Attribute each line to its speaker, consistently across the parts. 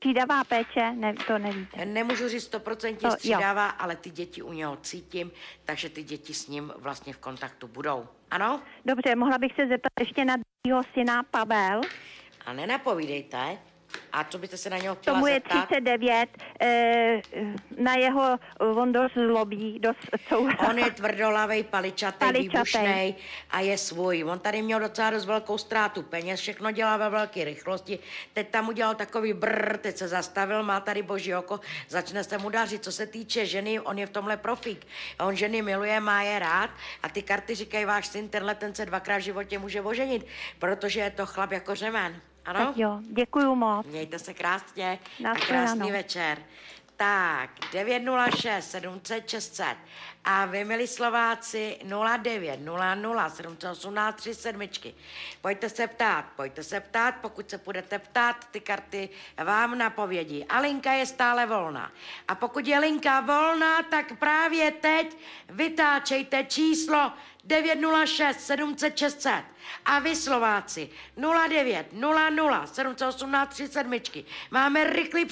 Speaker 1: střídavá péče, ne, to nevíte.
Speaker 2: Nemůžu říct 100% střídává, ale ty děti u něho cítím, takže ty děti s ním vlastně v kontaktu budou. Ano?
Speaker 1: Dobře, mohla bych se zeptat ještě na druhého syna Pavel.
Speaker 2: A nenapovídejte. A co byste se na něho chtěla
Speaker 1: Tomu je
Speaker 2: zeptat?
Speaker 1: 39, na jeho, on dost zlobí, dost couvá.
Speaker 2: On je tvrdolavej, paličatej, výbušnej a je svůj. On tady měl docela dost velkou ztrátu peněz, všechno dělá ve velké rychlosti. Teď tam udělal takový brrr, teď se zastavil, má tady boží oko, začne se mu dařit. Co se týče ženy, on je v tomhle profík. On ženy miluje, má je rád a ty karty říkají, váš syn, ten se dvakrát v životě může oženit, protože je to chlap jako řemen. Ano?
Speaker 1: Tak jo, děkuju moc.
Speaker 2: Mějte se krásně a
Speaker 1: Nashledanou.
Speaker 2: krásný večer. Tak, 906 700 600 a vy, milí Slováci, 09 00 718 3 sedmičky. Pojďte se ptát, pokud se budete ptát, ty karty vám napovědí. A linka je stále volná. A pokud je linka volná, tak právě teď vytáčejte číslo 906 700 600. A vy, Slováci, 09 00 718 3 sedmičky. Máme rychlý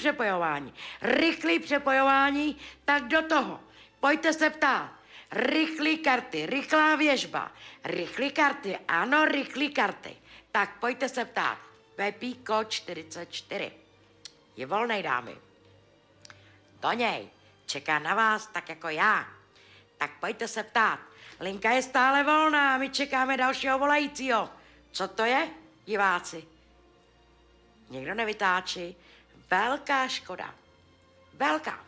Speaker 2: přepojování, tak do toho. Pojďte se ptát. Rychlý karty, rychlá věžba. Rychlý karty, ano, rychlý karty. Tak pojďte se ptát. Pepíko 44. Je volnej, dámy. Do něj. Čeká na vás tak jako já. Tak pojďte se ptát. Linka je stále volná, my čekáme dalšího volajícího. Co to je, diváci? Někdo nevytáčí. Velká škoda. Velká.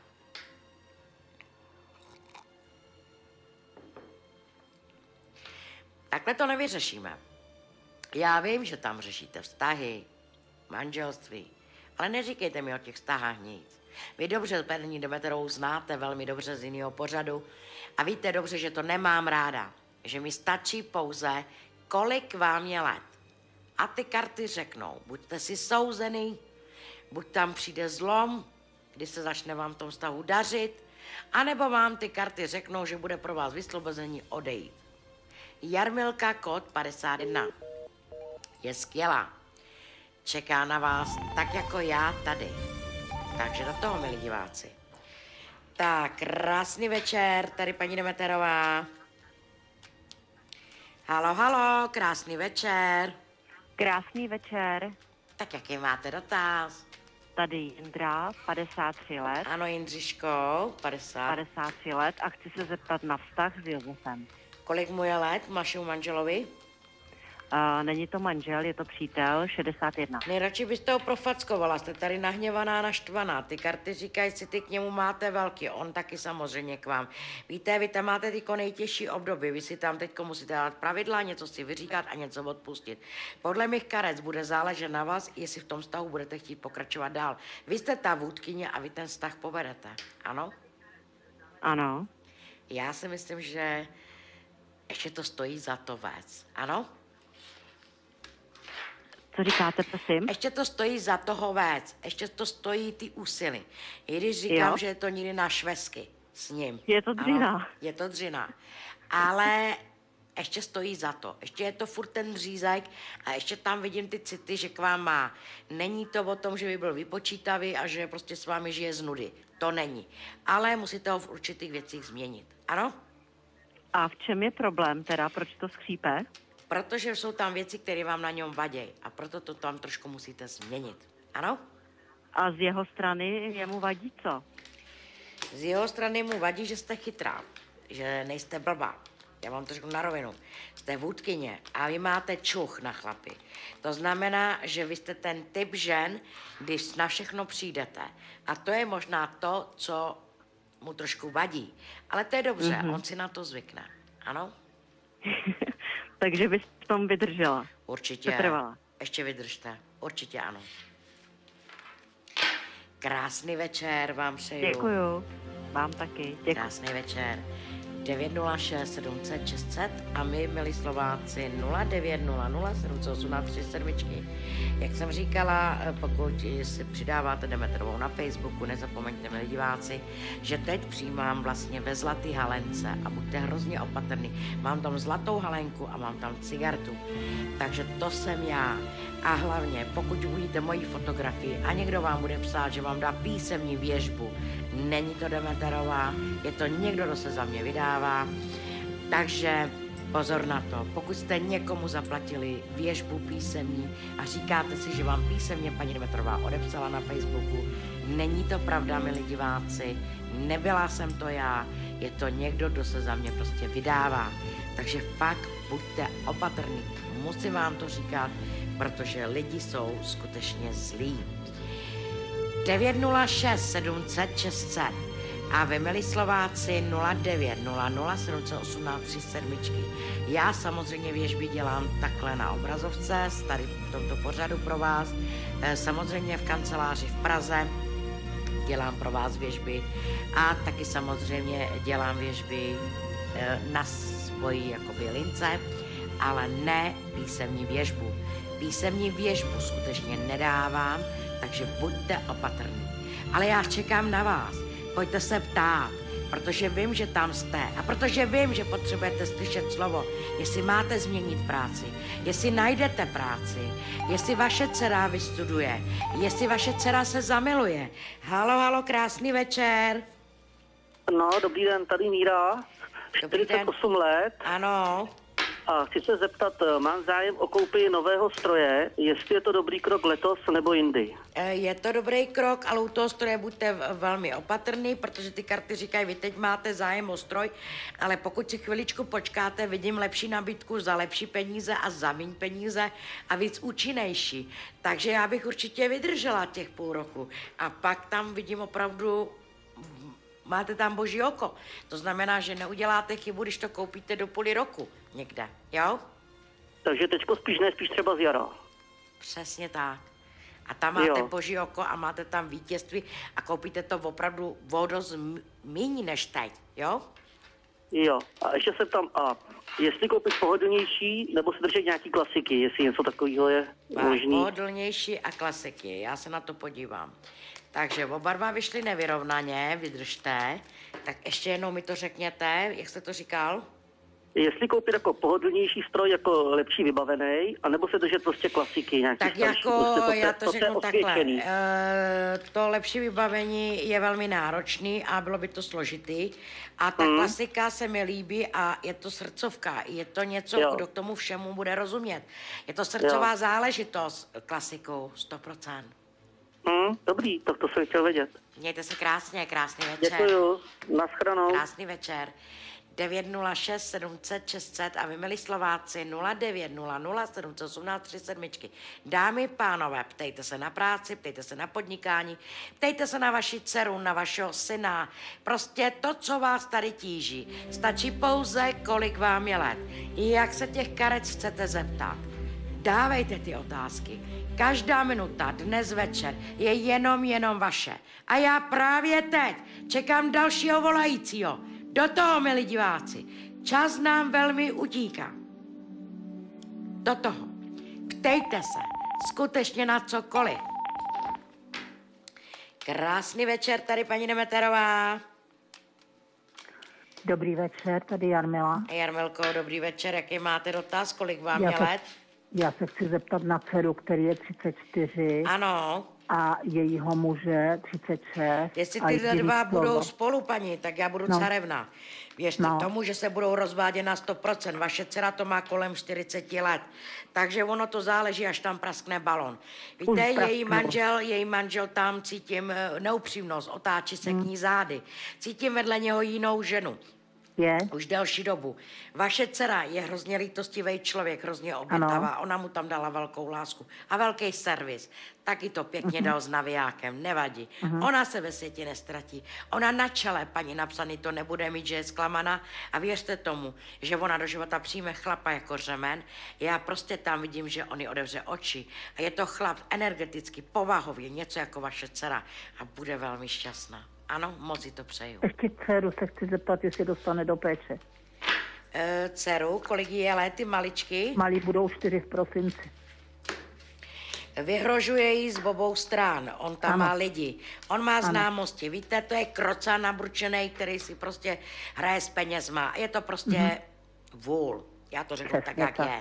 Speaker 2: Takhle to nevyřešíme. Já vím, že tam řešíte vztahy, manželství, ale neříkejte mi o těch vztahách nic. Vy dobře paní Demeterovou znáte velmi dobře z jiného pořadu a víte dobře, že to nemám ráda, že mi stačí pouze, kolik vám je let. A ty karty řeknou, buďte si souzený, buď tam přijde zlom, kdy se začne vám v tom vztahu dařit, anebo vám ty karty řeknou, že bude pro vás vysvobození odejít. Jarmilka, kód 51. Je skvělá. Čeká na vás tak jako já tady. Takže do toho, milí diváci. Tak, krásný večer, tady paní Demeterová. Halo, halo, krásný večer.
Speaker 3: Krásný večer,
Speaker 2: Tak jaký máte dotaz?
Speaker 3: tady Jindra, 53 let.
Speaker 2: Ano, Jindřiško, 50.
Speaker 3: 53 let a chci se zeptat na vztah s Josefem.
Speaker 2: Kolik mu je let, vašemu manželovi?
Speaker 3: Není to manžel, je to přítel, 61.
Speaker 2: Nejradši byste ho profackovala, jste tady nahněvaná, naštvaná. Ty karty říkají, si ty k němu máte velký, on taky samozřejmě k vám. Víte, vy tam máte tyko nejtěžší období, vy si tam teďko musíte dát pravidla, něco si vyříkat a něco odpustit. Podle mých karet bude záležet na vás, jestli v tom vztahu budete chtít pokračovat dál. Vy jste ta vůdkyně a vy ten vztah povedete, ano?
Speaker 3: Ano.
Speaker 2: Já si myslím, že ještě to stojí za to vést, ano?
Speaker 3: Co říkáte, prosím?
Speaker 2: Ještě to stojí za toho vést, ještě to stojí ty úsilí. I když říkám,
Speaker 3: Jo.
Speaker 2: že je to někdy na švesky s ním.
Speaker 3: Je to dřina.
Speaker 2: Ano, je to dřina. Ale ještě stojí za to. Ještě je to furt ten řízek a ještě tam vidím ty city, že k vám má. Není to o tom, že by byl vypočítavý a že prostě s vámi žije z nudy. To není. Ale musíte ho v určitých věcích změnit. Ano?
Speaker 3: A v čem je problém teda, proč to skřípe?
Speaker 2: Protože jsou tam věci, které vám na něm vadí a proto to tam trošku musíte změnit. Ano?
Speaker 3: A z jeho strany jemu vadí co?
Speaker 2: Z jeho strany mu vadí, že jste chytrá, že nejste blbá. Já vám to řeknu na rovinu. Jste vůdkyně a vy máte čuch na chlapy. To znamená, že vy jste ten typ žen, když na všechno přijdete. A to je možná to, co mu trošku vadí. Ale to je dobře, on si na to zvykne. Ano?
Speaker 3: Takže bys v tom vydržela.
Speaker 2: Určitě.
Speaker 3: Vytrvala.
Speaker 2: Ještě vydržte. Určitě ano. Krásný večer vám přeju.
Speaker 3: Děkuju. Vám taky. Děkuju.
Speaker 2: Krásný večer. 906 700 600 a my, milí Slováci, 0900 718 37. Jak jsem říkala, pokud si přidáváte Demeterovou na Facebooku, nezapomeňte, milí diváci, že teď přijímám vlastně ve Zlatý halence a buďte hrozně opatrný. Mám tam zlatou halenku a mám tam cigaretu. Takže to jsem já. A hlavně, pokud uvidíte moji fotografii a někdo vám bude psát, že vám dá písemní věžbu, není to Demeterová, je to někdo, kdo se za mě vydává. Takže pozor na to, pokud jste někomu zaplatili věžbu písemní a říkáte si, že vám písemně paní Demeterová odepsala na Facebooku, není to pravda, milí diváci, nebyla jsem to já, je to někdo, kdo se za mě prostě vydává. Takže fakt buďte opatrní, musím vám to říkat, protože lidi jsou skutečně zlí. 906 700 600 a vy, milí Slováci, 0900 718 37. Já samozřejmě věžby dělám takhle na obrazovce, tady v tomto pořadu pro vás, samozřejmě v kanceláři v Praze dělám pro vás věžby a taky samozřejmě dělám věžby na svoji jakoby lince, ale ne písemní věžbu. Písemní věžbu skutečně nedávám, takže buďte opatrní. Ale já čekám na vás. Pojďte se ptát, protože vím, že tam jste a protože vím, že potřebujete slyšet slovo, jestli máte změnit práci, jestli najdete práci, jestli vaše dcera vystuduje, jestli vaše dcera se zamiluje. Halo, krásný večer.
Speaker 4: No, dobrý den, tady Míra, 48 let.
Speaker 2: Ano.
Speaker 4: A chci se zeptat, mám zájem o koupi nového stroje, jestli je to dobrý krok letos nebo jindy.
Speaker 2: Je to dobrý krok, ale u toho stroje buďte velmi opatrný, protože ty karty říkají, vy teď máte zájem o stroj, ale pokud si chviličku počkáte, vidím lepší nabídku za lepší peníze a za méně peníze a víc účinnější. Takže já bych určitě vydržela těch půl roku. A pak tam vidím opravdu, máte tam boží oko. To znamená, že neuděláte chybu, když to koupíte do půl roku někde, jo?
Speaker 4: Takže teďko spíš třeba z jara.
Speaker 2: Přesně tak. A tam máte boží oko a máte tam vítězství a koupíte to opravdu o dost míň než teď, jo?
Speaker 4: Jo, a ještě se tam, jestli koupit pohodlnější, nebo si držet nějaký klasiky, jestli něco takového je možný.
Speaker 2: Pohodlnější a klasiky, já se na to podívám. Takže oba dva vyšly nevyrovnaně, vydržte. Tak ještě jednou mi to řekněte, jak jste to říkal?
Speaker 4: Jestli koupit jako pohodlnější stroj, jako lepší vybavený, anebo se držet prostě klasiky nějaký
Speaker 2: tak
Speaker 4: starší,
Speaker 2: jako,
Speaker 4: prostě
Speaker 2: já to řeknu takhle, to lepší vybavení je velmi náročný a bylo by to složitý. A ta klasika se mi líbí a je to srdcovka, je to něco, kdo k tomu všemu bude rozumět. Je to srdcová záležitost klasikou, 100%.
Speaker 4: Dobrý, to jsem chtěl vědět.
Speaker 2: Mějte se krásně, krásný večer.
Speaker 4: Děkuju, nashledanou.
Speaker 2: Krásný večer. 906 700 600 a vy, milí Slováci, 0900 718 37. Dámy, pánové, ptejte se na práci, ptejte se na podnikání, ptejte se na vaši dceru, na vašeho syna. Prostě to, co vás tady tíží. Stačí pouze, kolik vám je let. Jak se těch karet chcete zeptat. Dávejte ty otázky. Každá minuta dnes večer je jenom vaše. A já právě teď čekám dalšího volajícího. Do toho, milí diváci. Čas nám velmi utíká. Do toho. Ptejte se. Skutečně na cokoliv. Krásný večer, tady paní Demeterová.
Speaker 5: Dobrý večer, tady Jarmila.
Speaker 2: Jarmilko, dobrý večer. Jaký máte dotaz? Kolik vám je let?
Speaker 5: Já se chci zeptat na dceru, který je 34.
Speaker 2: Ano.
Speaker 5: A jejího muže 36.
Speaker 2: Jestli ty dva budou spolu, paní, tak já budu carevna. Věřte tomu, že se budou rozvádět na 100%. Vaše dcera to má kolem 40 let. Takže ono to záleží, až tam praskne balon. Víte, její manžel tam cítím neupřímnost, otáčí se k ní zády. Cítím vedle něho jinou ženu.
Speaker 5: Je?
Speaker 2: Už delší dobu. Vaše dcera je hrozně lítostivý člověk, hrozně obětavá. Ona mu tam dala velkou lásku a velký servis. Taky to pěkně dal s navijákem, nevadí. Ona se ve světě nestratí. Ona na čele, paní napsaný, to nebude mít, že je zklamaná. A věřte tomu, že ona do života přijme chlapa jako řemen. Já prostě tam vidím, že on jí otevře oči. A je to chlap energeticky, povahově, něco jako vaše dcera. A bude velmi šťastná. Ano, moc si to přeju.
Speaker 5: Ještě dceru se chci zeptat, jestli dostane do péče.
Speaker 2: Dceru, kolik jí je let, ty maličky?
Speaker 5: Malí budou 4 v prosinci.
Speaker 2: Vyhrožuje jí z obou stran. On tam
Speaker 5: Ano.
Speaker 2: má lidi. On má
Speaker 5: Ano.
Speaker 2: známosti. Víte, to je kroca nabručený, který si prostě hraje s penězma. Je to prostě vůl. Já to řeknu tak,
Speaker 5: Přesně
Speaker 2: jak
Speaker 5: tak.
Speaker 2: je.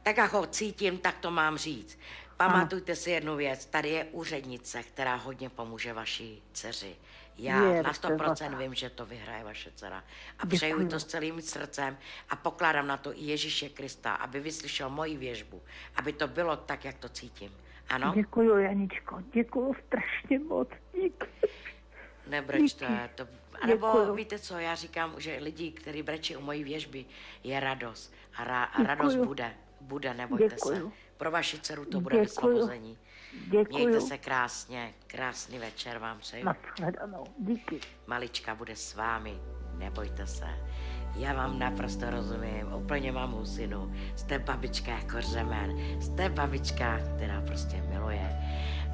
Speaker 2: Tak, jak ho cítím, tak to mám říct. Pamatujte si jednu věc. Tady je úřednice, která hodně pomůže vaší dceři. Já
Speaker 5: Je,
Speaker 2: na
Speaker 5: to je
Speaker 2: 100%
Speaker 5: fakt.
Speaker 2: vím, že to vyhraje vaše dcera. A přeju jí to s celým srdcem a pokládám na to i Ježíše Krista, aby vyslyšel moji věžbu, aby to bylo tak, jak to cítím. Ano?
Speaker 5: Děkuju, Janičko, děkuju strašně moc. Díky.
Speaker 2: Nebrečte. To, anebo
Speaker 5: Děkuju.
Speaker 2: víte co, já říkám, že lidi, kteří brečí u mojí věžby, je radost. A radost
Speaker 5: Děkuju.
Speaker 2: bude, nebojte
Speaker 5: Děkuju.
Speaker 2: se. Pro vaši dceru to bude
Speaker 5: Děkuju.
Speaker 2: vysvobození.
Speaker 5: Děkuju.
Speaker 2: Mějte se krásně, krásný večer vám přeju.
Speaker 5: Nashledanou. Díky.
Speaker 2: Malička bude s vámi, nebojte se. Já vám naprosto rozumím, úplně mám husinu. Jste babička jako řemen, jste babička, která prostě miluje.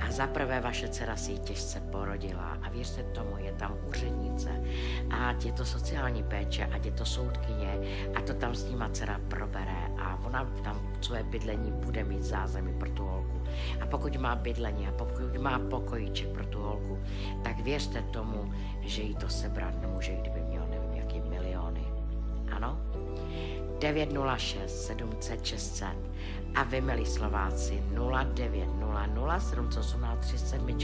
Speaker 2: A zaprvé vaše dcera si ji těžce porodila a věřte tomu, je tam úřednice, ať je to sociální péče, ať je to soudkyně a to tam s nima dcera probere a ona tam své bydlení bude mít zázemí pro tu holku. A pokud má bydlení a pokud má pokojíček pro tu holku, tak věřte tomu, že jí to sebrat nemůže, kdyby měl nevím jaký miliony. Ano? 906 700 600 a vy, milí Slováci, 0900 718 37.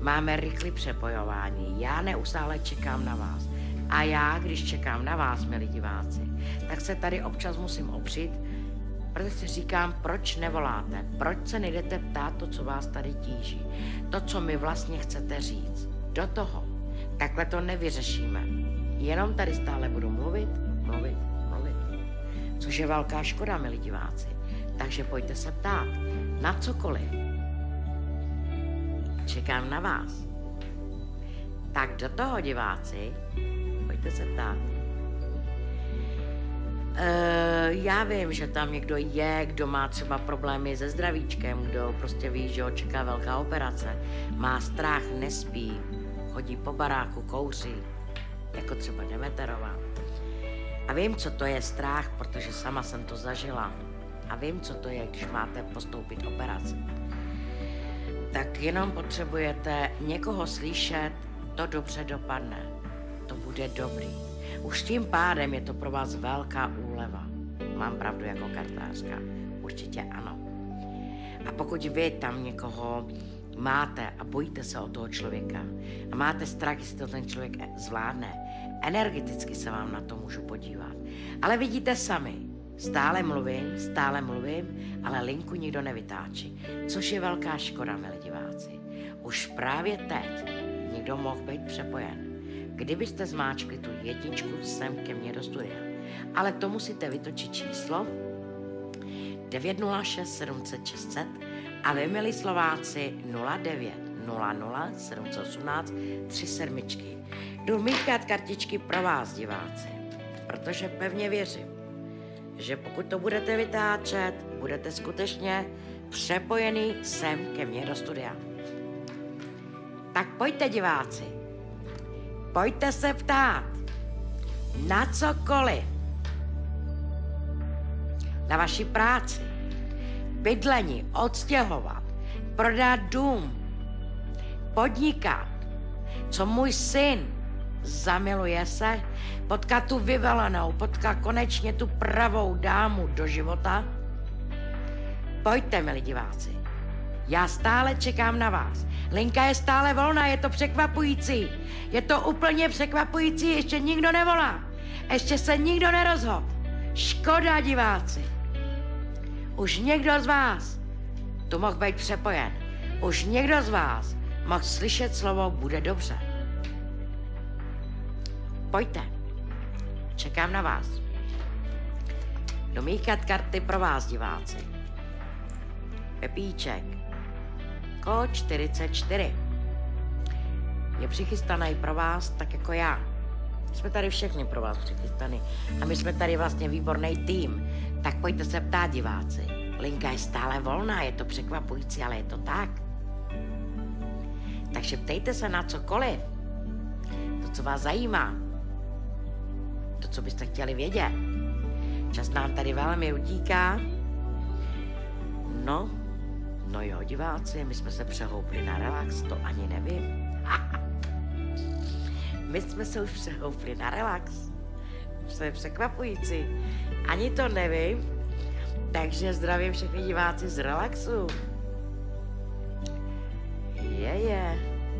Speaker 2: Máme rychlé přepojování. Já neustále čekám na vás. A já, když čekám na vás, milí diváci, tak se tady občas musím opřít, protože si říkám, proč nevoláte, proč se nejdete ptát to, co vás tady tíží, to, co mi vlastně chcete říct. Do toho. Takhle to nevyřešíme. Jenom tady stále budu mluvit, což je velká škoda, milí diváci. Takže pojďte se ptát na cokoliv. Čekám na vás. Tak do toho, diváci, pojďte se ptát. Já vím, že tam někdo je, kdo má třeba problémy se zdravíčkem, kdo prostě ví, že ho čeká velká operace, má strach, nespí, chodí po baráku, kouří, jako třeba Demeterová. A vím, co to je strach, protože sama jsem to zažila. A vím, co to je, když máte postoupit operaci. Tak jenom potřebujete někoho slyšet, to dobře dopadne. To bude dobrý. Už tím pádem je to pro vás velká úleva. Mám pravdu jako kartářka? Určitě ano. A pokud vy tam někoho máte a bojíte se o toho člověka a máte strach, jestli to ten člověk zvládne, energeticky se vám na to můžu podívat. Ale vidíte sami, stále mluvím, ale linku nikdo nevytáčí, což je velká škoda, milí diváci. Už právě teď někdo mohl být přepojen. Kdybyste zmáčkli tu jedničku sem ke mně do studia. Ale to musíte vytočit číslo 906 700 600 a vy, milí Slováci, 0900 718 37. Jdu míchat kartičky pro vás, diváci, protože pevně věřím, že pokud to budete vytáčet, budete skutečně přepojený sem ke mně do studia. Tak pojďte, diváci, pojďte se ptát na cokoliv. Na vaši práci, bydlení, odstěhovat, prodat dům, podnikat, co můj syn zamiluje se, potká tu vyvelenou, potká konečně tu pravou dámu do života. Pojďte, milí diváci, já stále čekám na vás. Linka je stále volná, je to překvapující. Je to úplně překvapující, ještě nikdo nevolá. Ještě se nikdo nerozhodl. Škoda, diváci. Už někdo z vás tu mohl být přepojen. Už někdo z vás mohl slyšet slovo bude dobře. Pojďte. Čekám na vás. Domíchat karty pro vás, diváci. Pepíček. Kód 44. Je přichystaný pro vás, tak jako já. Jsme tady všichni pro vás přichystaný. A my jsme tady vlastně výborný tým. Tak pojďte se ptát, diváci. Linka je stále volná, je to překvapující, ale je to tak. Takže ptejte se na cokoliv. co vás zajímá. To, co byste chtěli vědět. Čas nám tady velmi utíká. No jo, diváci, my jsme se přehoupli na relax, to ani nevím. My jsme se už přehoupli na relax. To je překvapující. Ani to nevím. Takže zdravím všechny diváci z relaxu.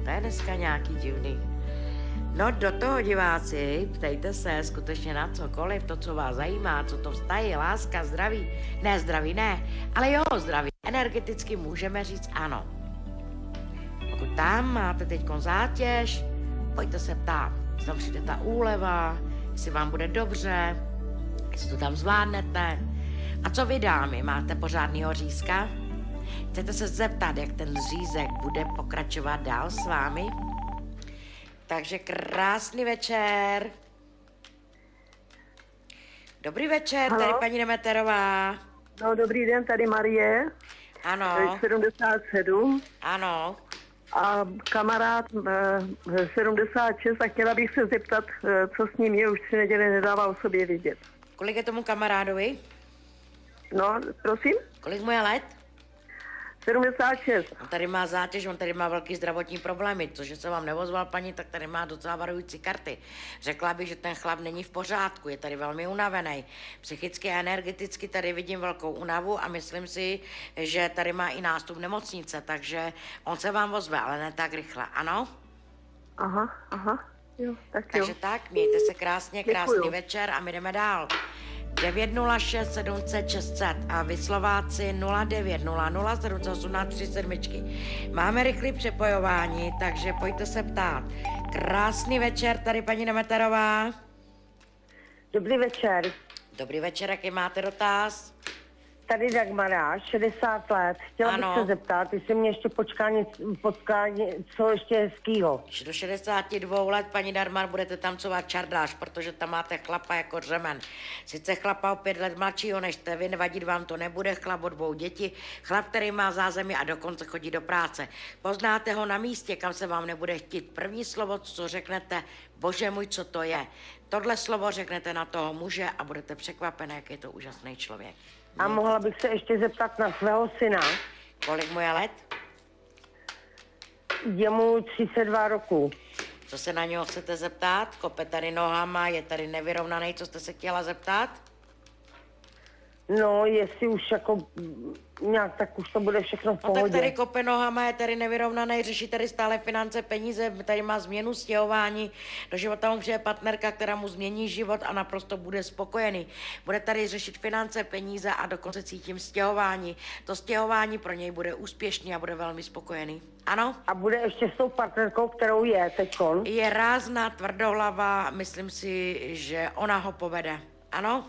Speaker 2: To je dneska nějaký divný. No do toho diváci, ptejte se skutečně na cokoliv, to, co vás zajímá, co to vztahy, láska, zdraví. Ne, zdraví ne, ale jo, zdraví. Energeticky můžeme říct ano. Pokud tam máte teďkon zátěž, pojďte se ptát, jestli tam přijde ta úleva, jestli vám bude dobře, jestli to tam zvládnete. A co vy dámy, máte pořádnýho řízka? Chcete se zeptat, jak ten řízek bude pokračovat dál s vámi? Takže krásný večer. Dobrý večer,
Speaker 6: Halo?
Speaker 2: tady paní Demeterová.
Speaker 6: No, dobrý den, tady Marie.
Speaker 2: Ano.
Speaker 6: 77.
Speaker 2: Ano.
Speaker 6: A kamarád 76 a chtěla bych se zeptat, co s ním je, už 3 neděle nedává o sobě vidět.
Speaker 2: Kolik je tomu kamarádovi?
Speaker 6: No, prosím?
Speaker 2: Kolik mu je let?
Speaker 6: 76.
Speaker 2: On tady má zátěž, on tady má velký zdravotní problémy, což se vám neozval paní, tak tady má docela varující karty. Řekla bych, že ten chlap není v pořádku, je tady velmi unavený. Psychicky a energeticky tady vidím velkou únavu a myslím si, že tady má i nástup nemocnice, takže on se vám ozve, ale ne tak rychle, ano?
Speaker 6: Aha, jo, tak jo.
Speaker 2: Takže tak, mějte se krásně, krásný
Speaker 6: Děkuju.
Speaker 2: večer a my jdeme dál. 906 700 600 a vy Slováci 0900 718 37. Máme rychlé přepojování, takže pojďte se ptát. Krásný večer, tady paní Demeterová.
Speaker 6: Dobrý večer.
Speaker 2: Dobrý večer, jaký máte dotaz?
Speaker 6: Tady Dagmara, 60 let. Chtěla
Speaker 2: Ano.
Speaker 6: bych se zeptat, jestli mě ještě potká něco ještě hezkýho.
Speaker 2: Do 62 let, paní Darmar, budete tancovat čardáš, protože tam máte chlapa jako řemen. Sice chlapa o 5 let mladšího než jste vy, nevadit vám to nebude, chlap od 2 dětí, chlap, který má zázemí a dokonce chodí do práce. Poznáte ho na místě, kam se vám nebude chtít. První slovo, co řeknete, bože můj, co to je. Tohle slovo řeknete na toho muže a budete překvapené, jak je to úžasný člověk.
Speaker 6: A mohla bych se ještě zeptat na svého syna.
Speaker 2: Kolik mu je let?
Speaker 6: Je mu 32 roku.
Speaker 2: Co se na něho chcete zeptat? Kope tady nohama, je tady nevyrovnaný, co jste se chtěla zeptat?
Speaker 6: No, jestli už jako nějak, tak už to bude všechno v
Speaker 2: No tak
Speaker 6: pohodě.
Speaker 2: tady kope nohama, je tady nevyrovnaný, řeší tady stále finance, peníze, tady má změnu stěhování, do života mu přijde partnerka, která mu změní život a naprosto bude spokojený. Bude tady řešit finance, peníze a dokonce cítím stěhování. To stěhování pro něj bude úspěšný a bude velmi spokojený. Ano?
Speaker 6: A bude ještě s tou partnerkou, kterou je teďkon?
Speaker 2: Je rázná, tvrdohlava, myslím si, že ona ho povede. Ano?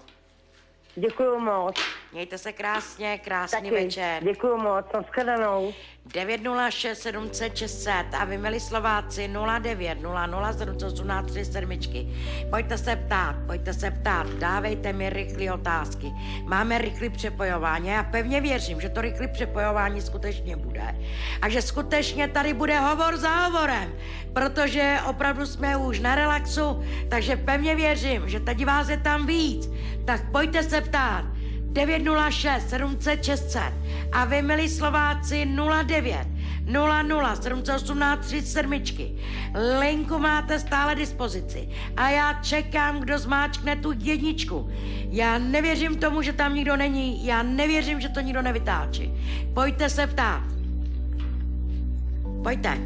Speaker 6: Děkuju moc.
Speaker 2: Mějte se krásně, krásný
Speaker 6: Taky.
Speaker 2: večer.
Speaker 6: Děkuju moc. Nashledanou.
Speaker 2: 906 700 600 a vy, milí Slováci, 0900 718 37. Pojďte se ptát, dávejte mi rychlé otázky. Máme rychlé přepojování a já pevně věřím, že to rychlé přepojování skutečně bude. A že skutečně tady bude hovor za hovorem, protože opravdu jsme už na relaxu, takže pevně věřím, že teď vás je tam víc. Tak pojďte se ptát. 906 700 600 a vy, milí Slováci, 09 00 718 37. Linku máte stále dispozici a já čekám, kdo zmáčkne tu jedničku. Já nevěřím tomu, že tam nikdo není, já nevěřím, že to nikdo nevytáčí. Pojďte se ptát. Pojďte.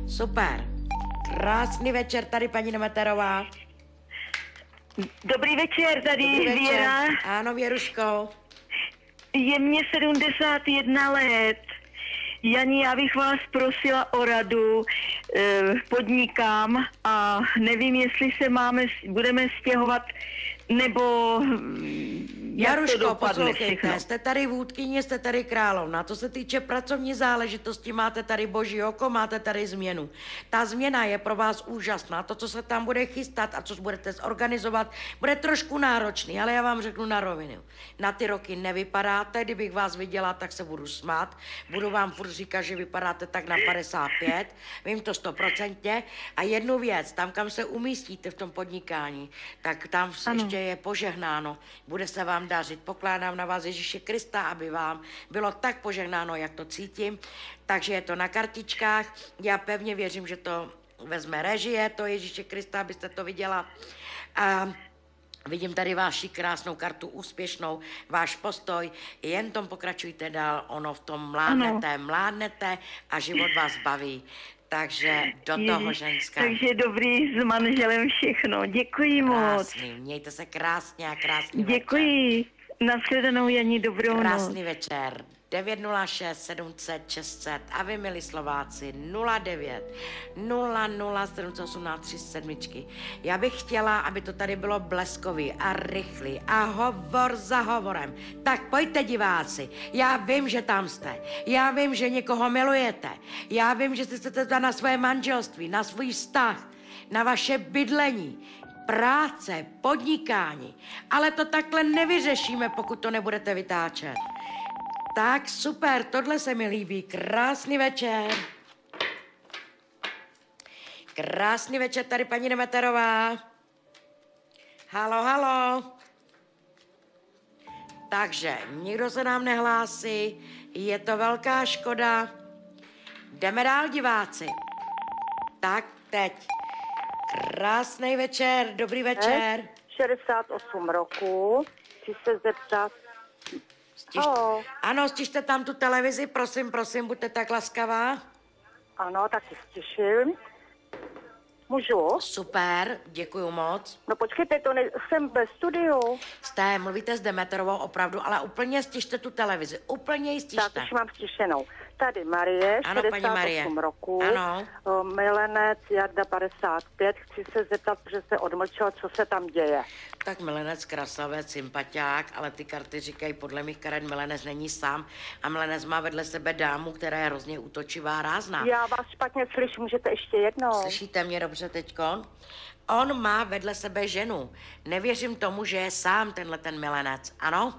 Speaker 2: Super. Krásný večer, tady paní Demeterová.
Speaker 7: Dobrý večer, tady
Speaker 2: Dobrý večer.
Speaker 7: Věra.
Speaker 2: Ano, Věruško.
Speaker 7: Je mně 71 let. Jani, já bych vás prosila o radu. Podnikám a nevím, jestli se budeme stěhovat, nebo to dopadne všechno?
Speaker 2: Jste tady vůdkyně, jste tady královna. Co se týče pracovní záležitosti, máte tady boží oko, máte tady změnu. Ta změna je pro vás úžasná. To, co se tam bude chystat a co budete zorganizovat, bude trošku náročný, ale já vám řeknu na rovinu. Na ty roky nevypadáte, kdybych vás viděla, tak se budu smát. Budu vám furt říkat, že vypadáte tak na 55, vím to 100%. A jednu věc, tam, kam se umístíte v tom podnikání, tak tam ještě je požehnáno. Bude se vám dařit. Pokládám na vás Ježíše Krista, aby vám bylo tak požehnáno, jak to cítím. Takže je to na kartičkách. Já pevně věřím, že to vezme režie, to Ježíše Krista, abyste to viděla. A vidím tady vaši krásnou kartu úspěšnou, váš postoj, jen tom pokračujte dál, ono v tom mládnete a život vás baví. Takže do toho, ženská.
Speaker 7: Takže dobrý s manželem všechno. Děkuji moc.
Speaker 2: Krásný, mějte se krásně a krásný
Speaker 7: Děkuji.
Speaker 2: večer.
Speaker 7: Nashledanou, Janí, dobrou noc.
Speaker 2: Krásný večer. 906 700 600 a vy, milí Slováci, 09 00 718 37. Já bych chtěla, aby to tady bylo bleskový a rychlý a hovor za hovorem. Tak pojďte, diváci, já vím, že tam jste, já vím, že někoho milujete, já vím, že jste na své manželství, na svůj vztah, na vaše bydlení, práce, podnikání, ale to takhle nevyřešíme, pokud to nebudete vytáčet. Tak super, tohle se mi líbí. Krásný večer. Krásný večer tady paní Demeterová. Halo, halo. Takže nikdo se nám nehlásí, je to velká škoda. Jdeme dál, diváci. Tak teď. Krásný večer, dobrý večer.
Speaker 8: 68 roku, chci se zeptat.
Speaker 2: Ano, stište tam tu televizi, prosím, buďte tak laskavá.
Speaker 8: Ano, taky stiším. Můžu?
Speaker 2: Super, děkuju moc.
Speaker 8: No počkejte, jsem ve studiu.
Speaker 2: Mluvíte s Demeterovou opravdu, ale úplně stište tu televizi, úplně ji stište.
Speaker 8: Tak už mám stišenou. Tady Marie, ano, 68 roku,
Speaker 2: ano.
Speaker 8: Milenec, Jarda 55, chci se zeptat, protože se odmlčel, co se tam děje.
Speaker 2: Tak Milenec, krasavec, sympatiák, ale ty karty říkají, podle mých karet Milenec není sám a Milenec má vedle sebe dámu, která je hrozně útočivá, rázná.
Speaker 8: Já vás špatně slyším, můžete ještě jednou.
Speaker 2: Slyšíte mě dobře teďko? On má vedle sebe ženu. Nevěřím tomu, že je sám ten Milenec, ano?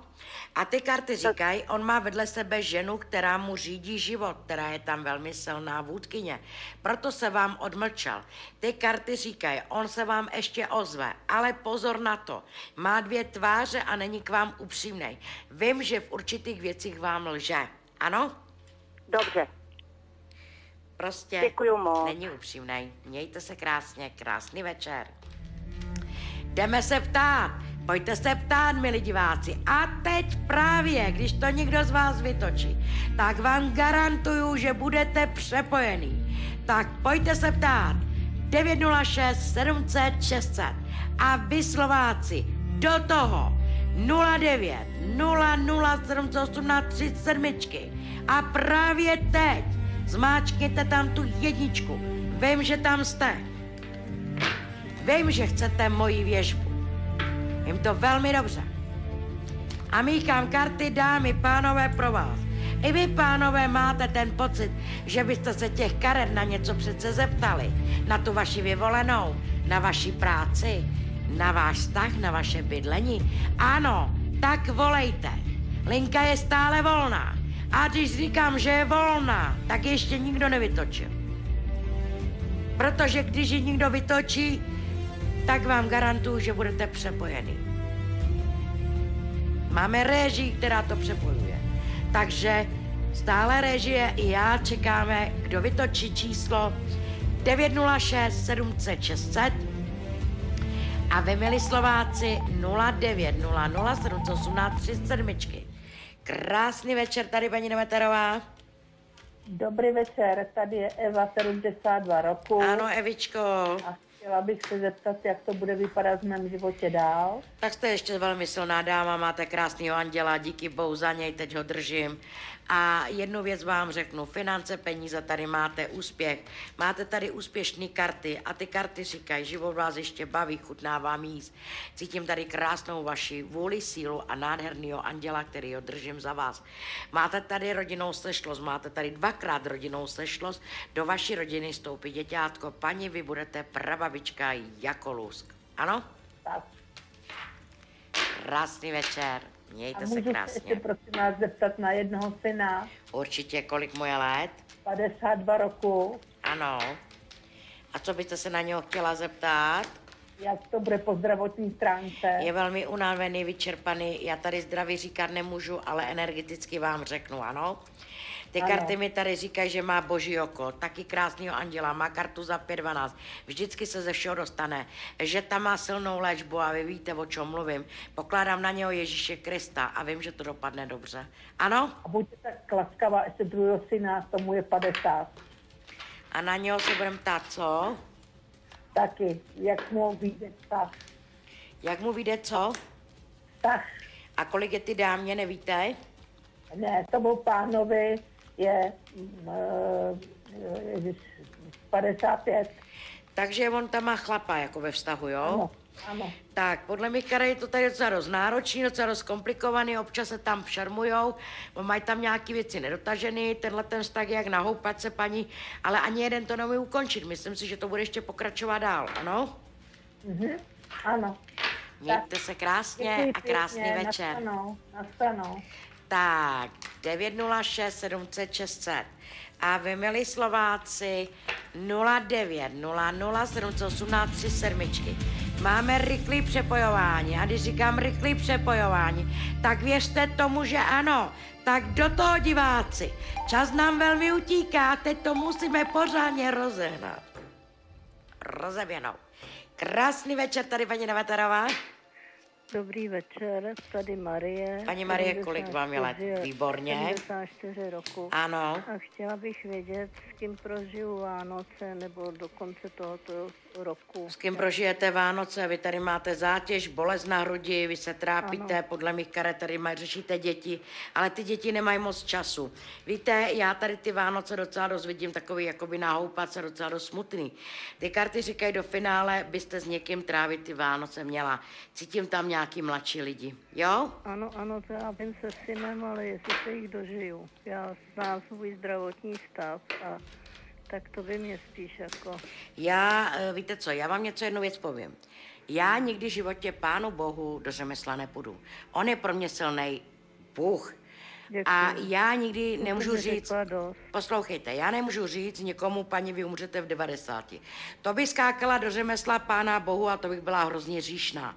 Speaker 2: A ty karty říkají, on má vedle sebe ženu, která mu řídí život, která je tam velmi silná vůdkyně. Proto se vám odmlčel. Ty karty říkají, on se vám ještě ozve, ale pozor na to. Má 2 tváře a není k vám upřímnej. Vím, že v určitých věcích vám lže. Ano?
Speaker 8: Dobře.
Speaker 2: Prostě
Speaker 8: děkuju moc.
Speaker 2: Není upřímnej. Mějte se krásně, krásný večer. Jdeme se ptát. Pojďte se ptát, milí diváci. A teď právě, když to někdo z vás vytočí, tak vám garantuju, že budete přepojený. Tak pojďte se ptát. 906 700 600. A vy, Slováci, do toho 09 00 718 37. A právě teď zmáčkněte tam tu 1. Vím, že tam jste. Vím, že chcete moji věžbu. Vím to velmi dobře. A míchám karty, dámy, pánové, pro vás. I vy, pánové, máte ten pocit, že byste se těch karet na něco přece zeptali. Na tu vaši vyvolenou, na vaši práci, na váš vztah, na vaše bydlení. Ano, tak volejte. Linka je stále volná. A když říkám, že je volná, tak ještě nikdo nevytočil. Protože když ji někdo vytočí, tak vám garantuju, že budete přepojený. Máme réžii, která to přepojuje. Takže stále réžie i já čekáme, kdo vytočí číslo 906 700 600 a vy, milí Slováci, 09 00 718 37. Krásný večer, tady paní Demeterová.
Speaker 5: Dobrý večer, tady je Eva, 72 roku.
Speaker 2: Ano, Evičko.
Speaker 5: A chtěla bych se zeptat, jak to bude vypadat v mém životě dál.
Speaker 2: Tak jste ještě velmi silná dáma, máte krásného anděla, díky Bohu za něj, teď ho držím. A jednu věc vám řeknu, finance, peníze, tady máte úspěch, máte tady úspěšné karty a ty karty říkají, život vás ještě baví, chutná vám jíst. Cítím tady krásnou vaši vůli, sílu a nádherného anděla, který ho držím za vás. Máte tady rodinnou sešlost, máte tady 2krát rodinnou sešlost, do vaší rodiny stoupí děťátko, paní, vy budete prababička jako lusk. Ano?
Speaker 5: Tak.
Speaker 2: Krásný večer, mějte
Speaker 5: A
Speaker 2: se
Speaker 5: můžu
Speaker 2: krásně.
Speaker 5: se ještě prosím vás zeptat na jednoho syna,
Speaker 2: Určitě, kolik mu je let?
Speaker 5: 52 roku,
Speaker 2: Ano. A co byste se na něho chtěla zeptat?
Speaker 5: jak to bude po zdravotní stránce.
Speaker 2: Je velmi unavený, vyčerpaný, já tady zdraví říkat nemůžu, ale energeticky vám řeknu, ano? Ty
Speaker 5: Ano.
Speaker 2: karty mi tady říkají, že má boží oko, taky krásného anděla, má kartu za 512, vždycky se ze všeho dostane, že tam má silnou léčbu a vy víte, o čem mluvím. Pokládám na něho Ježíše Krista a vím, že to dopadne dobře. Ano?
Speaker 5: A buďte tak laskavá, ještě druhého syna, tomu je 50.
Speaker 2: A na něho se budeme ptát, co?
Speaker 5: Taky, jak mu vyjde vztah.
Speaker 2: Jak mu vyjde, co?
Speaker 5: Vztah.
Speaker 2: A kolik je ty dámě, nevíte?
Speaker 5: Ne, tomu pánovi je 55.
Speaker 2: Takže on tam má chlapa, jako ve vztahu, jo?
Speaker 5: Ano, ano.
Speaker 2: Tak, podle mých karet je to tady docela dost náročný, docela dost komplikovaný, občas se tam šarmujou, mají tam nějaké věci nedotažený, tenhle ten vztah je jak na houpačce, paní, ale ani jeden to neumí ukončit. Myslím si, že to bude ještě pokračovat dál, ano?
Speaker 5: Ano.
Speaker 2: Mějte se krásně a krásný večer.
Speaker 5: Nastanou.
Speaker 2: Tak, 906 700 600. A vy, milí Slováci, 09 00 718 37. Máme rychlý přepojování. A když říkám rychlý přepojování, tak věřte tomu, že ano. Tak do toho, diváci. Čas nám velmi utíká, teď to musíme pořádně rozehnat. Rozeběhnout. Krásný večer, tady paní Neveterová.
Speaker 9: Dobrý večer, tady Marie.
Speaker 2: Paní Marie, kolik vám je let? Výborně.
Speaker 9: 74 roku.
Speaker 2: Ano.
Speaker 9: A chtěla bych vědět, s kým prožiju Vánoce nebo do konce tohoto roku.
Speaker 2: S kým prožijete Vánoce? Vy tady máte zátěž, bolest na hrudi, vy se trápíte,
Speaker 9: Ano.
Speaker 2: podle mých karet tady řešíte děti, ale ty děti nemají moc času. Víte, já tady ty Vánoce docela dost vidím takový jakoby na houpace, docela dost smutný. Ty karty říkají, do finále byste s někým trávit ty Vánoce měla. Cítím tam nějaký mladší lidi, jo?
Speaker 9: Ano, to já vím se synem, ale jestli se jich dožiju. Já znám svůj zdravotní stav a tak to by mě spíš jako...
Speaker 2: Víte co, já vám jednu věc povím. Já nikdy v životě Pánu Bohu do řemesla nepůjdu. On je pro mě silnej Bůh.
Speaker 9: Děkuji.
Speaker 2: A já nikdy nemůžu
Speaker 9: mi
Speaker 2: říct,
Speaker 9: řekla dost.
Speaker 2: poslouchejte, já nemůžu říct někomu, paní, vy umřete v 90. To by skákala do řemesla Pána Bohu a to bych byla hrozně říšná.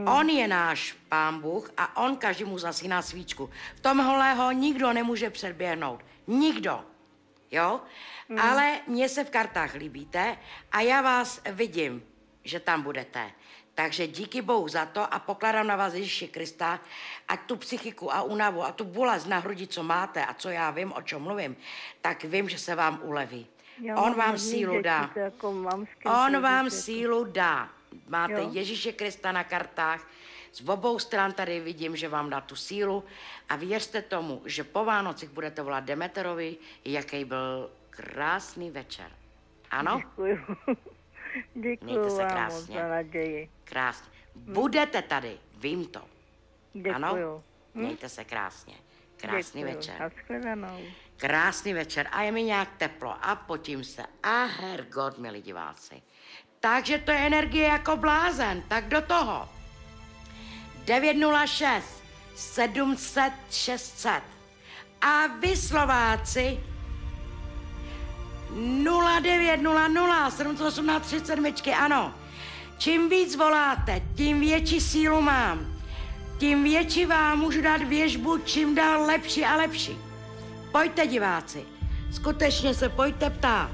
Speaker 2: On je náš Pán Bůh a on každému zasíná svíčku. V tomhle ho nikdo nemůže předběhnout. Nikdo. Jo? Ale mně se v kartách líbíte a já vás vidím, že tam budete. Takže díky Bohu za to a pokládám na vás Ježíše Krista, ať tu psychiku a únavu a tu bolest na hrudi, co máte a co já vím, o čem mluvím, tak vím, že se vám uleví. On vám sílu dá.
Speaker 9: Jako
Speaker 2: On vám sílu dá. Máte
Speaker 9: Jo.
Speaker 2: Ježíše Krista na kartách, z obou stran tady vidím, že vám dá tu sílu a věřte tomu, že po Vánocích budete volat Demeterovi, jaký byl krásný večer. Ano?
Speaker 9: Děkuju.
Speaker 2: Mějte
Speaker 9: Děkuju
Speaker 2: se
Speaker 9: vám moc
Speaker 2: krásně.
Speaker 9: za naději.
Speaker 2: Krásně. Budete tady, vím to.
Speaker 9: Děkuju.
Speaker 2: Ano? Mějte se krásně. Krásný
Speaker 9: Děkuju.
Speaker 2: večer.
Speaker 9: Nashledanou.
Speaker 2: Krásný večer a je mi nějak teplo a potím se. A hergot, milí diváci. Takže to je energie jako blázen, tak do toho. 906 700 600. A vy Slováci 0900 718 37, ano. Čím víc voláte, tím větší sílu mám. Tím větší vám můžu dát věžbu, čím dál lepší a lepší. Pojďte, diváci, skutečně se pojďte ptát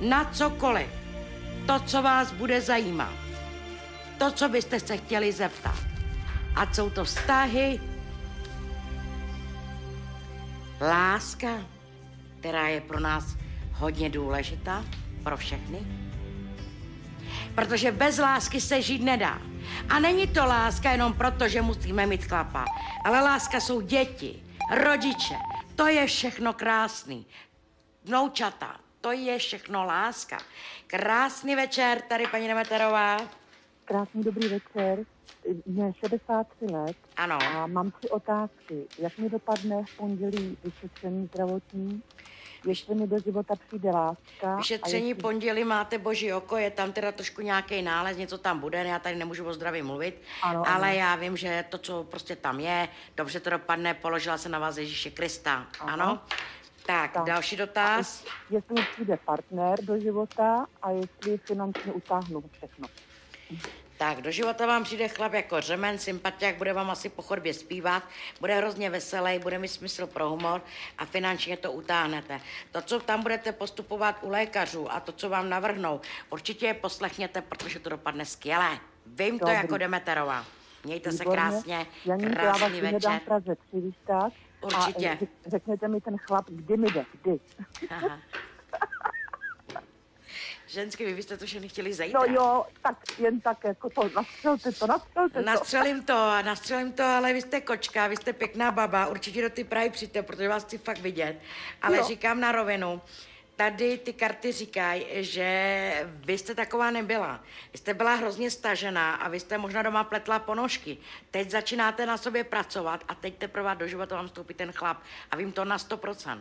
Speaker 2: na cokoliv. To, co vás bude zajímat. To, co byste se chtěli zeptat. Ať jsou to vztahy, láska, která je pro nás hodně důležitá, pro všechny. Protože bez lásky se žít nedá. A není to láska jenom proto, že musíme mít chlapa, ale láska jsou děti, rodiče, To je všechno krásný. Vnoučata, to je všechno láska. Krásný večer, tady paní Demeterová.
Speaker 10: Krásný dobrý večer. Mě 63 let.
Speaker 2: Ano.
Speaker 10: A mám 3 otázky. Jak mi dopadne v pondělí vyšetření zdravotní? Jestli mi do života přijde láska.
Speaker 2: Vyšetření
Speaker 10: jestli...
Speaker 2: pondělí máte boží oko, je tam teda trošku nějaký nález, něco tam bude, já tady nemůžu o zdraví mluvit,
Speaker 10: ano,
Speaker 2: ale
Speaker 10: ano.
Speaker 2: já vím, že to, co prostě tam je, dobře to dopadne, položila se na vás Ježíše Krista.
Speaker 10: Aha.
Speaker 2: Ano? Tak, další dotaz.
Speaker 10: Jestli mi přijde partner do života a jestli finančně utáhnu všechno.
Speaker 2: Tak, do života vám přijde chlap jako řemen, sympatiák, bude vám asi po chodbě zpívat, bude hrozně veselý, bude mít smysl pro humor a finančně to utáhnete. To, co tam budete postupovat u lékařů a to, co vám navrhnou, určitě je poslechněte, protože to dopadne skvěle. Vím to jako Demeterová. Mějte se krásně, krásný večer.
Speaker 10: Já vás v Praze 3, víš tak?
Speaker 2: Určitě.
Speaker 10: A řekněte mi ten chlap, kdy mi jde, kdy.
Speaker 2: Aha. Ženský, vy byste to všechny chtěli zajít.
Speaker 10: No jo, tak jen tak jako to, nastřelte to.
Speaker 2: Nastřelím to, ale vy jste kočka, vy jste pěkná baba, určitě do ty Prahy přijďte, protože vás chci fakt vidět. Ale jo. Říkám na rovinu, tady ty karty říkají, že vy jste taková nebyla. Vy jste byla hrozně stažená a vy jste možná doma pletla ponožky. Teď začínáte na sobě pracovat a teď teprve do života vám vstoupí ten chlap. A vím to na 100%.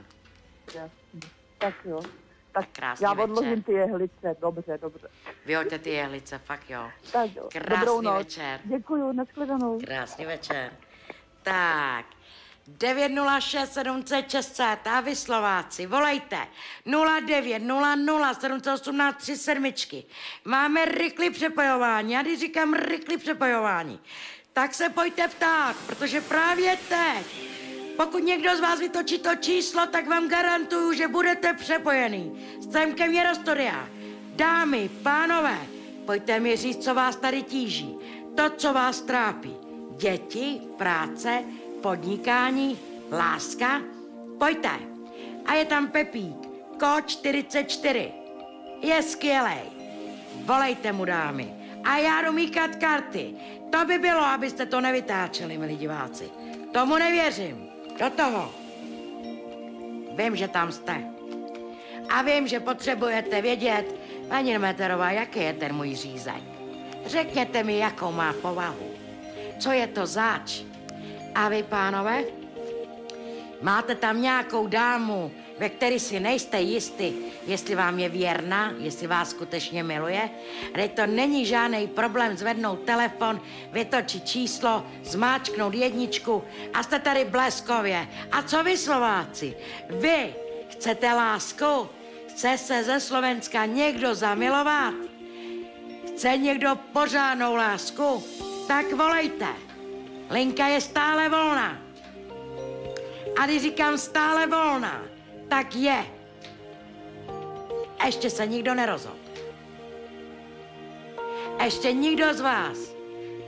Speaker 10: Tak jo. Tak
Speaker 2: já
Speaker 10: odložím ty jehlice, dobře.
Speaker 2: Vyhoďte ty jehlice, fakt jo.
Speaker 10: Tak jo.
Speaker 2: Krásný večer.
Speaker 10: Děkuju, nashledanou.
Speaker 2: Krásný večer. Tak, 906 700 600 a vy Slováci, volejte 09 00 718 3 sedmičky. Máme rychlý přepojování, já když říkám rychlý přepojování, tak se pojďte ptát, protože právě teď, pokud někdo z vás vytočí to číslo, tak vám garantuju, že budete přepojený. Sem ke mně do studia. Dámy, pánové, pojďte mi říct, co vás tady tíží. To, co vás trápí. Děti, práce, podnikání, láska. Pojďte. A je tam Pepík, kód 44. Je skvělej. Volejte mu, dámy. A já jdu míkat karty. To by bylo, abyste to nevytáčeli, milí diváci. Tomu nevěřím. Do toho. Vím, že tam jste. A vím, že potřebujete vědět, paní Demeterová, jaký je ten můj řízek. Řekněte mi, jakou má povahu. Co je to zač? A vy, pánové, máte tam nějakou dámu, ve který si nejste jistý, jestli vám je věrná, jestli vás skutečně miluje? Teď to není žádný problém zvednout telefon, vytočit číslo, zmáčknout jedničku a jste tady bleskově. A co vy, Slováci? Vy chcete lásku? Chce se ze Slovenska někdo zamilovat? Chce někdo pořádnou lásku? Tak volejte. Linka je stále volná. A když říkám stále volná, tak je. Ještě se nikdo nerozhodl. Ještě nikdo z vás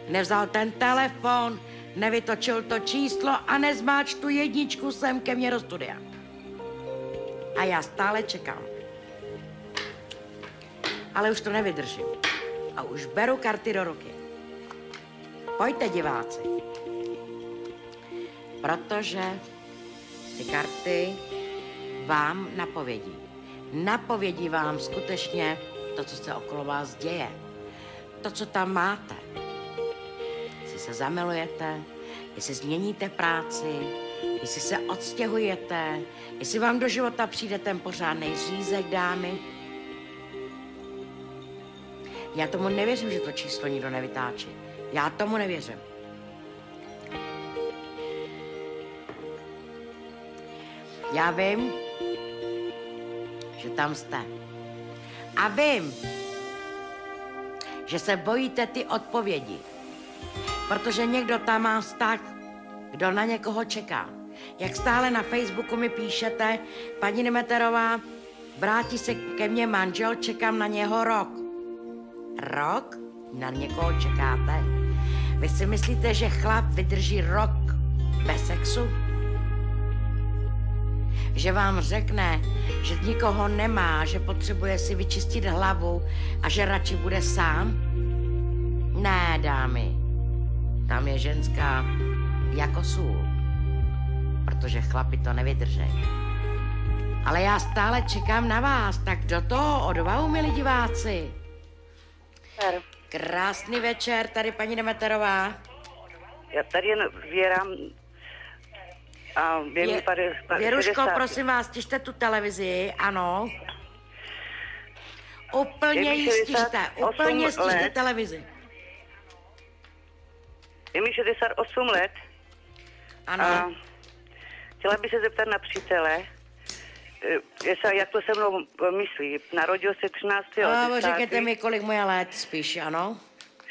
Speaker 2: nevzal ten telefon, nevytočil to číslo a nezmáč tu jedničku sem ke mně do studia. A já stále čekám. Ale už to nevydržím. A už beru karty do ruky. Pojďte, diváci. Protože ty karty vám napovědí. Napovědí vám skutečně to, co se okolo vás děje. To, co tam máte. Jestli se zamilujete, jestli změníte práci, jestli se odstěhujete, jestli vám do života přijde ten pořádnej řízek, dámy. Já tomu nevěřím, že to číslo nikdo nevytáčí. Já tomu nevěřím. Já vím, že tam jste. A vím, že se bojíte ty odpovědi. Protože někdo tam má vztah, kdo na někoho čeká. Jak stále na Facebooku mi píšete, paní Demeterová, vrátí se ke mně manžel, čekám na něho rok. Rok? Na někoho čekáte? Vy si myslíte, že chlap vydrží rok bez sexu? Že vám řekne, že nikoho nemá, že potřebuje si vyčistit hlavu a že radši bude sám? Ne, dámy. Tam je ženská jako sůl. protože chlapi to nevydrží. Ale já stále čekám na vás, tak do toho odvahu, milí diváci. Krásný večer, tady paní Demeterová.
Speaker 11: Já tady jen Věrám a
Speaker 2: Věruško, prosím vás, stižte tu televizi, ano. Úplně ji stižte, úplně stižte televizi.
Speaker 11: Je mi 68 let.
Speaker 2: Ano.
Speaker 11: A chtěla bych se zeptat na přítele, jak to se mnou myslí. Narodil se 13.
Speaker 2: Řekněte mi, kolik mu je let spíš, ano?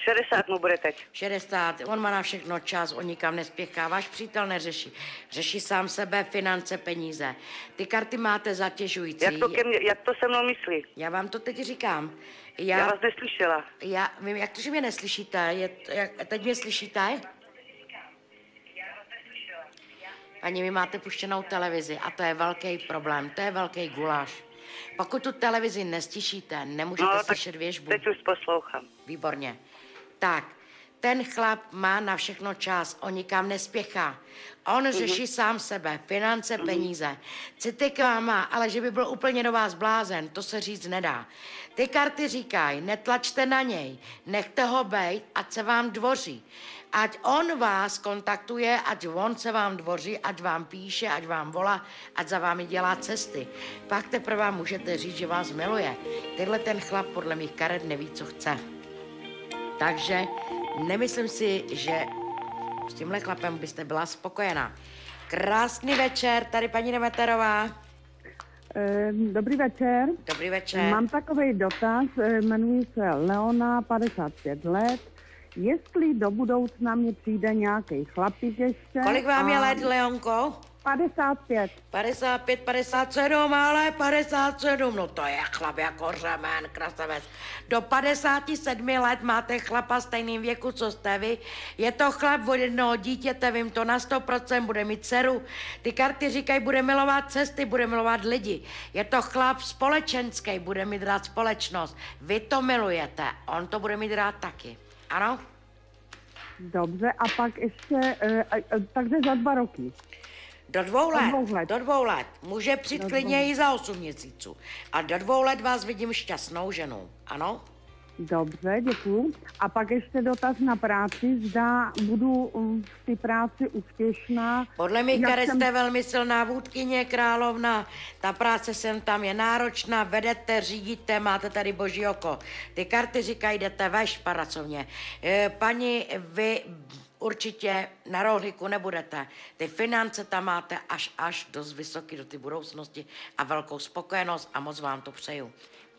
Speaker 11: 60 mu bude teď.
Speaker 2: 60, on má na všechno čas, on nikam nespěchá, váš přítel neřeší. Řeší sám sebe, finance, peníze. Ty karty máte zatěžující.
Speaker 11: Jak to se mnou myslí?
Speaker 2: Já vám to teď říkám.
Speaker 11: Já vás neslyšela.
Speaker 2: Já vím, jak to, že mě neslyšíte? Teď mě slyšíte? Ani vy máte puštěnou televizi a to je velký problém, to je velký guláš. Pokud tu televizi nestišíte, nemůžete slyšet věžbu.
Speaker 11: Teď už poslouchám.
Speaker 2: Výborně. Tak, ten chlap má na všechno čas, on nikam nespěchá. On řeší sám sebe, finance, peníze. City k vám má, ale že by byl úplně do vás blázen, to se říct nedá. Ty karty říkají, netlačte na něj, nechte ho bejt, ať se vám dvoří. Ať on vás kontaktuje, ať on se vám dvoří, ať vám píše, ať vám volá, ať za vámi dělá cesty. Pak teprve můžete říct, že vás miluje. Tenhle ten chlap podle mých karet neví, co chce. Takže nemyslím si, že s tímhle chlapem byste byla spokojená. Krásný večer, tady paní Demeterová.
Speaker 10: Dobrý večer.
Speaker 2: Dobrý večer.
Speaker 10: Mám takový dotaz, jmenuji se Leona, 55 let. Jestli do budoucna mě přijde nějaký chlapík ještě.
Speaker 2: Kolik vám je let, Leonko?
Speaker 10: 55.
Speaker 2: 55, 57, ale 57, no to je chlap jako řemen, krasavec. Do 57 let máte chlapa stejným věku, co jste vy. Je to chlap od jednoho dítěte, vím to na 100%, bude mít dceru. Ty karty říkají, bude milovat cesty, bude milovat lidi. Je to chlap společenský, bude mít rád společnost. Vy to milujete, on to bude mít rád taky. Ano?
Speaker 10: Dobře, a pak ještě, takže za 2 roky.
Speaker 2: Do 2 let. Do 2 let. Může přijít klidně i za 8 měsíců. A do 2 let vás vidím šťastnou ženou. Ano?
Speaker 10: Dobře, děkuju. A pak ještě dotaz na práci. Zda budu v té práci úspěšná.
Speaker 2: Podle mě, karet, jste velmi silná vůdkyně, královna. Ta práce sem tam je náročná, vedete, řídíte, máte tady boží oko. Ty karty říkají, jdete veš pracovně. Paní, vy určitě na rohlíku nebudete. Ty finance tam máte až dost vysoký do ty budoucnosti a velkou spokojenost a moc vám to přeju.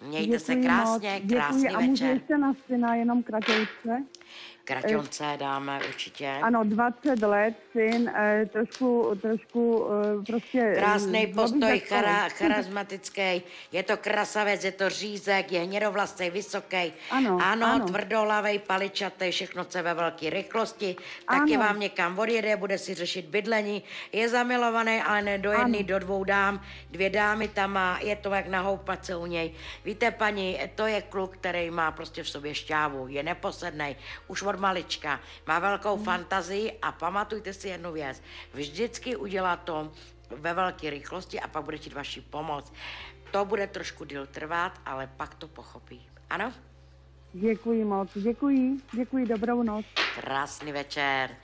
Speaker 2: Mějte se krásně, krásný večer.
Speaker 10: A můžu ještě na syna, jenom kratějce?
Speaker 2: Kraťonce dáme určitě.
Speaker 10: Ano, 20 let, syn, trošku prostě...
Speaker 2: Krásný postoj, charismatický, je to krasavec, je to řízek, je hnědovlasej, vysoký. Ano, tvrdohlavej, paličatý, všechno chce ve velké rychlosti. Taky vám někam odjede, bude si řešit bydlení. Je zamilovaný, ale ne do jedné, do 2 dám. 2 dámy tam má, je to jak na houpace u něj. Víte, paní, to je kluk, který má prostě v sobě šťávu, je neposednej, už od malička, má velkou fantazii a pamatujte si jednu věc. Vždycky udělá to ve velké rychlosti a pak bude chtít vaši pomoc. To bude trošku díl trvat, ale pak to pochopí. Ano?
Speaker 10: Děkuji moc, děkuji, dobrou noc.
Speaker 2: Krásný večer.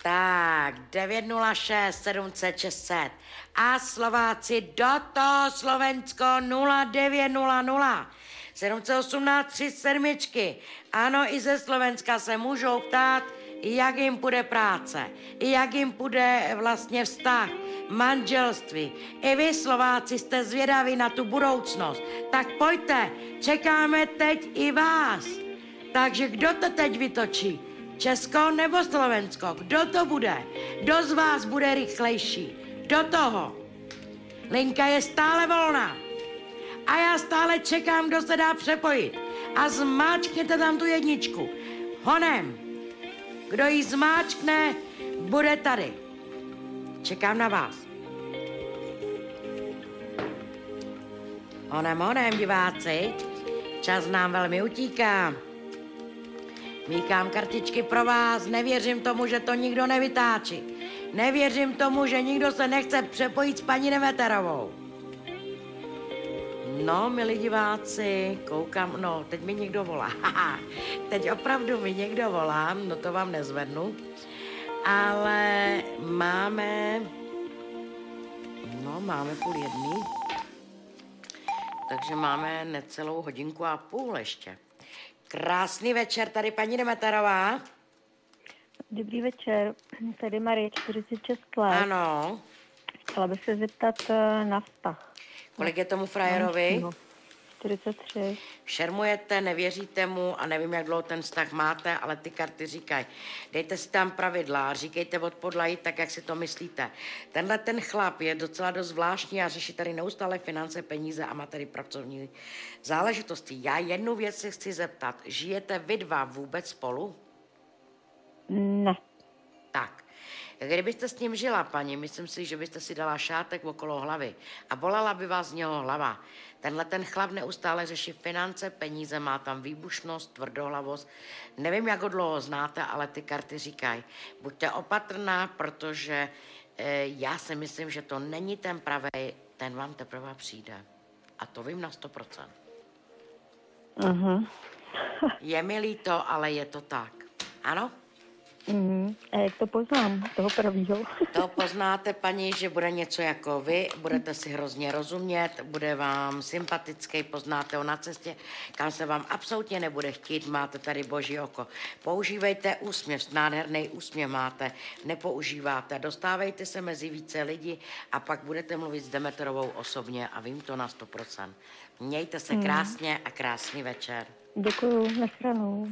Speaker 2: Tak, 906 700 600. A Slováci do toho Slovensko 0900 718 3 sedmičky. Ano, i ze Slovenska se můžou ptát, jak jim půjde práce, jak jim půjde vlastně vztah, manželství. I vy, Slováci, jste zvědaví na tu budoucnost. Tak pojďte, čekáme teď i vás. Takže kdo to teď vytočí? Česko nebo Slovensko? Kdo to bude? Kdo z vás bude rychlejší? Do toho. Linka je stále volná. A já stále čekám, kdo se dá přepojit. A zmáčkněte tam tu 1. Honem. Kdo ji zmáčkne, bude tady. Čekám na vás. Honem, diváci. Čas nám velmi utíká. Míkám kartičky pro vás, nevěřím tomu, že to nikdo nevytáčí. Nevěřím tomu, že nikdo se nechce přepojit s paní Demeterovou. No, milí diváci, koukám, no, teď mi někdo volá. Teď opravdu mi někdo volá, no to vám nezvednu. Ale máme 12:30. Takže máme necelou hodinku a půl ještě. Krásný večer, tady paní Demeterová.
Speaker 9: Dobrý večer, tady Marie, 46 let.
Speaker 2: Ano.
Speaker 9: Chtěla bych se zeptat na vztah.
Speaker 2: Kolik je tomu frajerovi?
Speaker 9: No, 43.
Speaker 2: Šermujete, nevěříte mu a nevím, jak dlouho ten vztah máte, ale ty karty říkají, dejte si tam pravidla, říkejte od podlahy tak, jak si to myslíte. Tenhle ten chlap je docela dost zvláštní a řeší tady neustále finance, peníze a má tady pracovní záležitosti. Já jednu věc se chci zeptat, žijete vy dva vůbec spolu?
Speaker 9: Ne.
Speaker 2: Tak. Kdybyste s ním žila, paní, myslím si, že byste si dala šátek okolo hlavy a bolela by vás z něho hlava. Tenhle ten chlap neustále řeší finance, peníze, má tam výbušnost, tvrdohlavost. Nevím, jak ho dlouho znáte, ale ty karty říkají, buďte opatrná, protože já si myslím, že to není ten pravej, ten vám teprve přijde. A to vím na 100%. Je mi líto, ale je to tak. Ano?
Speaker 9: A jak to poznám, toho prvního?
Speaker 2: To poznáte, paní, že bude něco jako vy, budete si hrozně rozumět, bude vám sympatický, poznáte ho na cestě, kam se vám absolutně nebude chtít, máte tady boží oko. Používejte úsměv, nádherný úsměv máte, nepoužíváte, dostávejte se mezi více lidí a pak budete mluvit s Demeterovou osobně a vím to na 100%. Mějte se krásně a krásný večer.
Speaker 9: Děkuju, nashledanou.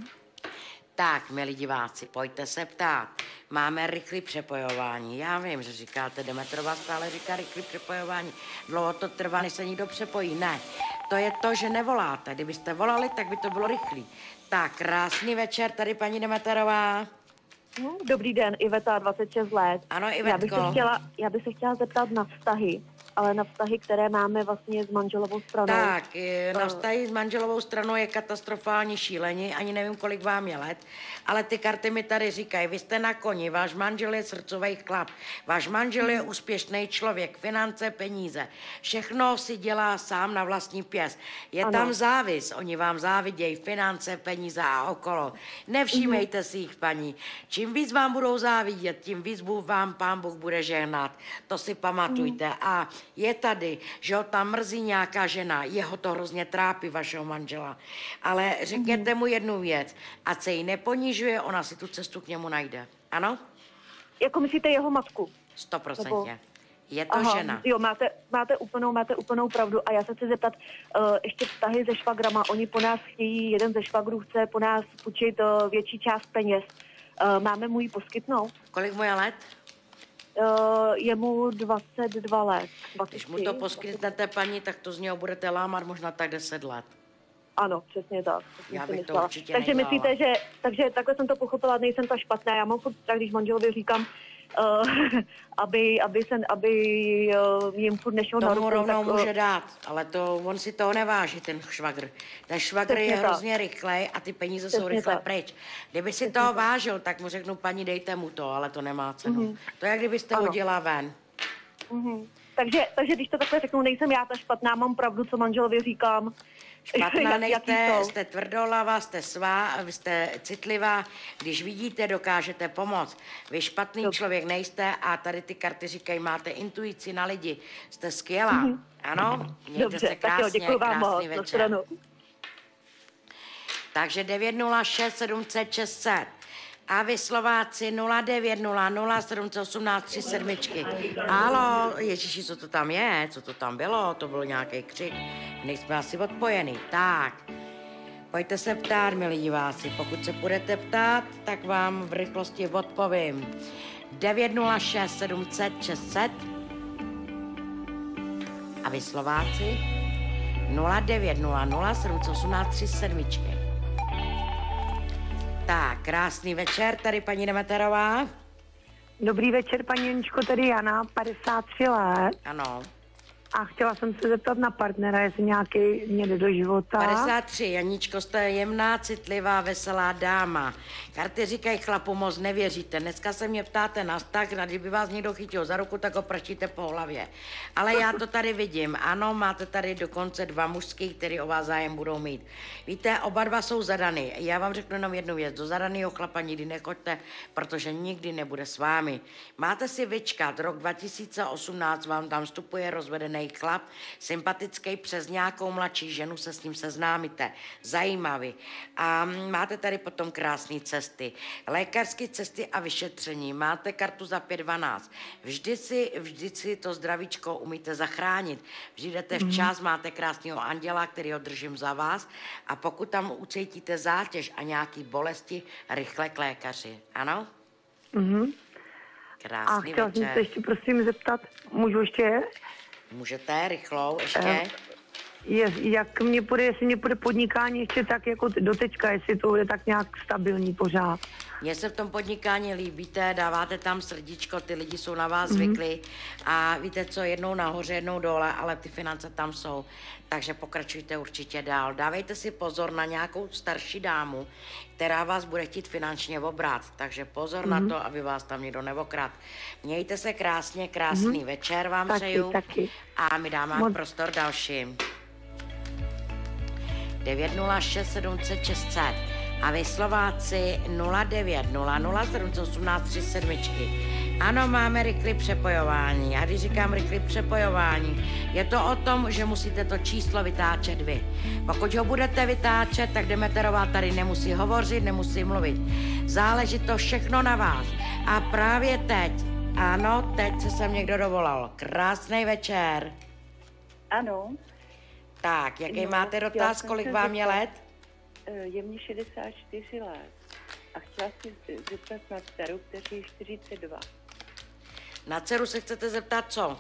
Speaker 2: Tak, milí diváci, pojďte se ptát. Máme rychlé přepojování. Já vím, že říkáte, Demeterová stále říká rychlé přepojování. Dlouho to trvá, než se někdo přepojí. Ne, to je to, že nevoláte. Kdybyste volali, tak by to bylo rychlý. Tak, krásný večer, tady paní Demeterová.
Speaker 12: Dobrý den, Iveta, 26 let.
Speaker 2: Ano, Ivetko.
Speaker 12: Já bych se chtěla zeptat na vztahy, ale na vztahy, které máme vlastně s manželovou stranou.
Speaker 2: Tak, na vztahy s manželovou stranou je katastrofální šílení, ani nevím, kolik vám je let, ale ty karty mi tady říkají, vy jste na koni, váš manžel je srdcový chlap, váš manžel je úspěšný člověk, finance, peníze, všechno si dělá sám na vlastní pěst. Je tam závis, oni vám závidějí, finance, peníze a okolo. Nevšímejte si jich, paní. Čím víc vám budou závidět, tím víc vám Pán Bůh bude žehnat. To si pamatujte. A je tady, že ho tam mrzí nějaká žena, jeho to hrozně trápí, vašeho manžela. Ale řekněte mu jednu věc, ať se jí neponižuje, ona si tu cestu k němu najde. Ano?
Speaker 12: Jako myslíte jeho matku?
Speaker 2: 100%. Je to žena.
Speaker 12: Jo, máte úplnou pravdu a já se chci zeptat, ještě vztahy se švagrama, oni po nás chtějí, jeden ze švagrů chce po nás půjčit větší část peněz. Máme mu ji poskytnout?
Speaker 2: Kolik mu je let?
Speaker 12: Je mu 22 let. 23,
Speaker 2: Když mu to poskytnete, paní, tak to z něho budete lámat možná tak 10 let.
Speaker 12: Ano, přesně tak.
Speaker 2: Já bych to určitě
Speaker 12: Takže
Speaker 2: nedělala.
Speaker 12: myslíte, že... Takže takhle jsem to pochopila, nejsem ta špatná. Já mám furt strach, když manželovi říkám, aby jim furt nešlo na ruku.
Speaker 2: Tomu rovnou může dát, ale to, on si toho neváží, ten švagr. Ten švagr je hrozně rychlej a ty peníze jsou rychle pryč. Kdyby si toho vážil, tak mu řeknu, paní, dejte mu to, ale to nemá cenu. To je, jak kdybyste hodila ven.
Speaker 12: Takže když to takhle řeknu, nejsem já ta špatná, mám pravdu, co manželovi říkám.
Speaker 2: Špatná nejste, jste tvrdohlava, jste vy jste citlivá, když vidíte, dokážete pomoct. Vy špatný člověk nejste a tady ty karty říkají, máte intuici na lidi, jste skvělá. Ano, mějte se krásně, krásný večer. Takže 906 700 600. A vy Slováci 0900 718 37. Haló, ježiši, co to tam je? Co to tam bylo? To byl nějaký křik. Nejsme asi odpojený. Tak, pojďte se ptát, milí diváci. Pokud se budete ptát, tak vám v rychlosti odpovím. 906 700 600. A vy Slováci 0900 718 37. Tak, krásný večer, tady paní Demeterová.
Speaker 6: Dobrý večer, paní Janičko, tady Jana, 53 let.
Speaker 2: Ano.
Speaker 6: A chtěla jsem se zeptat na partnera, jestli nějaký mě jde do života.
Speaker 2: 53, Janíčko, jste jemná, citlivá, veselá dáma. Karty říkají chlapu, moc nevěříte. Dneska se mě ptáte na vztah, kdyby vás někdo chytil za ruku, tak ho praštíte po hlavě. Ale já to tady vidím. Ano, máte tady dokonce 2 mužský, který o vás zájem budou mít. Víte, oba 2 jsou zadaný. Já vám řeknu jenom jednu věc. Do zadaného chlapa nikdy nechoďte, protože nikdy nebude s vámi. Máte si vyčkat, rok 2018 vám tam vstupuje rozvedený chlap, sympatický, přes nějakou mladší ženu se s ním seznámíte. Zajímavý. A máte tady potom krásné cesty. Lékařské cesty a vyšetření. Máte kartu za 512. Vždy si to zdravíčko umíte zachránit. Vždy jdete včas, máte krásného anděla, který ho držím za vás. A pokud tam ucítíte zátěž a nějaký bolesti, rychle k lékaři. Ano? Krásný
Speaker 6: A chtěla
Speaker 2: večer.
Speaker 6: jsem se ještě prosím zeptat, můžu ještě?
Speaker 2: Můžete, rychlou, ještě.
Speaker 6: Jak mě půjde, jestli mě půjde podnikání ještě tak jako dotečka, jestli to bude tak nějak stabilní pořád.
Speaker 2: Mně se v tom podnikání líbíte, dáváte tam srdíčko, ty lidi jsou na vás zvyklí a víte co, jednou nahoře, jednou dole, ale ty finance tam jsou, takže pokračujte určitě dál. Dávejte si pozor na nějakou starší dámu, která vás bude chtít finančně obrat, takže pozor na to, aby vás tam někdo neokrad. Mějte se krásně, krásný večer vám přeju a my dáme prostor dalším. 906 700 600 a vy Slováci 09 00 718 37. Ano, máme rychlé přepojování. A když říkám rychlé přepojování, je to o tom, že musíte to číslo vytáčet vy. Pokud ho budete vytáčet, tak Demeterová tady nemusí hovořit, nemusí mluvit. Záleží to všechno na vás. A právě teď, ano, teď se sem někdo dovolal. Krásný večer.
Speaker 5: Ano.
Speaker 2: Tak, jaký máte dotaz, kolik vám je let?
Speaker 5: Je mi 64 let a chtěla si zeptat na dceru, kteří je 42.
Speaker 2: Na dceru se chcete zeptat co?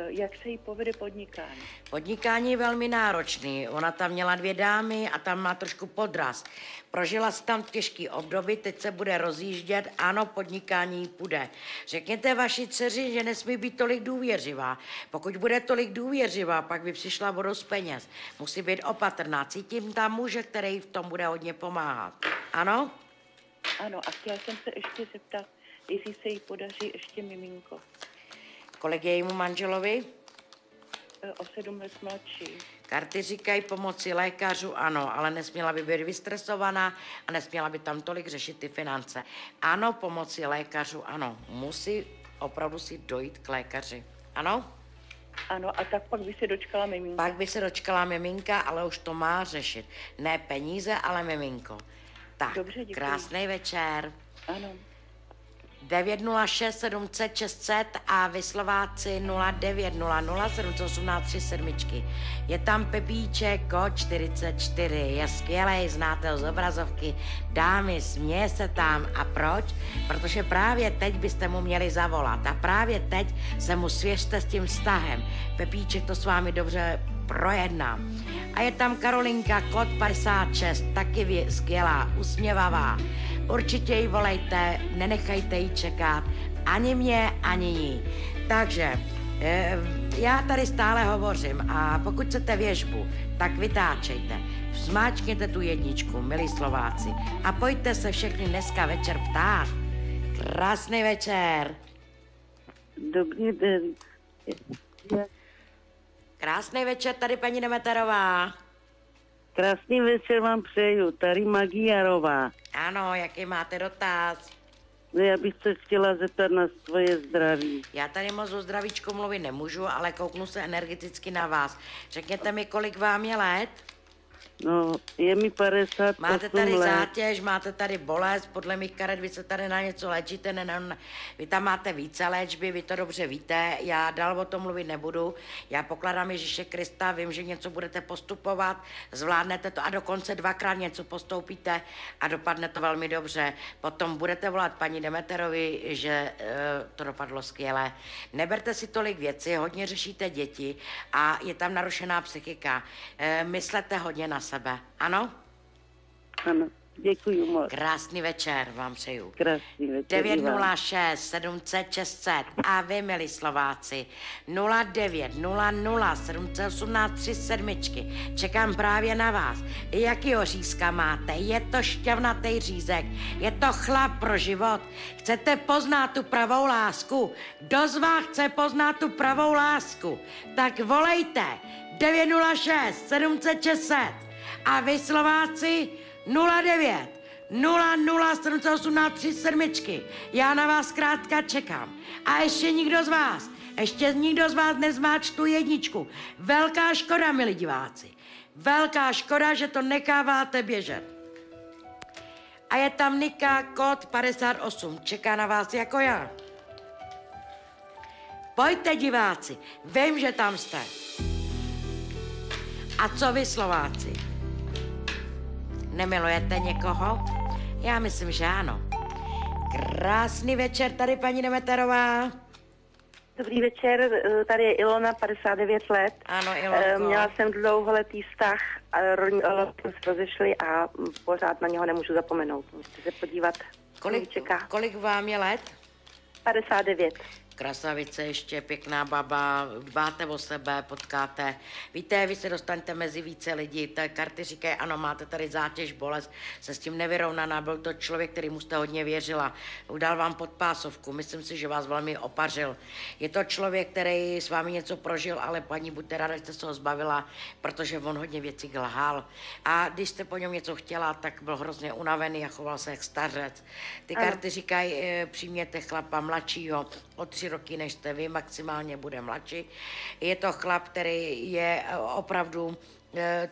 Speaker 5: Jak se jí povede podnikání?
Speaker 2: Podnikání je velmi náročný. Ona tam měla 2 dámy a tam má trošku podraz. Prožila si tam těžký období, teď se bude rozjíždět, ano, podnikání půjde. Řekněte vaši dceři, že nesmí být tolik důvěřivá. Pokud bude tolik důvěřivá, pak by přišla o dost peněz. Musí být opatrná. Cítím tam muže, který v tom bude hodně pomáhat. Ano?
Speaker 5: Ano, a chtěla jsem se ještě zeptat, jestli se jí podaří ještě miminko.
Speaker 2: Kolik je jejímu manželovi?
Speaker 5: O 7 let mladší.
Speaker 2: Karty říkají pomoci lékařů, ano, ale nesměla by být vystresovaná a nesměla by tam tolik řešit ty finance. Ano, pomoci lékařů, ano, musí opravdu si dojít k lékaři. Ano?
Speaker 5: Ano, a tak pak by se dočkala miminka.
Speaker 2: Pak by se dočkala miminka, ale už to má řešit. Ne peníze, ale miminko. Tak,
Speaker 5: dobře, děkuji.
Speaker 2: Krásný večer.
Speaker 5: Ano.
Speaker 2: 906 700 600 a vy Slováci 09 00 718 37. Je tam Pepíček kód 44, je skvělej, znáte ho z obrazovky. Dámy, směje se tam. A proč? Protože právě teď byste mu měli zavolat a právě teď se mu svěřte s tím vztahem. Pepíček to s vámi dobře projedná. A je tam Karolinka, kód 56, taky skvělá, usměvavá. Určitě ji volejte, nenechajte ji čekat, ani mě, ani jí. Takže já tady stále hovořím a pokud chcete věžbu, tak vytáčejte. Zmáčkněte tu 1, milí Slováci, a pojďte se všechny dneska večer ptát. Krásný večer.
Speaker 5: Dobrý den.
Speaker 2: Krásný večer, tady paní Demeterová.
Speaker 5: Krásný večer vám přeju, tady Magyarová.
Speaker 2: Ano, jaký máte dotaz?
Speaker 5: No, já bych se chtěla zeptat na svoje zdraví.
Speaker 2: Já tady moc o zdravíčku mluvit nemůžu, ale kouknu se energeticky na vás. Řekněte mi, kolik vám je let?
Speaker 5: No, je mi 58
Speaker 2: Máte tady
Speaker 5: let.
Speaker 2: zátěž, máte tady bolest, podle mých karet vy se tady na něco léčíte, vy tam máte více léčby, vy to dobře víte, já dál o tom mluvit nebudu, já pokládám Ježíše Krista, vím, že něco budete postupovat, zvládnete to a dokonce 2krát něco postoupíte a dopadne to velmi dobře. Potom budete volat paní Demeterovi, že to dopadlo skvěle. Neberte si tolik věcí, hodně řešíte děti a je tam narušená psychika. Myslete hodně na sebe, ano?
Speaker 5: Ano, Děkuji moc.
Speaker 2: Krásný večer vám přeju.
Speaker 5: Krásný večer.
Speaker 2: 906 700 600 a vy, milí Slováci, 09 00 718 3 sedmičky. Čekám právě na vás. Jakýho řízka máte? Je to šťavnatý řízek? Je to chlap pro život? Chcete poznat tu pravou lásku? Kdo z vás chce poznat tu pravou lásku? Tak volejte 906 700 600 a vy, Slováci, 09 00 718 3 sedmičky. Já na vás zkrátka čekám. A ještě nikdo z vás nezmáč tu jedničku. Velká škoda, milí diváci. Velká škoda, že to necháváte běžet. A je tam Nika, kód 58. Čeká na vás jako já. Pojďte, diváci. Vím, že tam jste. A co vy, Slováci? Nemilujete někoho? Já myslím, že ano. Krásný večer, tady paní Demeterová.
Speaker 13: Dobrý večer, tady je Ilona, 59 let.
Speaker 2: Ano, Ilonko.
Speaker 13: Měla jsem dlouholetý vztah, jsme se rozešli a pořád na něho nemůžu zapomenout. Musíte se podívat,
Speaker 2: Kolik vám je let?
Speaker 13: 59.
Speaker 2: Krasavice, ještě pěkná baba, dbáte o sebe, potkáte. Víte, vy se dostanete mezi více lidí, ty karty říkají, ano, máte tady zátěž, bolest, se s tím nevyrovnaná, byl to člověk, kterýmu jste hodně věřila, udal vám podpásovku, myslím si, že vás velmi opařil. Je to člověk, který s vámi něco prožil, ale paní, buďte ráda, že jste se ho zbavila, protože on hodně věcí lhal. A když jste po něm něco chtěla, tak byl hrozně unavený a choval se jak stařec. Ty karty říkají, přijměte chlapa mladšího, o 3 roky, než jste vy, maximálně bude mladší. Je to chlap, který je opravdu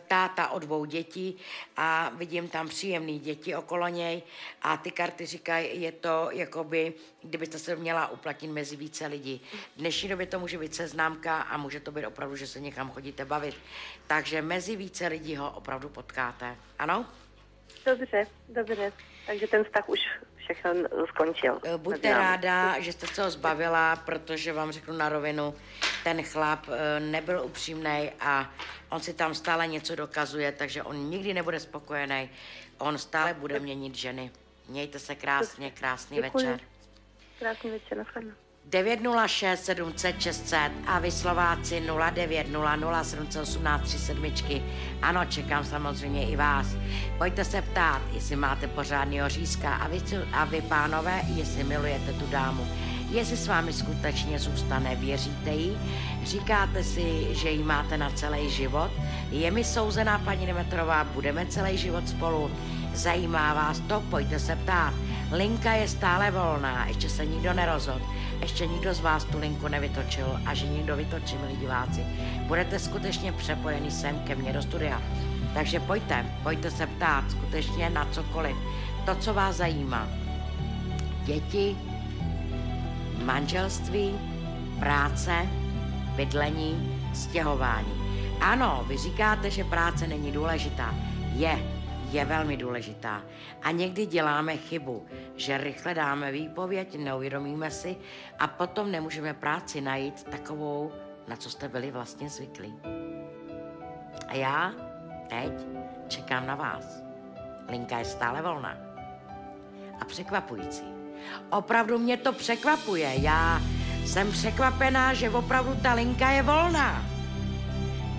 Speaker 2: táta o 2 dětí a vidím tam příjemný děti okolo něj a ty karty říkají, je to jakoby, kdybyste se měla uplatnit mezi více lidí. V dnešní době to může být seznámka a může to být opravdu, že se někam chodíte bavit. Takže mezi více lidí ho opravdu potkáte. Ano?
Speaker 13: Dobře. Takže ten vztah už všechno skončil.
Speaker 2: Buďte ráda, že jste se ho zbavila, protože vám řeknu na rovinu, ten chlap nebyl upřímnej a on si tam stále něco dokazuje, takže on nikdy nebude spokojený. On stále bude měnit ženy. Mějte se krásně, krásný večer.
Speaker 13: Krásný večer, nashledanou.
Speaker 2: 906 700 600 a vy, Slováci, 09 00 718 3 sedmičky. Ano, čekám samozřejmě i vás. Pojďte se ptát, jestli máte pořádného řízka a vy, pánové, jestli milujete tu dámu. Jestli s vámi skutečně zůstane, věříte jí? Říkáte si, že ji máte na celý život? Je mi souzená paní Demeterová, budeme celý život spolu? Zajímá vás to? Pojďte se ptát. Linka je stále volná, ještě se nikdo nerozhodl, ještě nikdo z vás tu linku nevytočil a že nikdo vytočí, milí diváci. Budete skutečně přepojený sem ke mně do studia. Takže pojďte se ptát skutečně na cokoliv. To, co vás zajímá. Děti, manželství, práce, bydlení, stěhování. Ano, vy říkáte, že práce není důležitá. Je velmi důležitá. A někdy děláme chybu, že rychle dáme výpověď, neuvědomíme si a potom nemůžeme práci najít takovou, na co jste byli vlastně zvyklí. A já teď čekám na vás. Linka je stále volná. A překvapující. Opravdu mě to překvapuje. Já jsem překvapená, že opravdu ta linka je volná.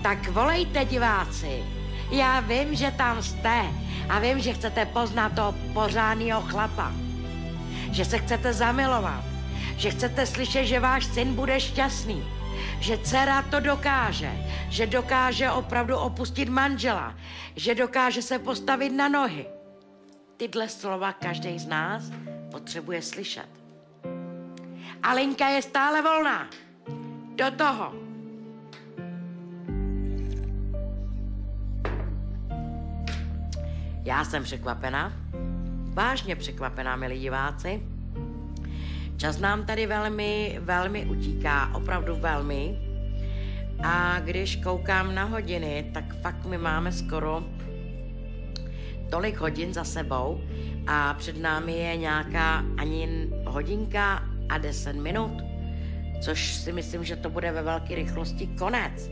Speaker 2: Tak volejte, diváci. Já vím, že tam jste a vím, že chcete poznat toho pořádného chlapa. Že se chcete zamilovat. Že chcete slyšet, že váš syn bude šťastný. Že dcera to dokáže. Že dokáže opravdu opustit manžela. Že dokáže se postavit na nohy. Tyhle slova každý z nás potřebuje slyšet. A linka je stále volná. Do toho. Já jsem překvapená, vážně překvapená, milí diváci. Čas nám tady velmi utíká, opravdu velmi. A když koukám na hodiny, tak fakt my máme skoro tolik hodin za sebou a před námi je nějaká ani hodinka a 10 minut, což si myslím, že to bude ve velké rychlosti konec.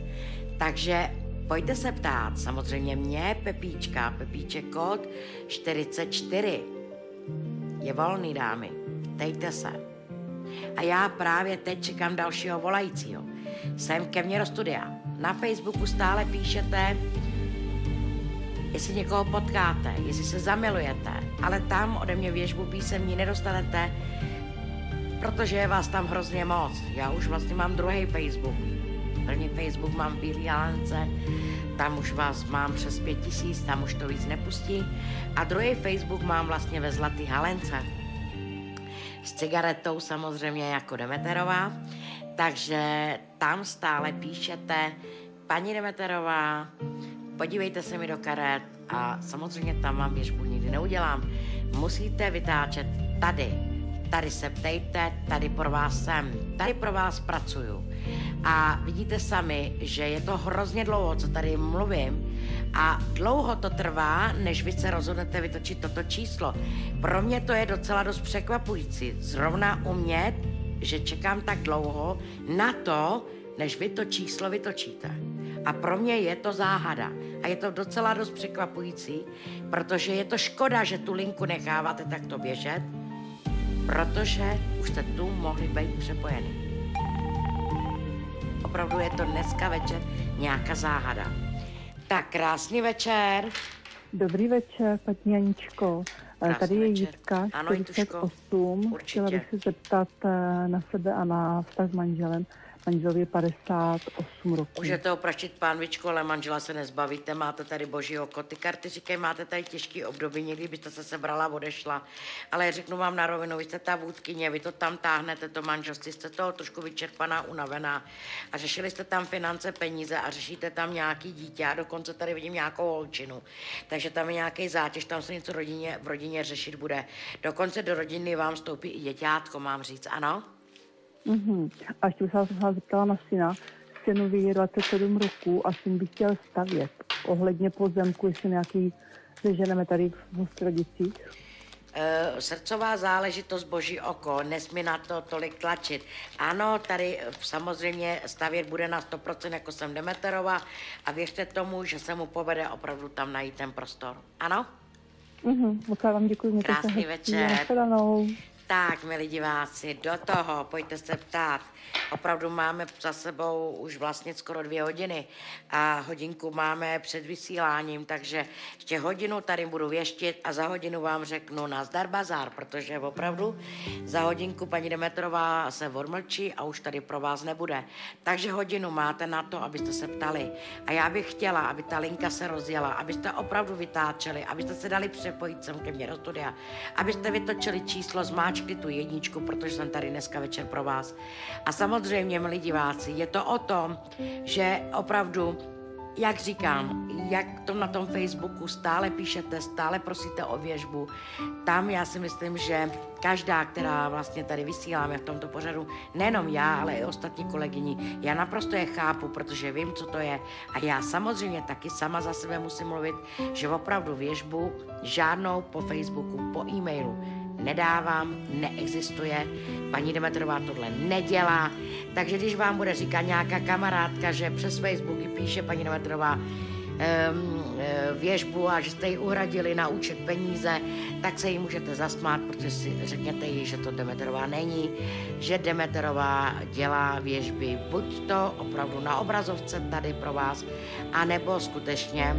Speaker 2: Takže Pojďte se ptát, samozřejmě mě, Pepíčka, Pepíček kód 44. Je volný, dámy, ptejte se. A já právě teď čekám dalšího volajícího. Sem ke mně do studia. Na Facebooku stále píšete, jestli někoho potkáte, jestli se zamilujete, ale tam ode mě věžbu písemní nedostanete, protože je vás tam hrozně moc. Já už vlastně mám druhý Facebook. První Facebook mám v Bílý Halence, tam už vás mám přes 5000, tam už to víc nepustí. A druhý Facebook mám vlastně ve Zlatý Halence. S cigaretou samozřejmě jako Demeterová, takže tam stále píšete, paní Demeterová, podívejte se mi do karet a samozřejmě tam vám věžbu nikdy neudělám. Musíte vytáčet tady. Tady se ptejte, tady pro vás jsem, tady pro vás pracuju. A vidíte sami, že je to hrozně dlouho, co tady mluvím a dlouho to trvá, než vy se rozhodnete vytočit toto číslo. Pro mě to je docela dost překvapující. Zrovna umět, že čekám tak dlouho na to, než vy to číslo vytočíte. A pro mě je to záhada. A je to docela dost překvapující, protože je to škoda, že tu linku necháváte takto běžet, protože už jste tu mohli být přepojeni. Opravdu je to dneska večer nějaká záhada. Tak, krásný večer.
Speaker 14: Dobrý večer, paní Janičko. Tady je Jitka, 48. Chtěla bych se zeptat na sebe a na vztah s manželem. Manželovi 58 roků.
Speaker 2: Můžete opraštit pánvičku, ale manžela se nezbavíte, máte tady boží oko. Ty karty říkají, máte tady těžký období, někdy byste se sebrala, odešla. Ale řeknu vám na rovinu, vy jste ta vůdkyně, vy to tam táhnete, to manželství, jste toho trošku vyčerpaná, unavená. A řešili jste tam finance, peníze a řešíte tam nějaký dítě a dokonce tady vidím nějakou holčinu. Takže tam je nějaký zátěž, tam se něco v rodině řešit bude. Dokonce do rodiny vám vstoupí i děťátko, mám říct, ano?
Speaker 14: A ještě bych se vás zeptala na syna. Synovi je 27 roků a syn by chtěl stavět. Ohledně pozemku, jestli nějaký seženeme tady v Ostradicích.
Speaker 2: Srdcová záležitost, boží oko, nesmí na to tolik tlačit. Ano, tady samozřejmě stavět bude na 100%, jako jsem Demeterová a věřte tomu, že se mu povede opravdu tam najít ten prostor. Ano?
Speaker 14: Moc vám děkuji.
Speaker 2: Krásný večer. Tak, milí diváci, do toho, pojďte se ptát. Opravdu máme za sebou už vlastně skoro 2 hodiny a hodinku máme před vysíláním, takže ještě hodinu tady budu věštit a za hodinu vám řeknu nazdar bazár, protože opravdu za hodinku paní Demeterová se odmlčí a už tady pro vás nebude. Takže hodinu máte na to, abyste se ptali. A já bych chtěla, aby ta linka se rozjela, abyste opravdu vytáčeli, abyste se dali přepojit sem ke mně do studia, abyste vytočili číslo, zmáčkli tu 1, protože jsem tady dneska večer pro vás. A samozřejmě, milí diváci, je to o tom, že opravdu, jak říkám, jak to na tom Facebooku stále píšete, stále prosíte o věžbu, tam já si myslím, že každá, která vlastně tady vysíláme v tomto pořadu, nejenom já, ale i ostatní kolegyni, já naprosto je chápu, protože vím, co to je. A já samozřejmě taky sama za sebe musím mluvit, že opravdu věžbu žádnou po Facebooku, po e-mailu nedávám, neexistuje, paní Demeterová tohle nedělá, takže když vám bude říkat nějaká kamarádka, že přes Facebooky píše paní Demeterová věžbu a že jste ji uhradili na účet peníze, tak se jí můžete zasmát, protože si řekněte jí, že to Demeterová není, že Demeterová dělá věžby buď to opravdu na obrazovce tady pro vás, anebo skutečně,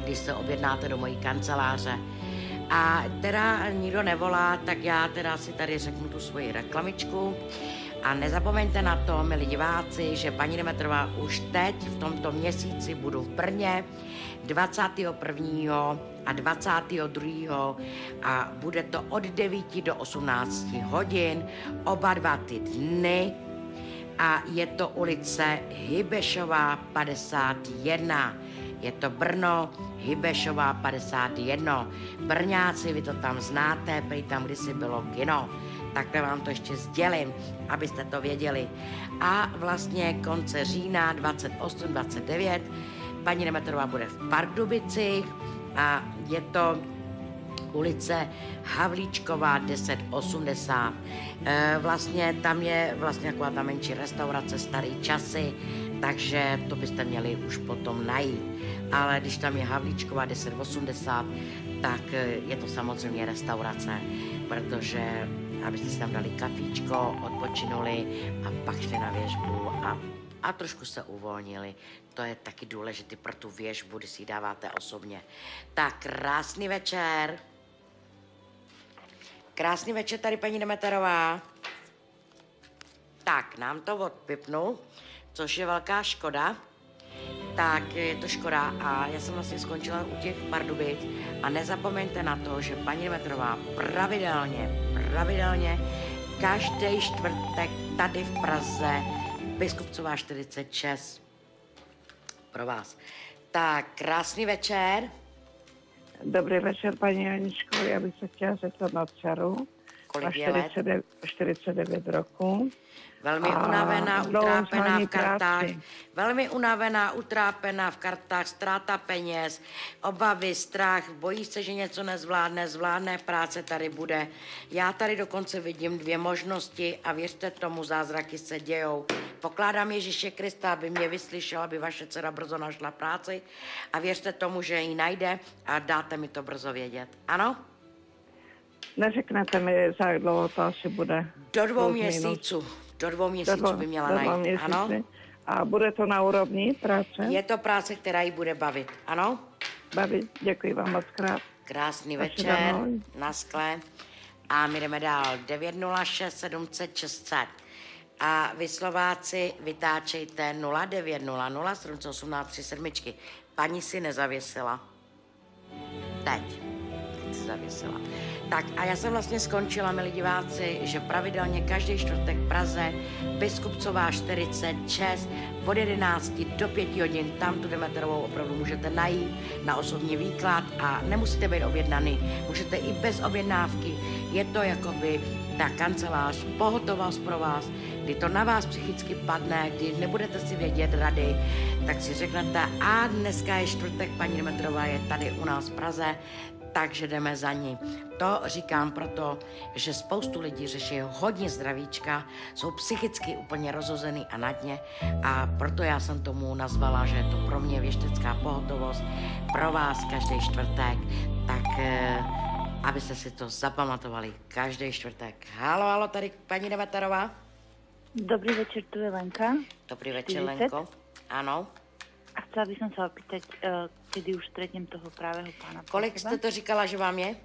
Speaker 2: když se objednáte do mojí kanceláře. A teda nikdo nevolá, tak já teda si tady řeknu tu svoji reklamičku. A nezapomeňte na to, milí diváci, že paní Demeterová už teď v tomto měsíci budu v Brně 21. a 22. a bude to od 9 do 18 hodin, oba 2 ty dny. A je to ulice Hybešová 51. Je to Brno, Hybešová 51. Brňáci, vy to tam znáte, prý tam kdysi bylo kino. Takhle vám to ještě sdělím, abyste to věděli. A vlastně konce října 28-29 paní Demeterová bude v Pardubicích a je to ulice Havlíčková 1080. Vlastně tam je vlastně taková ta menší restaurace Starý časy, takže to byste měli už potom najít. Ale když tam je Havlíčková 1080, tak je to samozřejmě restaurace, protože abyste si tam dali kafíčko, odpočinuli a pak šli na věžbu a trošku se uvolnili. To je taky důležité pro tu věžbu, když si ji dáváte osobně. Tak krásný večer. Krásný večer tady paní Demeterová. Tak, nám to odpipnul, což je velká škoda. Tak je to škoda a já jsem vlastně skončila u těch Pardubic a nezapomeňte na to, že paní Demeterová pravidelně každý čtvrtek tady v Praze Biskupcová 46 pro vás. Tak, krásný večer.
Speaker 15: Dobrý večer, paní Janičko. Já bych se chtěla zeptat na dceru.
Speaker 2: Kolik je let?
Speaker 15: 49 roku.
Speaker 2: Velmi unavená, utrápená v kartách. Velmi unavená, utrápená v kartách, ztráta peněz, obavy, strach, bojí se, že něco nezvládne, zvládne, práce tady bude. Já tady dokonce vidím 2 možnosti a věřte tomu, zázraky se dějou. Pokládám Ježíše Krista, aby mě vyslyšel, aby vaše dcera brzo našla práci a věřte tomu, že ji najde a dáte mi to brzo vědět. Ano?
Speaker 15: Neřeknete mi, za jak dlouho to asi bude?
Speaker 2: Do 2 měsíců. Do 2 měsíců by měla najít, ano?
Speaker 15: A bude to na úrovni práce?
Speaker 2: Je to práce, která ji bude bavit, ano?
Speaker 15: Bavit, děkuji vám moc krát.
Speaker 2: Krásný večer, naschle. A my jdeme dál, 906 700 600. A vy Slováci vytáčejte 0900 718 37. Paní si nezavěsila. Teď si zavěsila. Tak a já jsem vlastně skončila, milí diváci, že pravidelně každý čtvrtek v Praze, Biskupcová 46, od 11 do 5 hodin, tam tu Demeterovou opravdu můžete najít na osobní výklad a nemusíte být objednaný, můžete i bez objednávky. Je to jakoby ta kancelář, pohotovost pro vás, kdy to na vás psychicky padne, kdy nebudete si vědět rady, tak si řeknete, a dneska je čtvrtek, paní Demeterová je tady u nás v Praze, takže jdeme za ní. To říkám proto, že spoustu lidí řeší hodně zdravíčka, jsou psychicky úplně rozhozený a na dně a proto já jsem tomu nazvala, že je to pro mě věštecká pohotovost, pro vás každý čtvrtek, tak abyste si to zapamatovali každý čtvrtek. Halo, tady paní Demeterová.
Speaker 16: Dobrý večer, tu je Lenka.
Speaker 2: Dobrý večer, Lenko. Áno.
Speaker 16: A chcela by som sa opýtať, kedy už stretnem toho právého pána.
Speaker 2: Kolik jste to říkala, že vám je?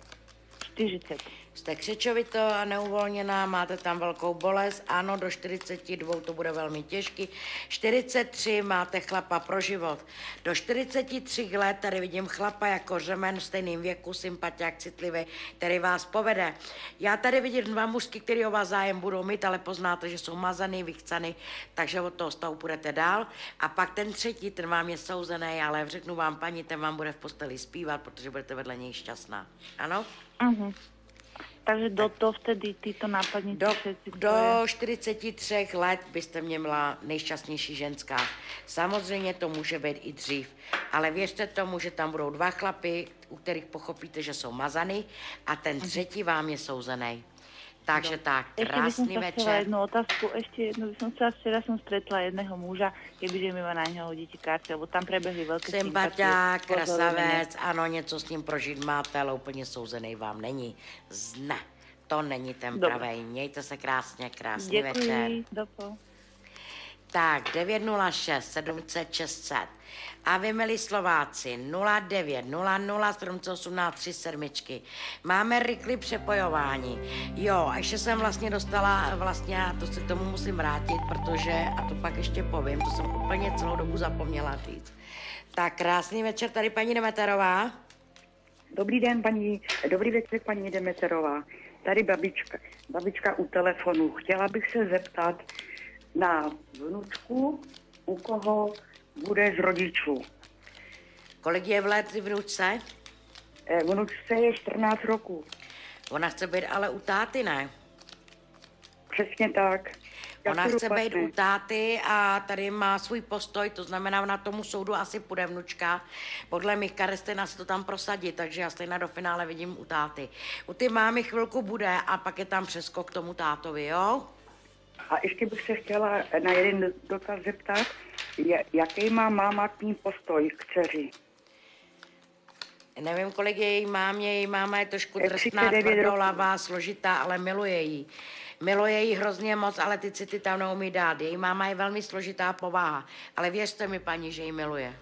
Speaker 16: 40.
Speaker 2: Jste křečovito a neuvolněná, máte tam velkou bolest, ano, do 42 to bude velmi těžký. 43 máte chlapa pro život. Do 43 let tady vidím chlapa jako řemen v stejném věku, sympatiák, citlivý, který vás povede. Já tady vidím 2 mužky, který o vás zájem budou mít, ale poznáte, že jsou mazaný, vychcaný, takže od toho stavu půjdete dál. A pak ten 3, ten vám je souzený, ale řeknu vám, paní, ten vám bude v posteli zpívat, protože budete vedle něj šťastná. Ano?
Speaker 16: Uh-huh. Takže do vtedy tyto nápadníci
Speaker 2: do 43 let byste měla nejšťastnější ženská. Samozřejmě to může být i dřív, ale věřte tomu, že tam budou 2 chlapy, u kterých pochopíte, že jsou mazaný a ten 3 vám je souzený. Takže tak, krásný večer.
Speaker 16: Jednu otázku, ešte jednu by som chcela, včera som stretla jedného muža, kebyže mi má na něho hodíte karty, lebo tam prebehli velké
Speaker 2: sympatiák, krasavec, ano, něco s ním prožít máte, ale úplně souzený vám není. Ne, to není ten pravej. Mějte se krásně, krásný večer.
Speaker 16: Děkuji,
Speaker 2: Tak, 906 700 600. A vy, milí Slováci, 0900 718 37. Máme rychlé přepojování. Jo, a ještě jsem vlastně dostala, a to se k tomu musím vrátit, protože, a to pak ještě povím, to jsem úplně celou dobu zapomněla říct. Tak, krásný večer, tady paní Demeterová.
Speaker 17: Dobrý večer, paní Demeterová. Tady babička u telefonu. Chtěla bych se zeptat na vnučku, u koho bude z rodičů.
Speaker 2: Kolik je v let vnučce?
Speaker 17: Vnučce je 14 roků.
Speaker 2: Ona chce být ale u táty, ne?
Speaker 17: Přesně tak.
Speaker 2: Ona chce být u táty a tady má svůj postoj, to znamená, na tomu soudu asi půjde vnučka. Podle mých karet stejná se to tam prosadí, takže já stejně do finále vidím u táty. U ty mámy chvilku bude a pak je tam přeskok k tomu tátovi, jo?
Speaker 17: A ještě bych se chtěla na jeden dotaz zeptat. Jaký má máma k ní postoj k dceři?
Speaker 2: Nevím, kolik je její mámě. Její máma je trošku drsná, tvrdolavá, složitá, ale miluje jí. Miluje jí hrozně moc, ale ty city tam neumí dát. Její máma je velmi složitá povaha, ale věřte mi, paní, že ji miluje.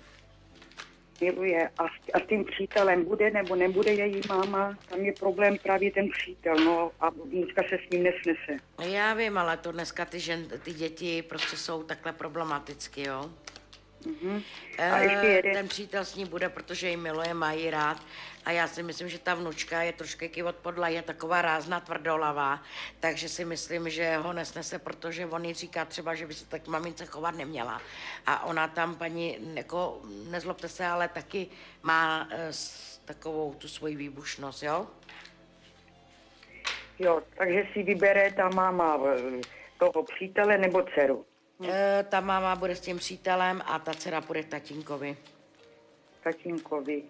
Speaker 17: Miluje. A s tím přítelem bude nebo nebude její máma? Tam je problém právě ten přítel, no a dneska se s ním nesnese.
Speaker 2: Já vím, ale to dneska ty děti prostě jsou takhle problematicky, jo?
Speaker 17: A ještě jeden.
Speaker 2: Ten přítel s ní bude, protože ji miluje, má ji rád. A já si myslím, že ta vnučka je trošku od podlahy, je taková rázná, tvrdolavá. Takže si myslím, že ho nesnese, protože on jí říká třeba, že by se tak mamince chovat neměla. A ona tam, paní, jako, nezlobte se, ale taky má takovou tu svoji výbušnost, jo?
Speaker 17: Jo, takže si vybere ta máma toho přítele nebo dceru?
Speaker 2: Ta máma bude s tím přítelem a ta dcera bude k tatínkovi.
Speaker 17: Tatínkovi.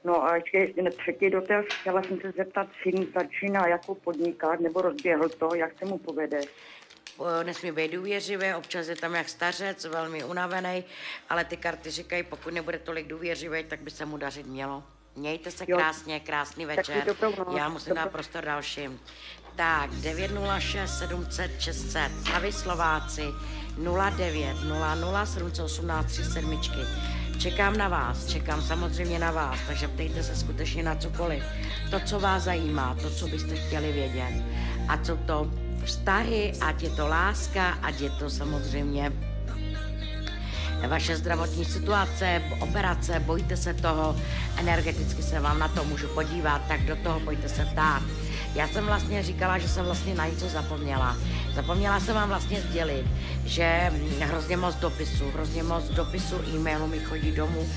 Speaker 17: No a ještě třetí dotaz, chtěla jsem se zeptat, syn začíná jako podnikat, nebo rozběhl to, jak se mu povede?
Speaker 2: Nesmí být důvěřivý, občas je tam jak stařec, velmi unavený, ale ty karty říkají, pokud nebude tolik důvěřivý, tak by se mu dařit mělo. Mějte se krásně, krásný večer. Já musím dát prostor dalším. Tak, 906 700 600, Slavy Slováci, 09 00 718 37. Čekám na vás, čekám samozřejmě na vás, takže ptejte se skutečně na cokoliv. To, co vás zajímá, to, co byste chtěli vědět. A co to vztahy, ať je to láska, ať je to samozřejmě vaše zdravotní situace, operace, bojíte se toho, energeticky se vám na to můžu podívat, tak do toho pojďte se ptát. Já jsem vlastně říkala, že jsem vlastně na něco zapomněla. Zapomněla jsem vám vlastně sdělit, že hrozně moc dopisů, e-mailů mi chodí domů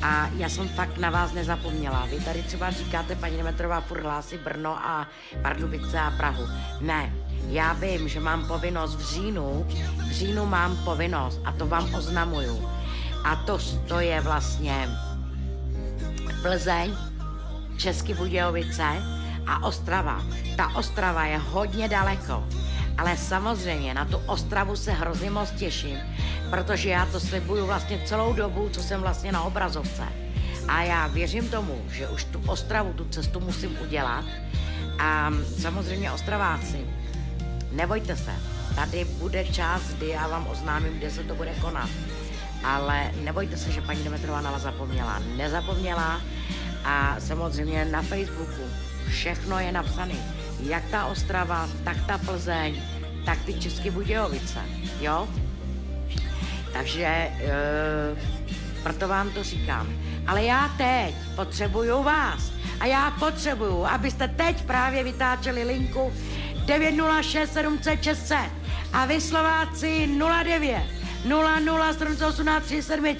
Speaker 2: a já jsem fakt na vás nezapomněla. Vy tady třeba říkáte, paní Demetrová furt hlásí Brno a Pardubice a Prahu. Ne, já vím, že mám povinnost v říjnu mám povinnost a to vám oznamuju. A to je vlastně Plzeň, České Budějovice a Ostrava. Ta Ostrava je hodně daleko, ale samozřejmě na tu Ostravu se hrozně moc těším, protože já to slibuju vlastně celou dobu, co jsem vlastně na obrazovce. A já věřím tomu, že už tu Ostravu, tu cestu musím udělat. A samozřejmě Ostraváci, nebojte se, tady bude čas, kdy já vám oznámím, kde se to bude konat. Ale nebojte se, že paní Demetrová na vás zapomněla. Nezapomněla a samozřejmě na Facebooku všechno je napsané. Jak ta Ostrava, tak ta Plzeň, tak ty České Budějovice, jo? Takže proto vám to říkám. Ale já teď potřebuju vás. A já potřebuju, abyste teď právě vytáčeli linku 906 700 600 a vy Slováci 09 00 718 37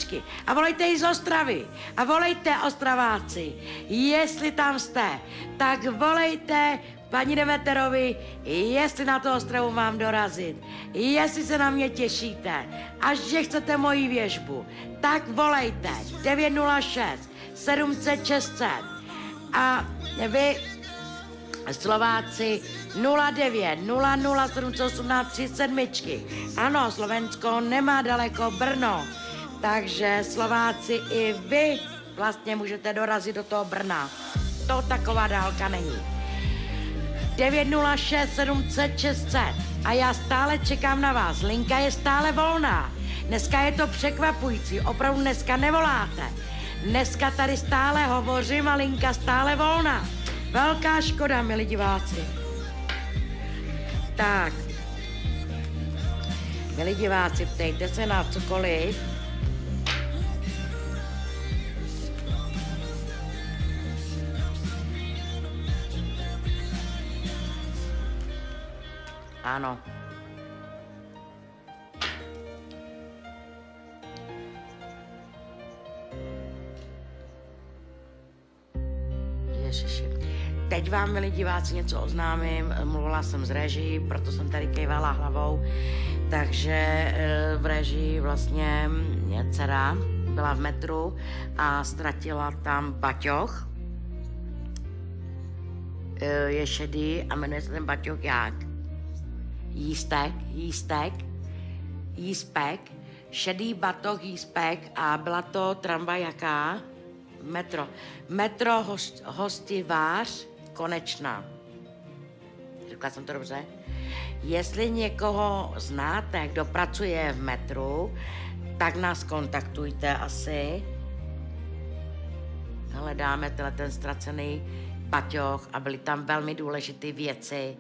Speaker 2: a volejte i z Ostravy a volejte Ostraváci, jestli tam jste, tak volejte paní Demeterovi, jestli na tu Ostravu mám dorazit, jestli se na mě těšíte, až že chcete moji věžbu, tak volejte 906 700 600 a vy Slováci 09 00 718 37. Ano, Slovensko nemá daleko Brno, takže Slováci i vy vlastně můžete dorazit do toho Brna. To taková dálka není. 906 700 600 a já stále čekám na vás. Linka je stále volná. Dneska je to překvapující, opravdu dneska nevoláte. Dneska tady stále hovořím a linka stále volná. Velká škoda, milí diváci. Tak, milí diváci, ptejte se na cokoliv. Ano. Ježiši. Teď vám, milí diváci, něco oznámím. Mluvila jsem s režií, proto jsem tady kejvala hlavou. Takže v režii vlastně dcera byla v metru a ztratila tam baťoch. Je šedý a jmenuje se ten baťoch jak? Jíspek. šedý batoh jí spek a byla to tramvaj jaká? Metro Hostivář Konečná. Řekla jsem to dobře? Jestli někoho znáte, kdo pracuje v metru, tak nás kontaktujte asi. Hledáme ten ztracený baťoch a byly tam velmi důležité věci,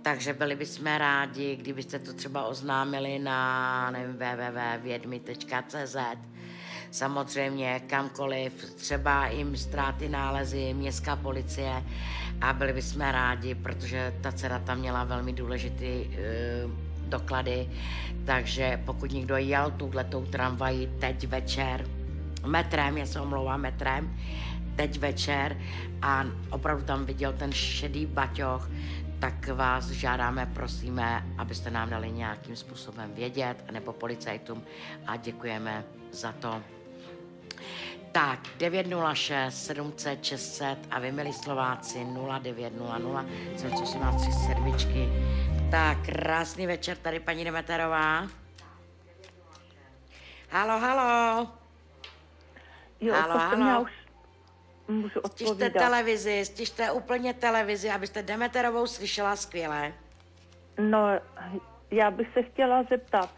Speaker 2: takže byli bychom rádi, kdybyste to třeba oznámili na www.vědmi.cz. Samozřejmě kamkoliv, třeba jim ztráty nálezy, městská policie a byli bychom rádi, protože ta dcera tam měla velmi důležité doklady, takže pokud někdo jel tuhletou tramvají teď večer, metrem, já se omlouvám metrem, teď večer a opravdu tam viděl ten šedý baťoch, tak vás žádáme, prosíme, abyste nám dali nějakým způsobem vědět, nebo policajtům a děkujeme za to. Tak, 906 700 600 a vy, milí Slováci, 0900 718 servičky. Tak, krásný večer, tady paní Demeterová. Halo, halo.
Speaker 9: Jo,
Speaker 2: halo.
Speaker 9: Já už můžu odpovídat.
Speaker 2: Stižte úplně televizi, abyste Demeterovou slyšela skvěle.
Speaker 9: No, já bych se chtěla zeptat.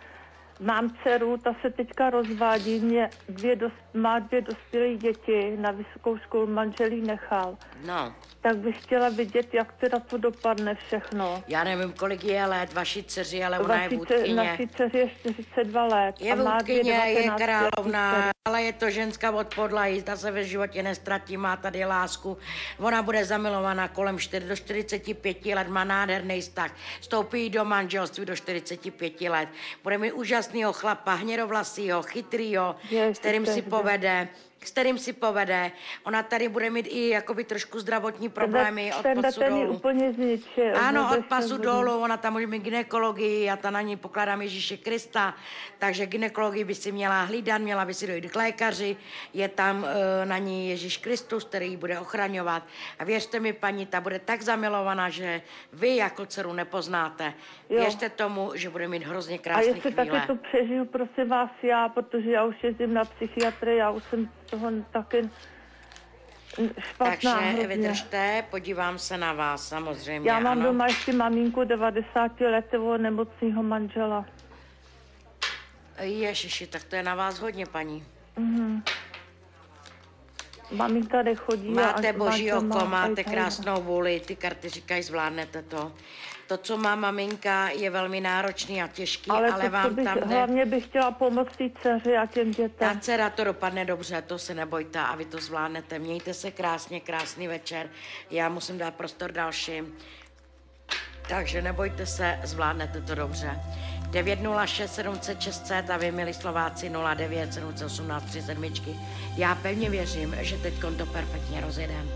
Speaker 9: Mám dceru, ta se teďka rozvádí, má dvě dospělé děti, na vysokou školu manžel jí nechal.
Speaker 2: No.
Speaker 9: Tak bych chtěla vidět, jak teda to dopadne všechno.
Speaker 2: Já nevím, kolik je let vaší dceři, ale ona je vůdkyně.
Speaker 9: Naší dceři je 42 let.
Speaker 2: Je vůdkyně, je královna, ale je to ženská od podlahy, ta se ve životě nestratí, má tady lásku. Ona bude zamilovaná kolem do 45 let, má nádherný vztah. Vstoupí do manželství do 45 let. Bude mít úžasnýho chlapa, hnědovlasýho, chytrýho, s kterým si povede. Ona tady bude mít i jakoby trošku zdravotní problémy od pasu dolů.
Speaker 9: Úplně zničil.
Speaker 2: Ano, od pasu dolů, ona tam může mít gynekologii, já tam na ní pokládám Ježíše Krista, takže gynekologii by si měla hlídat, měla by si dojít k lékaři, je tam na ní Ježíš Kristus, který ji bude ochraňovat. A věřte mi, paní, ta bude tak zamilovaná, že vy jako dceru nepoznáte. Jo. Věřte tomu, že bude mít hrozně krásný chvíle.
Speaker 9: A jestli taky to přežiju, prosím vás, já, protože já už jezdím na psychiatrii, já už jsem toho taky špatná.
Speaker 2: Takže
Speaker 9: hrozně.
Speaker 2: Vydržte, podívám se na vás, samozřejmě.
Speaker 9: Já mám
Speaker 2: ano.
Speaker 9: doma ještě maminku 90 letého nemocného manžela.
Speaker 2: Ježiši, tak to je na vás hodně, paní.
Speaker 9: Maminka nechodí.
Speaker 2: Máte boží oko, máte krásnou vůli, ty karty říkají, zvládnete to. To, co má maminka, je velmi náročný a těžký, ale vám tam jde.
Speaker 9: Hlavně bych chtěla pomoct té dceři a těm dětem.
Speaker 2: Ta dcera to dopadne dobře, to se nebojte a vy to zvládnete. Mějte se krásně, krásný večer. Já musím dát prostor dalším. Takže nebojte se, zvládnete to dobře. 906 700 600 a vy, milí Slováci, 09 718 37. Já pevně věřím, že teď to perfektně rozjedem.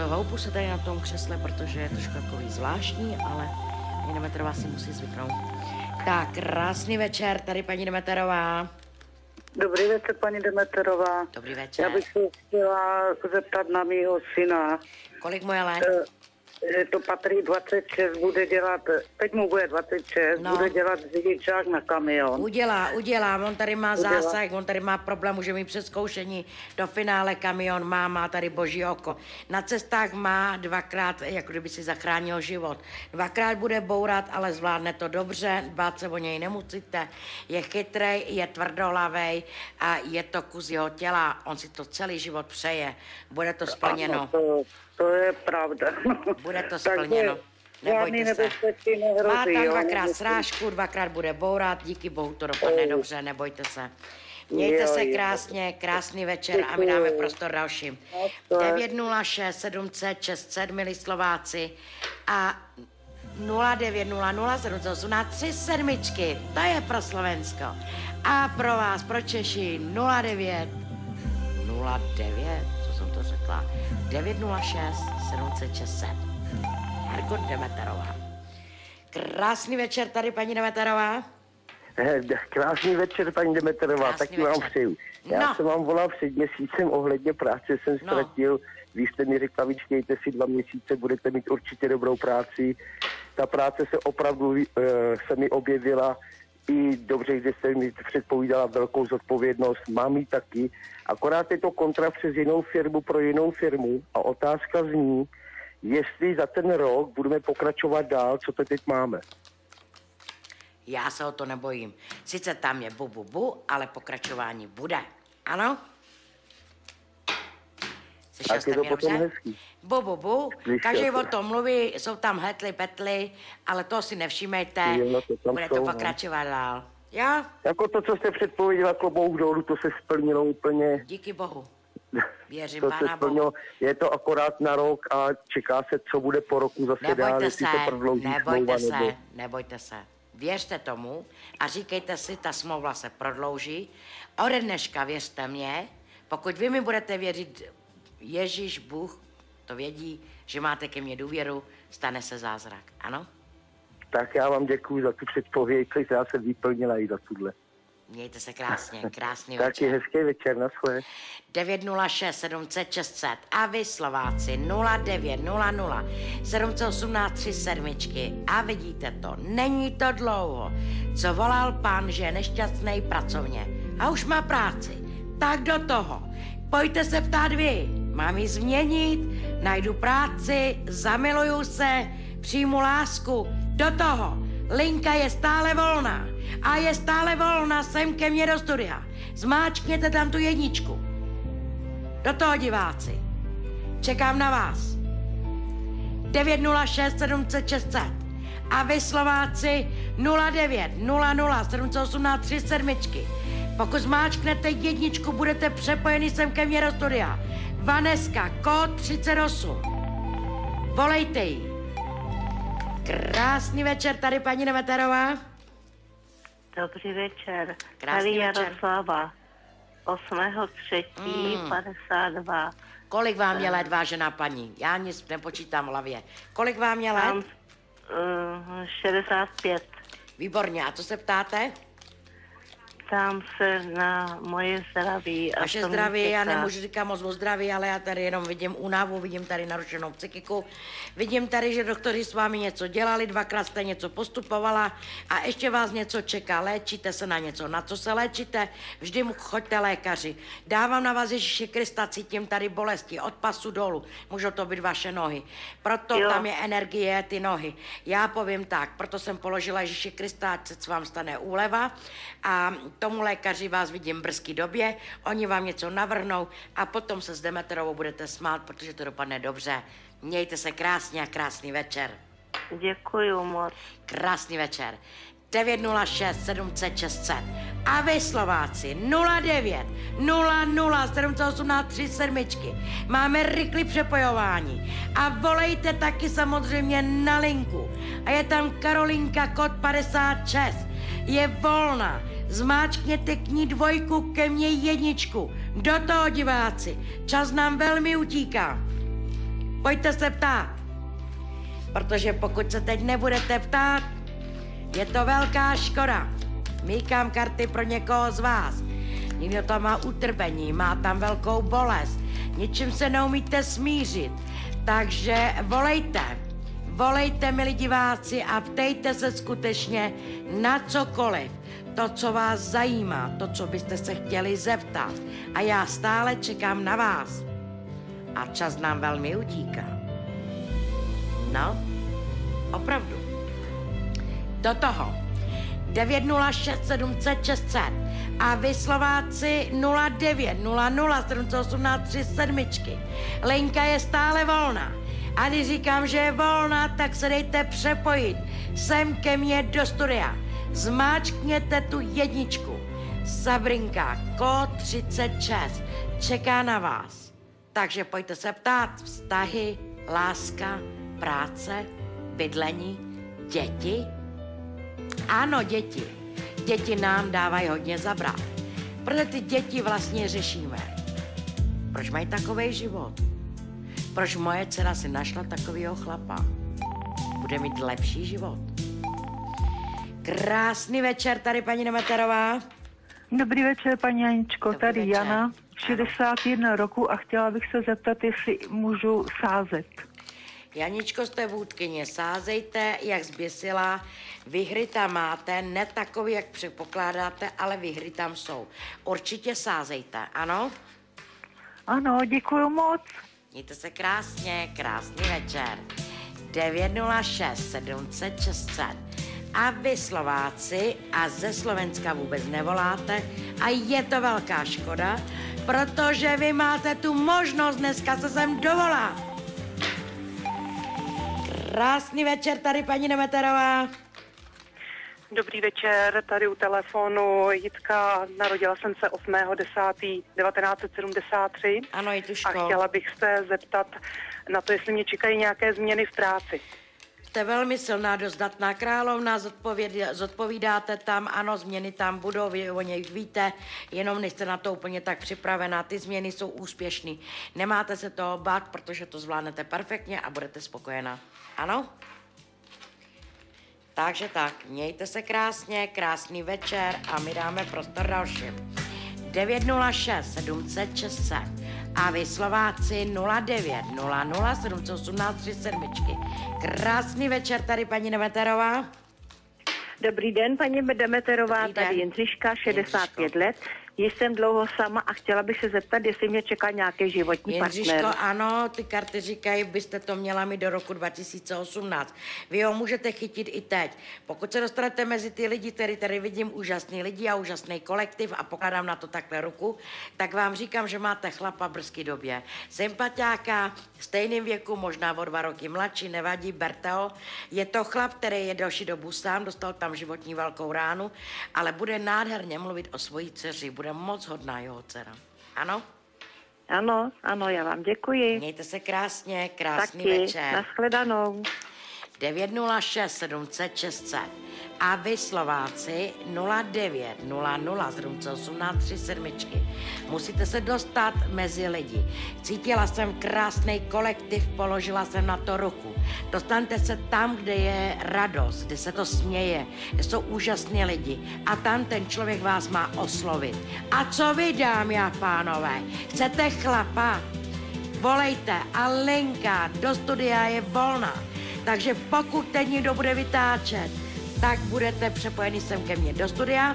Speaker 2: Houpu se tady na tom křesle, protože je trošku takový zvláštní, ale paní Demeterová si musí zvyknout. Tak, krásný večer, tady paní Demeterová.
Speaker 17: Dobrý večer, paní Demeterová.
Speaker 2: Dobrý večer.
Speaker 17: Já bych se chtěla zeptat na mýho syna.
Speaker 2: Kolik mu je let?
Speaker 17: To patří 26, bude dělat, teď mu bude 26, bude dělat řidičák na kamion.
Speaker 2: Udělá, on tady má zásah, on tady má problém, může mít přezkoušení do finále kamion, má tady boží oko. Na cestách má dvakrát, jako kdyby si zachránil život. Dvakrát bude bourat, ale zvládne to dobře, bát se o něj nemusíte. Je chytrej, je tvrdohlavej a je to kus jeho těla, on si to celý život přeje. Bude to splněno.
Speaker 17: To je pravda.
Speaker 2: Bude to splněno. Nebojte se. Má tam dvakrát srážku, dvakrát bude bourat, díky bohu to dopadne dobře, nebojte se. Mějte se krásně, krásný večer a my dáme prostor dalším. 906 700 600, milí Slováci, a 0900 718 37. To je pro Slovensko. A pro vás, pro Češi, 09, co jsem to řekla, 906 700 600. Margot Demeterová. Krásný večer tady, paní Demeterová.
Speaker 18: Krásný večer, paní Demeterová, taky vám přeju. Já jsem vám volal před měsícem ohledně práce, jsem ztratil. Vy jste mi řekla, vyčkejte si 2 měsíce, budete mít určitě dobrou práci. Ta práce se opravdu se mi objevila i dobře, že jste mi předpovídala velkou zodpovědnost, mám ji taky, akorát je to kontrakt přes jinou firmu pro jinou firmu a otázka zní, jestli za ten rok budeme pokračovat dál, co to teď máme.
Speaker 2: Já se o to nebojím. Sice tam je bu, ale pokračování bude. Ano?
Speaker 18: Tak je to potom hezký.
Speaker 2: Bu. Každý o tom mluví, jsou tam hetly, petly, ale to si nevšimejte. Bude to pokračovat dál. Jo?
Speaker 18: Jako to, co jste předpověděla, klobouk dolů, to se splnilo úplně.
Speaker 2: Díky Bohu. Věřím
Speaker 18: to
Speaker 2: Pána Bohu.
Speaker 18: Je to akorát na rok a čeká se, co bude po roku zase dál, jestli to prodlouží smlouva,
Speaker 2: nebojte se. Věřte tomu a říkejte si, ta smlouva se prodlouží. Ode dneška věřte mě, pokud vy mi budete věřit, Ježíš, Bůh, to vědí, že máte ke mně důvěru, stane se zázrak, ano?
Speaker 18: Tak já vám děkuji za tu předpověď, která se vyplnila i za tuhle.
Speaker 2: Mějte se krásně, krásný
Speaker 18: večer.
Speaker 2: Taky
Speaker 18: hezký večer, naschle.
Speaker 2: 906 700 600 a vy Slováci 0900 718 37 a vidíte to, není to dlouho, co volal pán, že je nešťastný pracovně a už má práci, tak do toho, pojďte se ptát vy, mám ji změnit, najdu práci, zamiluju se, přijmu lásku, do toho, linka je stále volná a je stále volná sem ke mně do studia. Zmáčkněte tam tu jedničku. Do toho, diváci. Čekám na vás. 906 700 600 a vy Slováci 09 00 718 37. Pokud zmáčknete jedničku, budete přepojený sem ke mně do studia. Vaneska, kód 38. Volejte ji. Krásný večer, tady paní Nemeterová.
Speaker 19: Dobrý večer.
Speaker 2: Krásný
Speaker 19: tady
Speaker 2: večer.
Speaker 19: Jaroslava. 8.3.52.
Speaker 2: Kolik vám je let, vážená paní? Já nic nepočítám v hlavě. Kolik vám je let?
Speaker 19: 65.
Speaker 2: Výborně, a co se ptáte?
Speaker 19: Ptám se na moje zdraví.
Speaker 2: Vaše zdraví, já nemůžu říkat moc o zdraví, ale já tady jenom vidím únavu, vidím tady narušenou psychiku, vidím tady, že doktoři s vámi něco dělali, dvakrát jste něco postupovala a ještě vás něco čeká, léčíte se na něco. Na co se léčíte? Vždy choďte lékaři. Dávám na vás Ježíše Krista, cítím tady bolesti od pasu dolů, můžou to být vaše nohy. Proto tam je energie, ty nohy. Já povím tak, proto jsem položila Ježíše Krista, ať se vám stane úleva a tomu lékaři vás vidím v brzké době, oni vám něco navrhnou a potom se s Demeterovou budete smát, protože to dopadne dobře. Mějte se krásně a krásný večer.
Speaker 19: Děkuju moc.
Speaker 2: Krásný večer. 906 700 600 a vy Slováci 09 00 718 37. Máme rychlé přepojování a volejte taky samozřejmě na linku a je tam Karolinka kód 56, je volná, zmáčkněte k ní dvojku, ke mně jedničku, do toho diváci, čas nám velmi utíká, pojďte se ptát, protože pokud se teď nebudete ptát, je to velká škoda. Mýkám karty pro někoho z vás. Někdo tam má utrpení, má tam velkou bolest. Ničím se neumíte smířit. Takže volejte. Volejte, milí diváci, a ptejte se skutečně na cokoliv. To, co vás zajímá, to, co byste se chtěli zeptat. A já stále čekám na vás. A čas nám velmi utíká. No, opravdu. Do toho 906 700 600 a vy Slováci 09 00 718 37. Linka je stále volná. A když říkám, že je volná, tak se dejte přepojit sem ke mně do studia. Zmáčkněte tu jedničku. Sabrinka, kód 36, čeká na vás. Takže pojďte se ptát. Vztahy, láska, práce, bydlení, děti. Ano, děti. Děti nám dávají hodně zabrat. Protože ty děti vlastně řešíme. Proč mají takovej život? Proč moje dcera si našla takovýho chlapa? Bude mít lepší život. Krásný večer, tady paní Nemeterová.
Speaker 9: Dobrý večer, paní Aničko,
Speaker 2: Dobrý
Speaker 9: tady
Speaker 2: večer.
Speaker 9: Jana, 61 roku a chtěla bych se zeptat, jestli můžu sázet.
Speaker 2: Janičko, jste vůdkyně, sázejte, jak zběsila. Vyhry tam máte, ne takový, jak předpokládáte, ale vyhry tam jsou. Určitě sázejte, ano?
Speaker 7: Ano, děkuju moc.
Speaker 2: Mějte se krásně, krásný večer. 906 700 600. A vy Slováci a ze Slovenska vůbec nevoláte a je to velká škoda, protože vy máte tu možnost dneska se sem dovolat. Krásný večer, tady paní Demeterová.
Speaker 20: Dobrý večer, tady u telefonu Jitka, narodila jsem se 8.10.1973.
Speaker 2: Ano, Jituško.
Speaker 20: A chtěla bych se zeptat na to, jestli mě čekají nějaké změny v práci.
Speaker 2: Jste velmi silná, dozdatná královna, zodpovídáte tam, ano, změny tam budou, vy o nich víte, jenom nejste na to úplně tak připravená, ty změny jsou úspěšné. Nemáte se toho bát, protože to zvládnete perfektně a budete spokojená. Ano? Takže tak, mějte se krásně, krásný večer a my dáme prostor dalším. 906 700 600 a vy Slováci 09 00 718 37. Krásný večer, tady paní Demeterová.
Speaker 7: Dobrý den, paní Demeterová, tady Jindřiška, 65 let. Jsem dlouho sama a chtěla bych se zeptat, jestli mě čeká nějaký životní
Speaker 2: Jindřiško,
Speaker 7: partner.
Speaker 2: ano, ty karty říkají, byste to měla mít do roku 2018. Vy ho můžete chytit i teď. Pokud se dostanete mezi ty lidi, který tady vidím úžasný lidi a úžasný kolektiv a pokládám na to takhle ruku, tak vám říkám, že máte chlapa v brzké době. Sympatiáka, stejným věku, možná o 2 roky mladší, nevadí, berte ho. Je to chlap, který je delší dobu sám, dostal tam životní velkou ránu, ale bude nádherně mluvit o svojí dceři, bude moc hodná jeho dcera. Ano?
Speaker 7: Ano, ano, já vám děkuji.
Speaker 2: Mějte se krásně, krásný
Speaker 7: Taky,
Speaker 2: večer.
Speaker 7: nashledanou.
Speaker 2: 906 700 600 a vy Slováci 09 00 718 37. Musíte se dostat mezi lidi. Cítila jsem krásný kolektiv, položila jsem na to ruku. Dostaňte se tam, kde je radost, kde se to směje, kde jsou úžasní lidi a tam ten člověk vás má oslovit. A co vy, dámy a pánové, chcete chlapa? Volejte a linka do studia je volná. Takže pokud teď někdo bude vytáčet, tak budete přepojeni sem ke mně do studia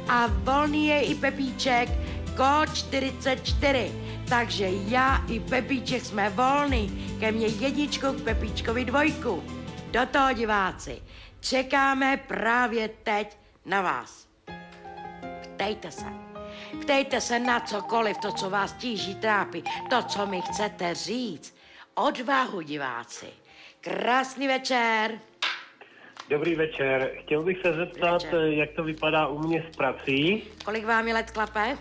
Speaker 2: a volný je i Pepíček kód 44. Takže já i Pepíček jsme volný, ke mně 1, k Pepíčkovi 2. Do toho, diváci, čekáme právě teď na vás. Ptejte se. Ptejte se na cokoliv, to, co vás tíží, trápí, to, co mi chcete říct. Odvahu, diváci. Krásný večer.
Speaker 21: Dobrý večer. Chtěl bych se zeptat, jak to vypadá u mě s prací.
Speaker 2: Kolik vám je let, chlape?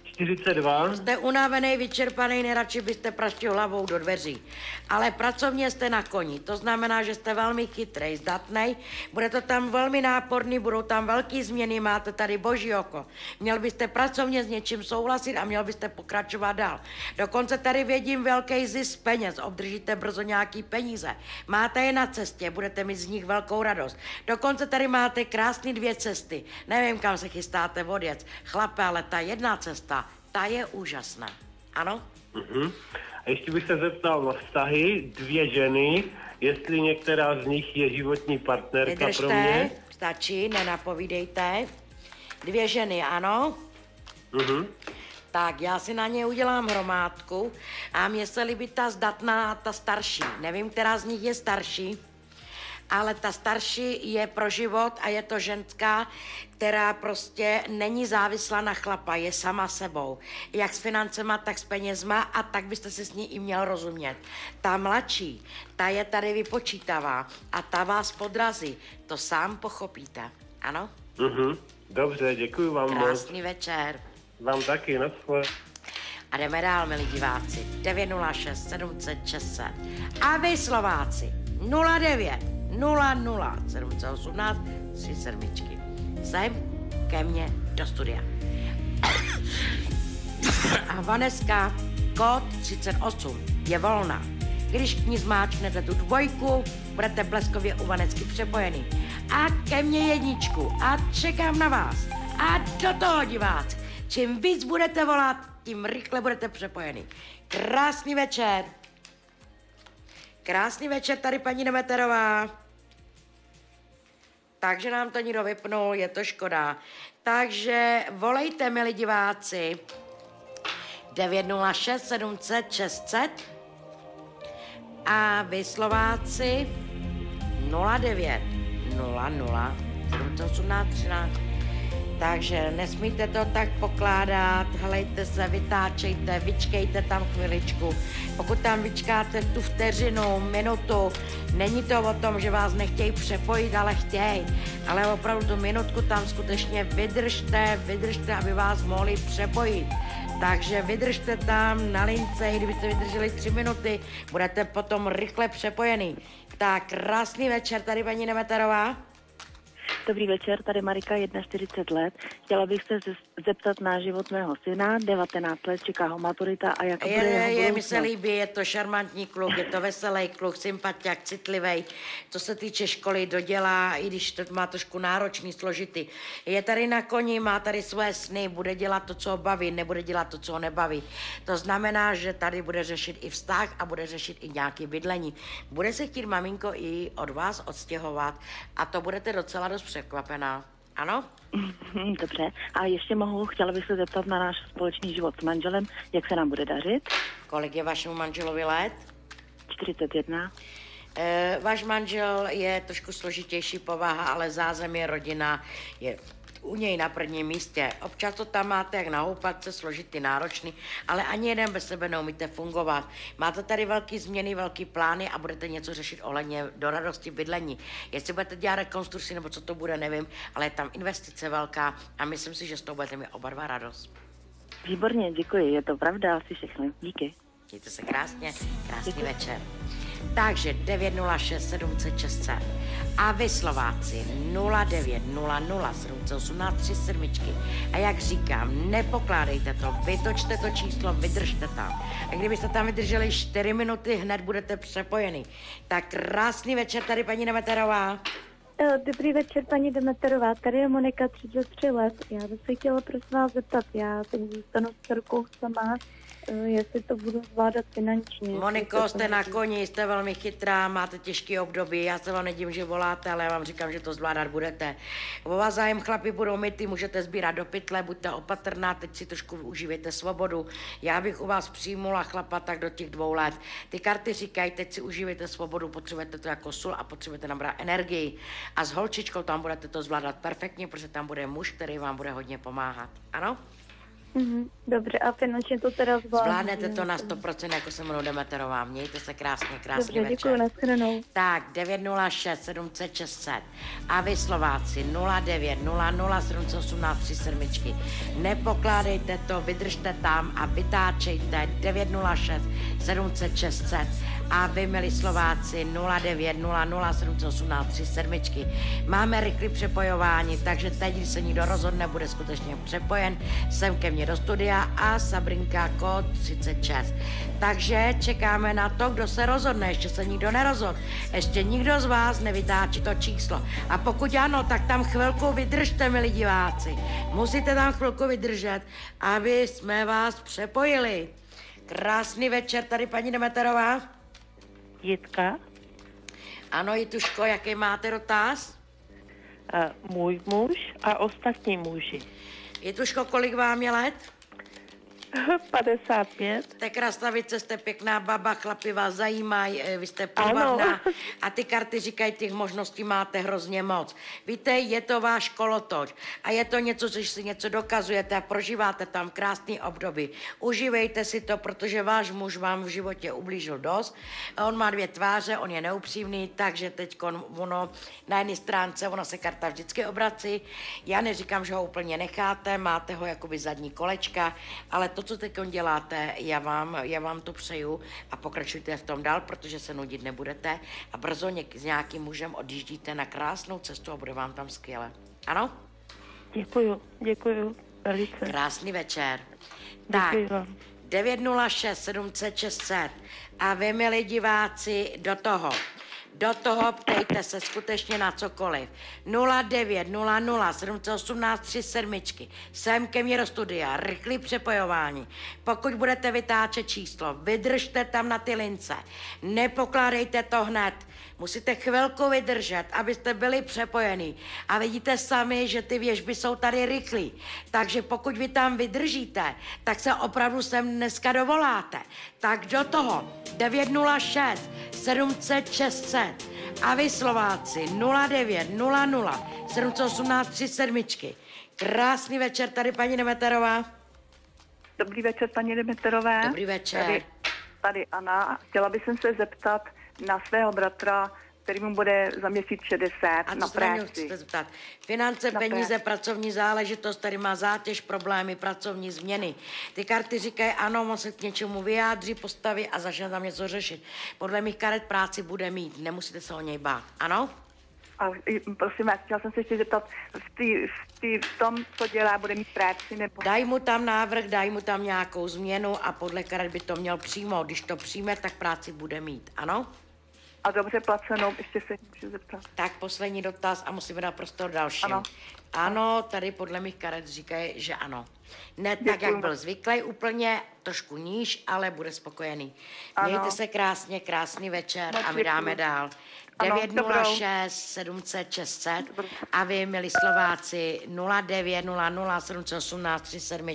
Speaker 21: 42.
Speaker 2: Jste unavený, vyčerpaný, nejradši byste praštil hlavou do dveří. Ale pracovně jste na koni, to znamená, že jste velmi chytrej, zdatnej, bude to tam velmi náporný, budou tam velký změny, máte tady boží oko. Měl byste pracovně s něčím souhlasit a měl byste pokračovat dál. Dokonce tady vědím velký zisk peněz, obdržíte brzo nějaký peníze. Máte je na cestě, budete mít z nich velkou radost. Dokonce tady máte krásný 2 cesty. Nevím, kam se chystáte odjet. Chlape, ale ta jedna cesta, ta je úžasná. Ano?
Speaker 21: A ještě bych se zeptal na vztahy, 2 ženy, jestli některá z nich je životní partnerka pro mě.
Speaker 2: Stačí, nenapovídejte. 2 ženy, ano? Tak já si na ně udělám hromádku a mně se líbí ta zdatná a ta starší. Nevím, která z nich je starší, ale ta starší je pro život a je to ženská, která prostě není závislá na chlapa, je sama sebou. Jak s financema, tak s penězma a tak byste se s ní i měl rozumět. Ta mladší, ta je tady vypočítavá a ta vás podrazí. To sám pochopíte, ano?
Speaker 21: Dobře, děkuji vám moc.
Speaker 2: Krásný večer.
Speaker 21: Vám taky, naschle.
Speaker 2: A jdeme dál, milí diváci. 906 700 600. A vy Slováci 09 00 718 37. Sem ke mně do studia. A Vaneska, kód 38, je volná. Když k ní zmáčknete tu 2, budete bleskově u Vanesky přepojený. A ke mně 1 a čekám na vás. A do toho, diváci. Čím víc budete volat, tím rychle budete přepojený. Krásný večer. Krásný večer, tady paní Demeterová. Takže nám to někdo vypnul, je to škoda. Takže volejte, milí diváci. 906 700 600 a vy Slováci 09 00 718 13. Takže nesmíte to tak pokládat, helejte se, vytáčejte, vyčkejte tam chviličku. Pokud tam vyčkáte tu vteřinu, minutu, není to o tom, že vás nechtějí přepojit, ale chtějí. Ale opravdu tu minutku tam skutečně vydržte, aby vás mohli přepojit. Takže vydržte tam na lince, kdybyste vydrželi 3 minuty, budete potom rychle přepojený. Tak krásný večer, tady paní Demeterová.
Speaker 16: Dobrý večer, tady Marika, 41 let. Chtěla bych se zeptat na život mého syna, 19 let, čeká ho maturita a jak bude jeho budoucnost.
Speaker 2: Mi se líbí, je to šarmantní kluk, je to veselý kluk, sympatiák, citlivý. Co se týče školy, dodělá, i když to má trošku náročný, složitý. Je tady na koni, má tady své sny, bude dělat to, co ho baví, nebude dělat to, co ho nebaví. To znamená, že tady bude řešit i vztah a bude řešit i nějaké bydlení. Bude se chtít maminko i od vás odstěhovat a to budete docela dost překvapená. Ano?
Speaker 16: Dobře. A ještě chtěla bych se zeptat na náš společný život s manželem, jak se nám bude dařit.
Speaker 2: Kolik je vašemu manželovi let?
Speaker 16: 41.
Speaker 2: Váš manžel je trošku složitější povaha, ale zázemí rodina je u něj na prvním místě. Občas to tam máte jak na houpačce, složitý, náročný, ale ani jeden bez sebe neumíte fungovat. Máte tady velký změny, velký plány a budete něco řešit ohledně do radosti bydlení. Jestli budete dělat rekonstrukci nebo co to bude, nevím, ale je tam investice velká a myslím si, že z toho budete mít oba dva radost.
Speaker 16: Výborně, děkuji, je to pravda, asi všechno. Díky.
Speaker 2: Mějte se krásně, krásný večer. Takže 906 700 600 a vy Slováci 09 00 718 37. A jak říkám, nepokládejte to, vytočte to číslo, vydržte tam. A kdybyste tam vydrželi 4 minuty, hned budete přepojený. Tak krásný večer, tady paní Demeterová.
Speaker 12: Dobrý večer, paní Demeterová. Tady je Monika, 33 let. Já bych se chtěla prosím vás zeptat, já teď zůstanu s dcerkou sama, jestli to budu zvládat finančně.
Speaker 2: Moniko, jste na koni, jste velmi chytrá, máte těžký období, já se vám nedím, že voláte, ale já vám říkám, že to zvládat budete. O vás zájem chlapi budou myty, můžete sbírat do pytle, buďte opatrná, teď si trošku užívejte svobodu. Já bych u vás přijmula chlapa tak do těch 2 let. Ty karty říkají, teď si užívejte svobodu, potřebujete to jako sůl a potřebujete nabrat energii. A s holčičkou tam budete to zvládat perfektně, protože tam bude muž, který vám bude hodně pomáhat. Ano?
Speaker 12: Dobře, a finančně to teda
Speaker 2: zvládnete to na 100%, jako se mnou Demeterová. Mějte se krásně, krásný
Speaker 12: Dobře,
Speaker 2: večer.
Speaker 12: děkuji, nashledanou.
Speaker 2: Tak, 906 700 600 a vy Slováci 09 00 718 37. Nepokládejte to, vydržte tam a vytáčejte 906 700 600 a vy, milí Slováci 09 00 718 37. Máme rychlé přepojování, takže teď, když se někdo rozhodne, bude skutečně přepojen sem ke mně do studia a Sabrinka kód 36. Takže čekáme na to, kdo se rozhodne. Ještě se nikdo nerozhodl. Ještě nikdo z vás nevytáčí to číslo. A pokud ano, tak tam chvilku vydržte, milí diváci. Musíte tam chvilku vydržet, aby jsme vás přepojili. Krásný večer, tady paní Demeterová.
Speaker 19: Jitka.
Speaker 2: Ano, Jituško, jaký máte dotaz?
Speaker 19: Můj muž a ostatní muži.
Speaker 2: Jituško, kolik vám je let?
Speaker 19: 55.
Speaker 2: Jste krasavice, jste pěkná baba, chlapi vás zajímají, vy jste půvabná a ty karty říkají, těch možností máte hrozně moc. Víte, je to váš kolotoč a je to něco, že si něco dokazujete a prožíváte tam krásný období. Užívejte si to, protože váš muž vám v životě ublížil dost. On má 2 tváře, on je neupřímný, takže teď ono na jedné stránce, ona se karta vždycky obrací. Já neříkám, že ho úplně necháte, máte ho jakoby zadní kolečka, ale to, co teď děláte, já vám to přeju a pokračujte v tom dál, protože se nudit nebudete a brzo s nějakým mužem odjíždíte na krásnou cestu a bude vám tam skvěle. Ano?
Speaker 19: Děkuju velice.
Speaker 2: Krásný večer.
Speaker 19: Děkuji
Speaker 2: tak,
Speaker 19: vám.
Speaker 2: 906 700 600 a vy, milí diváci, do toho. Do toho ptejte se skutečně na cokoliv. 09 00 718 37. Sem ke mně do studia, rychlý přepojování. Pokud budete vytáčet číslo, vydržte tam na ty lince. Nepokládejte to hned. Musíte chvilku vydržet, abyste byli přepojení. A vidíte sami, že ty věžby jsou tady rychlí. Takže pokud vy tam vydržíte, tak se opravdu sem dneska dovoláte. Tak do toho 906 700 600 a vy Slováci 09 00 718 37. Krásný večer, tady paní Demeterová.
Speaker 1: Dobrý večer, paní Demeterová.
Speaker 2: Dobrý večer.
Speaker 1: Tady Anna. Chtěla bych se zeptat na svého bratra, který mu bude za měsíc 60
Speaker 2: a
Speaker 1: na práci.
Speaker 2: Zeptat. Finance,
Speaker 1: Na
Speaker 2: peníze,
Speaker 1: práci.
Speaker 2: pracovní záležitost, tady má zátěž, problémy, pracovní změny. Ty karty říkají ano, on se k něčemu vyjádří, postaví a začne tam něco řešit. Podle mých karet práci bude mít, nemusíte se o něj bát. Ano?
Speaker 1: A prosím vás, chtěla jsem se ještě zeptat, v tom, co dělá, bude mít práci nebo...
Speaker 2: Daj mu tam návrh, daj mu tam nějakou změnu a podle karet by to měl přijmout. Když to přijme, tak práci bude mít. Ano?
Speaker 1: A dobře placenou, ještě se můžu zeptat.
Speaker 2: Tak poslední dotaz a musíme dát prostor dalším. Ano, tady podle mých karet říkají, že ano. Ne tak, jak byl zvyklý úplně, trošku níž, ale bude spokojený. Mějte se krásně, krásný večer a my dáme dál. 906 700 600 a vy, milí Slováci, 09 00 718 37.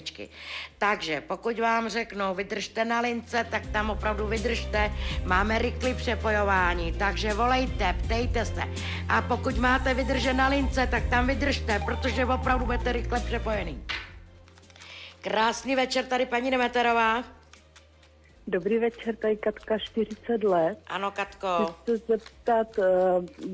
Speaker 2: Takže pokud vám řeknou, vydržte na lince, tak tam opravdu vydržte. Máme rychlé přepojování, takže volejte, ptejte se. A pokud máte vydržet na lince, tak tam vydržte, protože opravdu budete rychle přepojený. Krásný večer, tady paní Demeterová.
Speaker 14: Dobrý večer, tady Katka, 40 let.
Speaker 2: Ano, Katko.
Speaker 14: Chci se zeptat,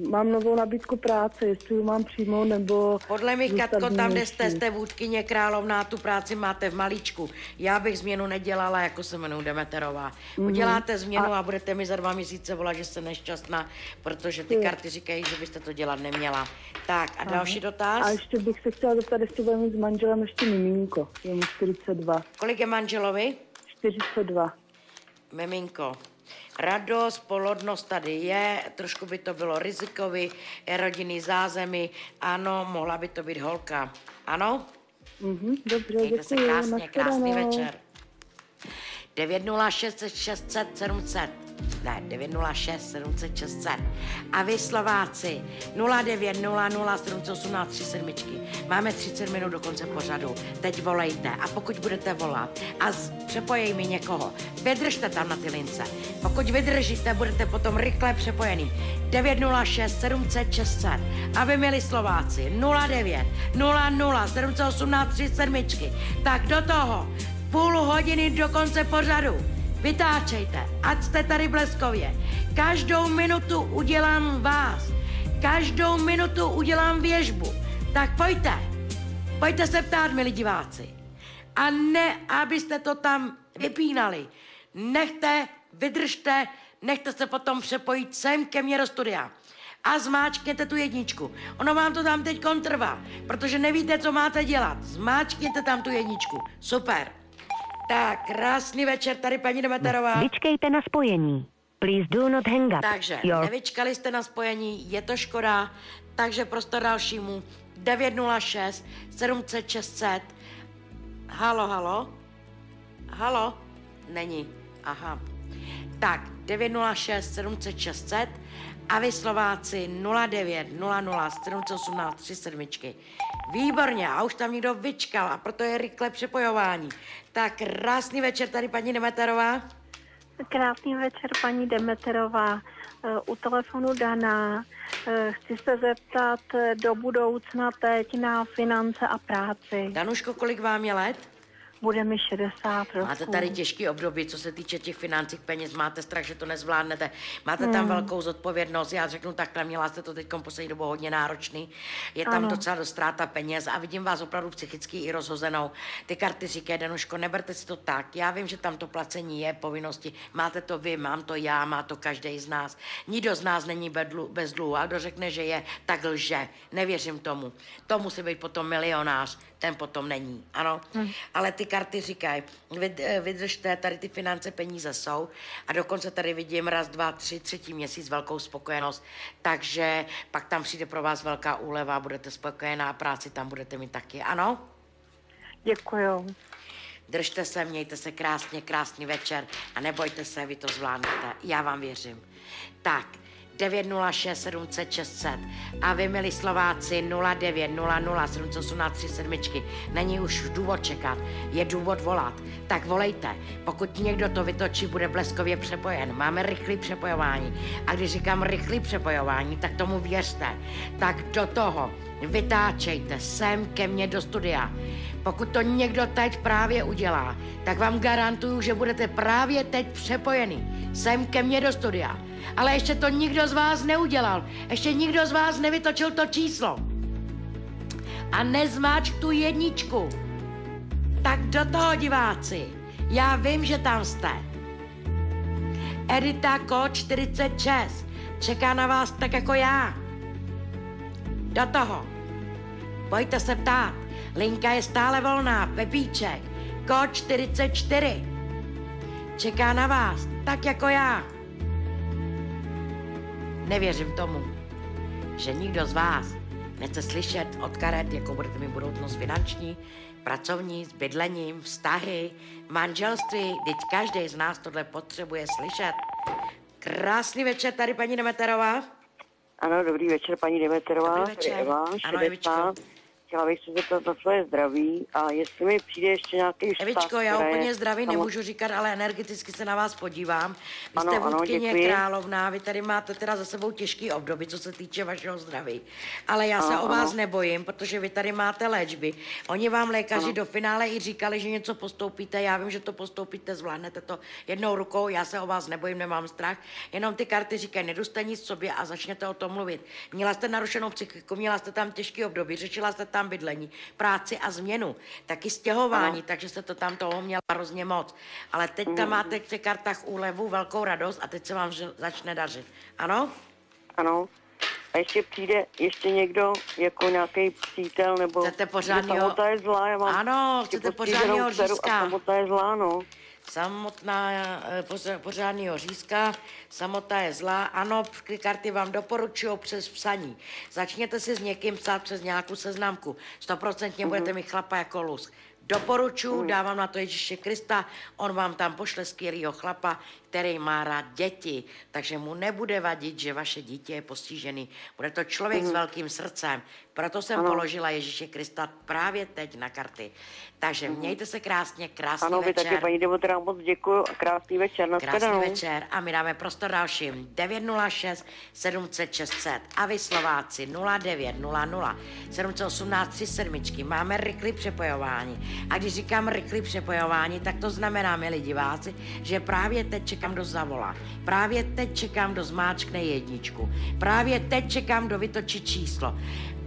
Speaker 14: mám novou nabídku práce, jestli ji mám přijmout, nebo...
Speaker 2: Podle mě, Katko, tam, kde jste vůdkyně královná, tu práci máte v malíčku. Já bych změnu nedělala, jako se jmenuji Demeterová. Uděláte změnu a budete mi za 2 měsíce volat, že jste nešťastná, protože ty karty říkají, že byste to dělat neměla. Tak, a další dotaz?
Speaker 14: A ještě bych se chtěla zeptat, jestli bude mít s manželem ještě miminko. Je mu 42.
Speaker 2: Kolik je manželovi?
Speaker 14: 42.
Speaker 2: Miminko. Radost, plodnost tady je, trošku by to bylo rizikový, rodinný zázemí, ano, mohla by to být holka. Ano?
Speaker 14: Dobře,
Speaker 2: mějte se
Speaker 14: děkuji.
Speaker 2: krásně, krásný večer. 906 600 700. Ne, 906 700 600. A vy Slováci 09 00 718 37. Máme 30 minut do konce pořadu. Teď volejte a pokud budete volat a přepojí mi někoho, vydržte tam na ty lince. Pokud vydržíte, budete potom rychle přepojený. 906 700 600. A vy, milí Slováci 09 00 718 37. Tak do toho půl hodiny do konce pořadu. Vytáčejte, ať jste tady bleskově. Každou minutu udělám vás. Každou minutu udělám věžbu. Tak pojďte. Pojďte se ptát, milí diváci. A ne, abyste to tam vypínali. Nechte, vydržte, nechte se potom přepojit sem ke mně do studia. A zmáčkněte tu jedničku. Ono vám to tam teď trvá, protože nevíte, co máte dělat. Zmáčkněte tam tu jedničku. Super. Tak, krásný večer, tady paní Demeterová.
Speaker 22: Vyčkejte na spojení. Please do not hang up.
Speaker 2: Takže, nevyčkali jste na spojení, je to škoda, takže prostor dalšímu. 906 700 600. Halo, halo? Halo? Není, aha. Tak, 906 700 600 a vy Slováci 09 00 718 37. Výborně, a už tam někdo vyčkal a proto je rychle přepojování. Tak krásný večer, tady paní Demeterová.
Speaker 23: Krásný večer, paní Demeterová. U telefonu Dana. Chci se zeptat do budoucna teď na finance a práci.
Speaker 2: Danuško, kolik vám je let?
Speaker 23: Bude mi 60 roků.
Speaker 2: Máte tady těžký období, co se týče těch financí, peněz, máte strach, že to nezvládnete, máte tam velkou zodpovědnost, já řeknu takhle, měla jste to teď poslední dobou hodně náročný, je tam docela dost ztráta peněz a vidím vás opravdu psychicky i rozhozenou. Ty karty říkají, Danuško, neberte si to tak, já vím, že tam to placení je povinnosti, máte to vy, mám to já, má to každý z nás. Nikdo z nás není bez dluhu, a kdo řekne, že je, tak lže, nevěřím tomu. To musí být potom milionář, ten potom není, ano. Ale ty ty karty říkají, vydržte, tady ty finance, peníze jsou a dokonce tady vidím 1, 2, 3, třetí měsíc velkou spokojenost, takže pak tam přijde pro vás velká úleva, budete spokojená a práci tam budete mít taky, ano?
Speaker 23: Děkuju.
Speaker 2: Držte se, mějte se krásně, krásný večer a nebojte se, vy to zvládnete, já vám věřím. Tak, 906 700 600 a vy, milí Slováci, 0900 718 37. Není už důvod čekat, je důvod volat. Tak volejte, pokud někdo to vytočí, bude bleskově přepojen. Máme rychlé přepojování a když říkám rychlé přepojování, tak tomu věřte. Tak do toho vytáčejte sem ke mně do studia. Pokud to někdo teď právě udělá, tak vám garantuju, že budete právě teď přepojený sem ke mně do studia. Ale ještě to nikdo z vás neudělal. Ještě nikdo z vás nevytočil to číslo. A nezmáč tu 1. Tak do toho, diváci. Já vím, že tam jste. Edita kód 46. Čeká na vás tak jako já. Do toho. Pojďte se ptát. Linka je stále volná. Pepíček. Kód 44. Čeká na vás tak jako já. Nevěřím tomu, že nikdo z vás nechce slyšet od karet, jakou budete mít budoucnost finanční, pracovní, s bydlením, vztahy, manželství. Vždyť každý z nás tohle potřebuje slyšet. Krásný večer, tady paní Demeterová.
Speaker 3: Ano, dobrý večer, paní Demeterová.
Speaker 2: Dobrý večer.
Speaker 3: Eva,
Speaker 2: ano, Evičko.
Speaker 3: Chtěla bych se zeptat na své zdraví a jestli mi přijde ještě nějaký vztah.
Speaker 2: Evičko, já úplně zdraví nemůžu říkat, ale energeticky se na vás podívám. Vy jste vůdkyně královna, vy tady máte teda za sebou těžký období, co se týče vašeho zdraví. Ale já se o vás nebojím, protože vy tady máte léčby. Oni vám lékaři do finále i říkali, že něco postoupíte. Já vím, že to postoupíte, zvládnete to jednou rukou. Já se o vás nebojím, nemám strach. Jenom ty karty říkají, nedůste nic sobě a začněte o tom mluvit. Měla jste narušenou psychiku, měla jste tam těžký období, řešila jste tam bydlení, práci a změnu, taky stěhování, takže se to tam toho měla hrozně moc. Ale teď tam máte v těch kartách úlevu, velkou radost a teď se vám začne dařit. Ano?
Speaker 3: Ano. A ještě přijde ještě někdo jako nějaký přítel nebo...
Speaker 2: Chcete pořádnýho...
Speaker 3: Samota je zlá, já mám...
Speaker 2: Ano, chcete pořádného řízka.
Speaker 3: Samota je zlá, no.
Speaker 2: Pořádného řízka, samota je zlá. Ano, karty vám doporučují přes psaní. Začněte si s někým psát přes nějakou seznamku. 100% budete mít chlapa jako lusk. Doporučuji, dávám na to Ježíše Krista, on vám tam pošle skvělýho chlapa, který má rád děti, takže mu nebude vadit, že vaše dítě je postižený. Bude to člověk s velkým srdcem. Proto jsem položila Ježíše Krista právě teď na karty. Takže mějte se krásně, krásný večer.
Speaker 3: Ano, vy taky, paní Demeterová, moc děkuju a krásný večer.
Speaker 2: Krásný večer a my dáme prostor dalším 906 700 600 a vy Slováci 0900 718 37. Máme rychlé přepojování. A když říkám rychlé přepojování, tak to znamená, milí diváci, že právě teď čekám, kdo zavolá. Právě teď čekám, kdo zmáčkne 1. Právě teď čekám, kdo vytočí číslo.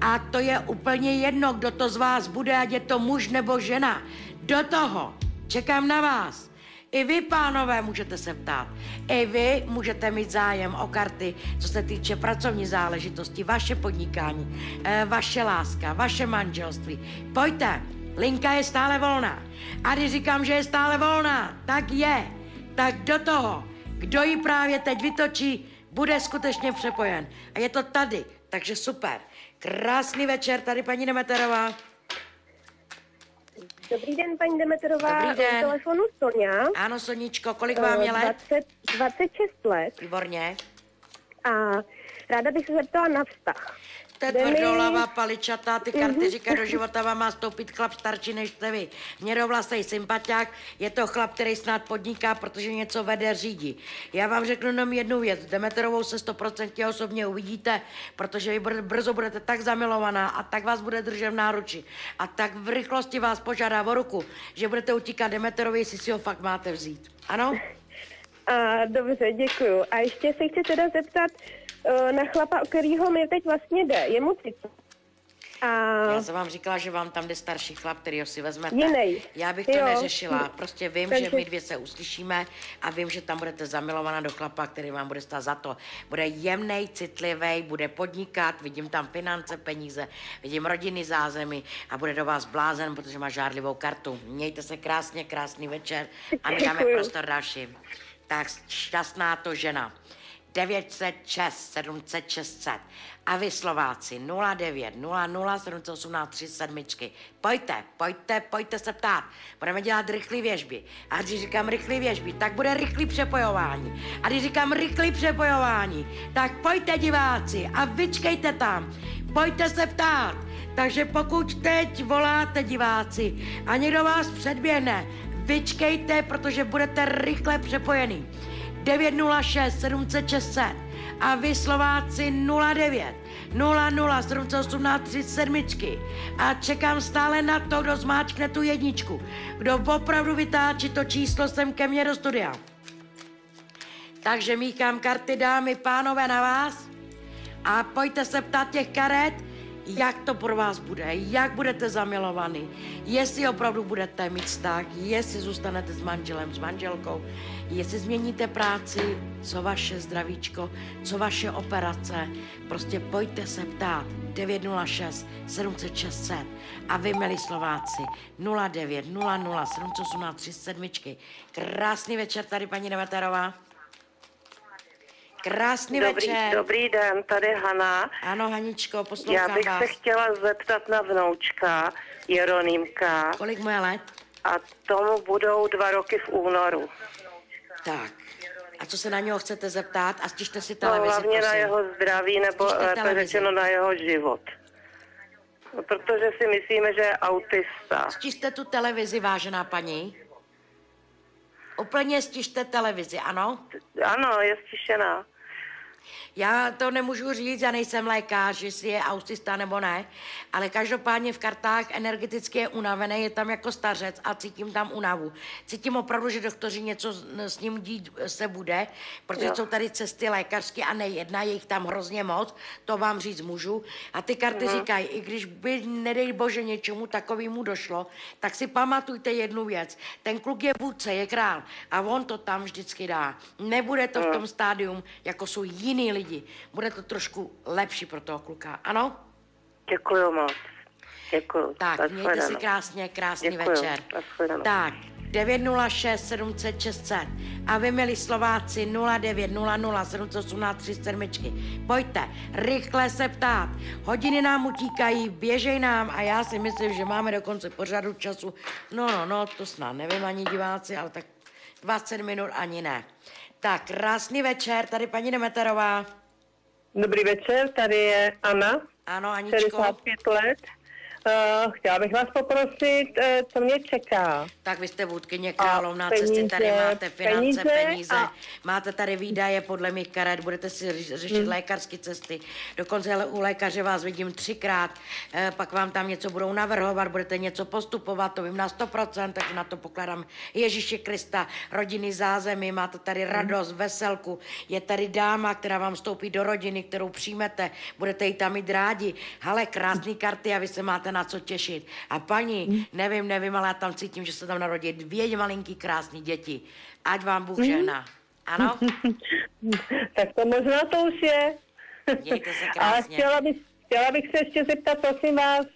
Speaker 2: A to je úplně jedno, kdo to z vás bude, ať je to muž nebo žena. Do toho čekám na vás. I vy, pánové, můžete se ptát. I vy můžete mít zájem o karty, co se týče pracovní záležitosti, vaše podnikání, vaše láska, vaše manželství. Pojďte, linka je stále volná. A když říkám, že je stále volná, tak je. Tak do toho, kdo ji právě teď vytočí, bude skutečně přepojen. A je to tady, takže super. Krásný večer, tady paní Demeterová.
Speaker 4: Dobrý den, paní Demeterová.
Speaker 2: Dobrý den.
Speaker 4: Telefonu Sonia.
Speaker 2: Ano, Soničko, kolik vám je let?
Speaker 4: 26 let.
Speaker 2: Výborně.
Speaker 4: A ráda bych se zeptala na vztah.
Speaker 2: To je tvrdolava, paličatá, ty karty říkají, do života vám má stoupit chlap starší než jste vy. Měrovlasej sympatiák, je to chlap, který snad podniká, protože něco vede, řídí. Já vám řeknu jenom jednu věc, Demeterovou se 100% osobně uvidíte, protože vy brzo budete tak zamilovaná a tak vás bude držet v náruči a tak v rychlosti vás požádá o ruku, že budete utíkat Demeterovi, jestli si ho fakt máte vzít. Ano?
Speaker 4: Dobře, děkuju. A ještě se chci teda zeptat na chlapa, o kterýho mi teď vlastně jde. Je mu 30.
Speaker 2: Já jsem vám říkala, že vám tam jde starší chlap, kterýho si vezmete.
Speaker 4: Jinej.
Speaker 2: Já bych to neřešila. Prostě vím, že my dvě se uslyšíme a vím, že tam budete zamilovaná do chlapa, který vám bude stát za to. Bude jemnej, citlivý, bude podnikat, vidím tam finance, peníze, vidím rodinný zázemí a bude do vás blázen, protože má žárlivou kartu. Mějte se krásně, krásný večer a my dáme prostor dalším. Tak šťastná to žena. 906 700 600. A vy Slováci 09 00 718 37. Pojďte se ptát. Budeme dělat rychlé věžby. A když říkám rychlé věžby, tak bude rychlé přepojování. A když říkám rychlé přepojování, tak pojďte diváci a vyčkejte tam. Pojďte se ptát. Takže pokud teď voláte diváci a někdo vás předběhne, vyčkejte, protože budete rychle přepojený. 906 700 600 a vy Slováci 09 00 718 37. A čekám stále na to, kdo zmáčkne tu jedničku, kdo opravdu vytáčí to číslo sem ke mně do studia. Takže míchám karty, dámy, pánové, na vás a pojďte se ptát těch karet, jak to pro vás bude, jak budete zamilovaný, jestli opravdu budete mít vztah, jestli zůstanete s manželem, s manželkou, jestli změníte práci, co vaše zdravíčko, co vaše operace, prostě pojďte se ptát 906 700 600 a vy, milí Slováci, 09 00 718 37. Krásný večer tady, paní Demeterová. Krásný večer.
Speaker 8: Dobrý den, tady Hana.
Speaker 2: Ano, Haničko, poslouchám vás.
Speaker 8: Já bych se chtěla zeptat na vnoučka Jeronýmka.
Speaker 2: Kolik mu je let?
Speaker 8: A tomu budou 2 roky v únoru.
Speaker 2: Tak. A co se na něho chcete zeptat? A stižte si televizi,
Speaker 8: no, hlavně
Speaker 2: prosím.
Speaker 8: Na jeho zdraví, nebo lépe řečeno na jeho život. No, protože si myslíme, že je autista.
Speaker 2: Stižte tu televizi, vážená paní. Úplně stižte televizi, ano?
Speaker 8: Ano, je stišená.
Speaker 2: Já to nemůžu říct, já nejsem lékař, jestli je autista nebo ne, ale každopádně v kartách energeticky je unavený, je tam jako stařec a cítím tam únavu. Cítím opravdu, že doktoři něco s ním dít se bude, protože jsou tady cesty lékařské a nejedna, je jich tam hrozně moc, to vám říct můžu. A ty karty říkají, i když by, nedej bože, něčemu takovému došlo, tak si pamatujte jednu věc. Ten kluk je vůdce, je král a on to tam vždycky dá. Nebude to v tom stádium, jako jsou jiný lidi. Bude to trošku lepší pro toho kluka, ano?
Speaker 8: Děkuju moc. Děkuju.
Speaker 2: Tak, mějte si krásně, krásný večer. Tak, 906 700 600 a vy, milí Slováci, 09 00 718 37. Pojďte, rychle se ptát. Hodiny nám utíkají, běžej nám a já si myslím, že máme dokonce pořadu času. No, to snad nevím ani diváci, ale tak 20 minut ani ne. Tak, krásný večer, tady paní Demeterová.
Speaker 10: Dobrý večer, tady je Anna.
Speaker 2: Ano, Aničko.
Speaker 10: 65 let. Chtěla bych vás poprosit, co mě čeká.
Speaker 2: Tak vy jste vůdkyně královna cesty, tady máte finance, peníze, máte tady výdaje podle mých karet, budete si řešit lékařské cesty. Dokonce u lékaře vás vidím 3krát, pak vám tam něco budou navrhovat, budete něco postupovat, to vím na 100%, takže na to pokládám Ježíše Krista, rodinný zázemí, máte tady radost, veselku, je tady dáma, která vám vstoupí do rodiny, kterou přijmete, budete ji tam mít rádi. Hele, krásný karty a vy se máte na co těšit. A paní, nevím, ale já tam cítím, že se tam narodí 2 malinký krásný děti. Ať vám Bůh žehná. Ano?
Speaker 10: Tak to možná to už je.
Speaker 2: Mějte se krásně.
Speaker 10: A chtěla bych se ještě zeptat, prosím vás,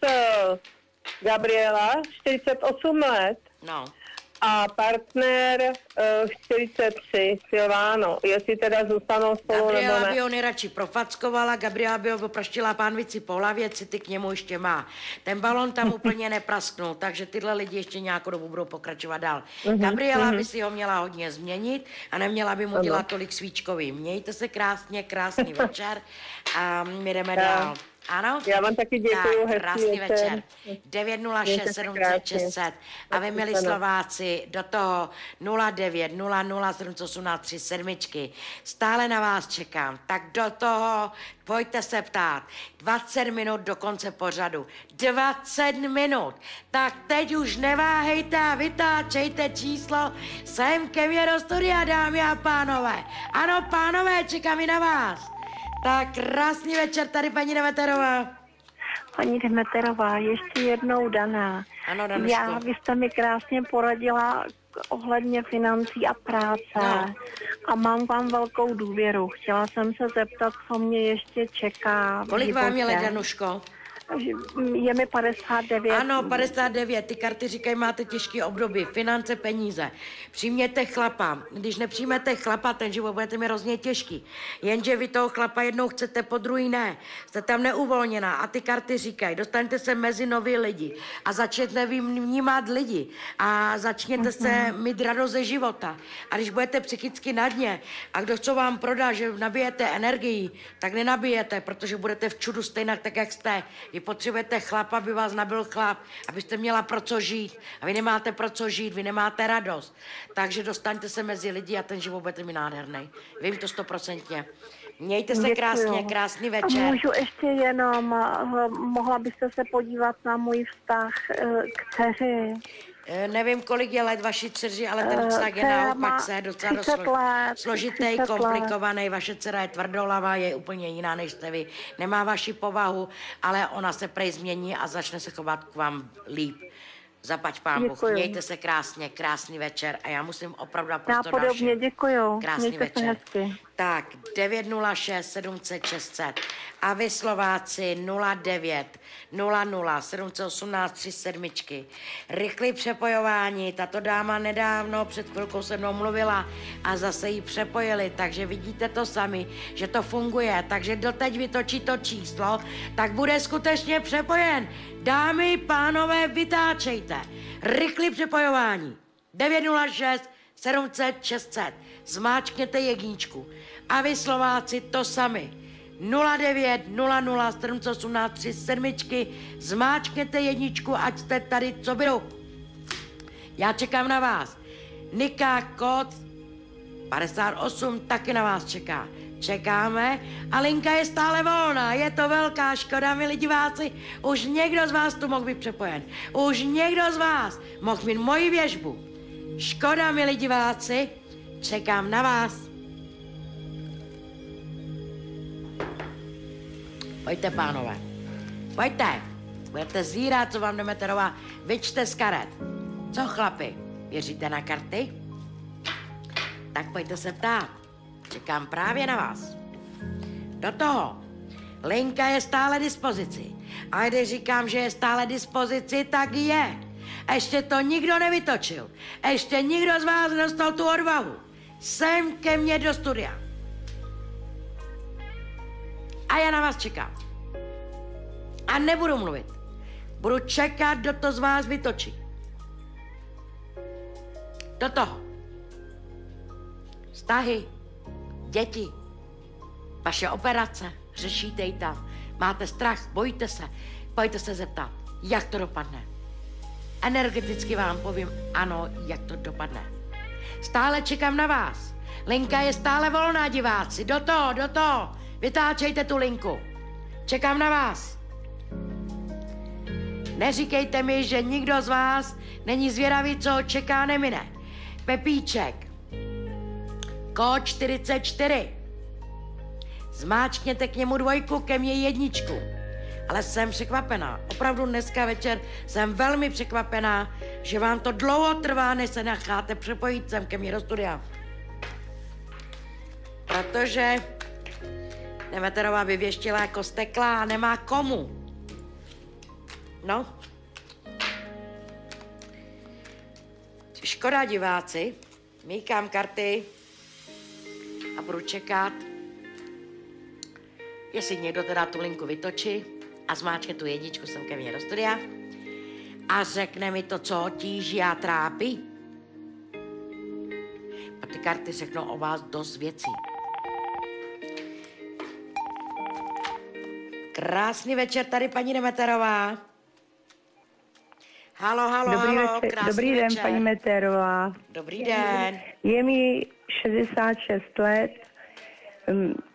Speaker 10: Gabriela, 48 let.
Speaker 2: No.
Speaker 10: A partner 43, Silváno. Jestli teda zůstanou spolu,
Speaker 2: Gabriela
Speaker 10: nebo ne.
Speaker 2: by ho nejradši profackovala, Gabriela by ho popraštila pánvici po hlavě, city k němu ještě má. Ten balon tam úplně neprasknul, takže tyhle lidi ještě nějakou dobu budou pokračovat dál. Gabriela by si ho měla hodně změnit a neměla by mu dělat tolik svíčkový. Mějte se krásně, krásný večer a my jdeme dál. Ano?
Speaker 10: Já vám taky děkuju,
Speaker 2: tak, krásný večer. 906 700 600 a vy, milí Slováci, do toho 09 00 718 37. Stále na vás čekám, tak do toho pojďte se ptát. 20 minut do konce pořadu. 20 minut. Tak teď už neváhejte a vytáčejte číslo sem ke mně do studia, dámy a pánové. Ano, pánové, čekám i na vás. Tak krásný večer, tady paní Demeterová.
Speaker 23: Paní Demeterová, ještě jednou Dana.
Speaker 2: Ano, Danuško.
Speaker 23: Vy jste mi krásně poradila ohledně financí a práce a mám vám velkou důvěru. Chtěla jsem se zeptat, co mě ještě čeká.
Speaker 2: Kolik vám je let, Danuško?
Speaker 23: Je mi 59.
Speaker 2: Ano, 59. Ty karty říkají, máte těžký období. Finance, peníze. Přijměte chlapa. Když nepřijmete chlapa, ten život budete mi hrozně těžký. Jenže vy toho chlapa jednou chcete, po druhý ne. Jste tam neuvolněná a ty karty říkají, dostaňte se mezi nový lidi a začněte vnímat lidi a začněte se mít radost ze života. A když budete psychicky na dně a kdo co vám prodá, že nabijete energii, tak nenabijete, protože budete v čudu stejně tak, jak jste. Vy potřebujete chlapa, aby vás nabil chlap, abyste měla pro co žít. A vy nemáte pro co žít, vy nemáte radost. Takže dostaňte se mezi lidi a ten život budete mi nádherný. Vím to 100%. Mějte se krásně, krásný večer.
Speaker 23: A můžu ještě jenom, mohla byste se podívat na můj vztah k dceři?
Speaker 2: Nevím, kolik je let vaší dceři, ale ten vztah je naopak se docela složitý, komplikovaný. Vaše dcera je tvrdolava, je úplně jiná než jste vy. Nemá vaši povahu, ale ona se prej změní a začne se chovat k vám líp. Zaplať pán Bůh. Mějte se krásně, krásný večer a já musím opravdu prostor další.
Speaker 23: Podobně, děkuju.
Speaker 2: Krásný
Speaker 23: Mějte
Speaker 2: večer.
Speaker 23: se hezky.
Speaker 2: Tak, 906 700 600 a vy Slováci 09 00 718 37. Rychlý přepojování, tato dáma nedávno před chvilkou se mnou mluvila a zase ji přepojili, takže vidíte to sami, že to funguje, takže doteď vytočí to číslo, tak bude skutečně přepojen. Dámy, pánové, vytáčejte. Rychlý přepojování 906 700 600. Zmáčkněte jedničku. A vy Slováci to sami. 09 00 718 37. Zmáčkněte jedničku, ať jste tady, co budu. Já čekám na vás. Nika, kód 58 taky na vás čeká. Čekáme a linka je stále volná. Je to velká škoda, milí diváci. Už někdo z vás tu mohl být přepojen. Už někdo z vás mohl mít moji věžbu. Škoda, milí diváci. Čekám na vás. Pojďte, pánové. Pojďte. Budete zírat, co vám Demeterová vyčte z karet. Co, chlapi? Věříte na karty? Tak pojďte se ptát. Čekám právě na vás. Do toho. Linka je stále dispozici. A když říkám, že je stále dispozici, tak je. Ještě to nikdo nevytočil. Ještě nikdo z vás nedostal tu odvahu. Sem ke mně do studia. A já na vás čekám. A nebudu mluvit. Budu čekat, kdo to z vás vytočí. Do toho. Vztahy, děti, vaše operace, řešíte ji tam. Máte strach, bojíte se, pojďte se zeptat, jak to dopadne. Energeticky vám povím ano, jak to dopadne. Stále čekám na vás. Linka je stále volná, diváci. Do toho. Vytáčejte tu linku. Čekám na vás. Neříkejte mi, že nikdo z vás není zvědavý, co ho čeká, nemine. Pepíček. Kód 44. Zmáčkněte k němu 2, ke mně 1. Ale jsem překvapená. Opravdu dneska večer jsem velmi překvapená, že vám to dlouho trvá, než se necháte přepojit sem ke mně do studia. Protože Demeterová vyvěštila jako steklá a nemá komu. No. Škoda, diváci. Mýkám karty a budu čekat, jestli někdo teda tu linku vytočí a zmáčkne tu 1 sem ke mně do studia a řekne mi to, co ho tíží a trápí. A ty karty řeknou o vás dost věcí. Krásný večer tady, paní Demeterová. Halo,
Speaker 15: Dobrý den, paní Meterová.
Speaker 2: Dobrý den.
Speaker 15: Je mi 66 let,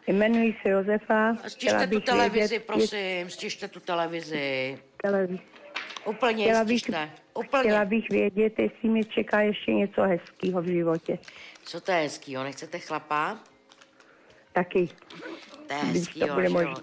Speaker 15: jmenuji se Josefa.
Speaker 2: Stižte tu televizi, prosím, stižte tu televizi. Úplně stižte.
Speaker 15: Chtěla bych vědět, jestli mě čeká ještě něco hezkého v životě.
Speaker 2: Co to je hezkýho? Nechcete chlapa?
Speaker 15: Taky.
Speaker 2: To je hezký,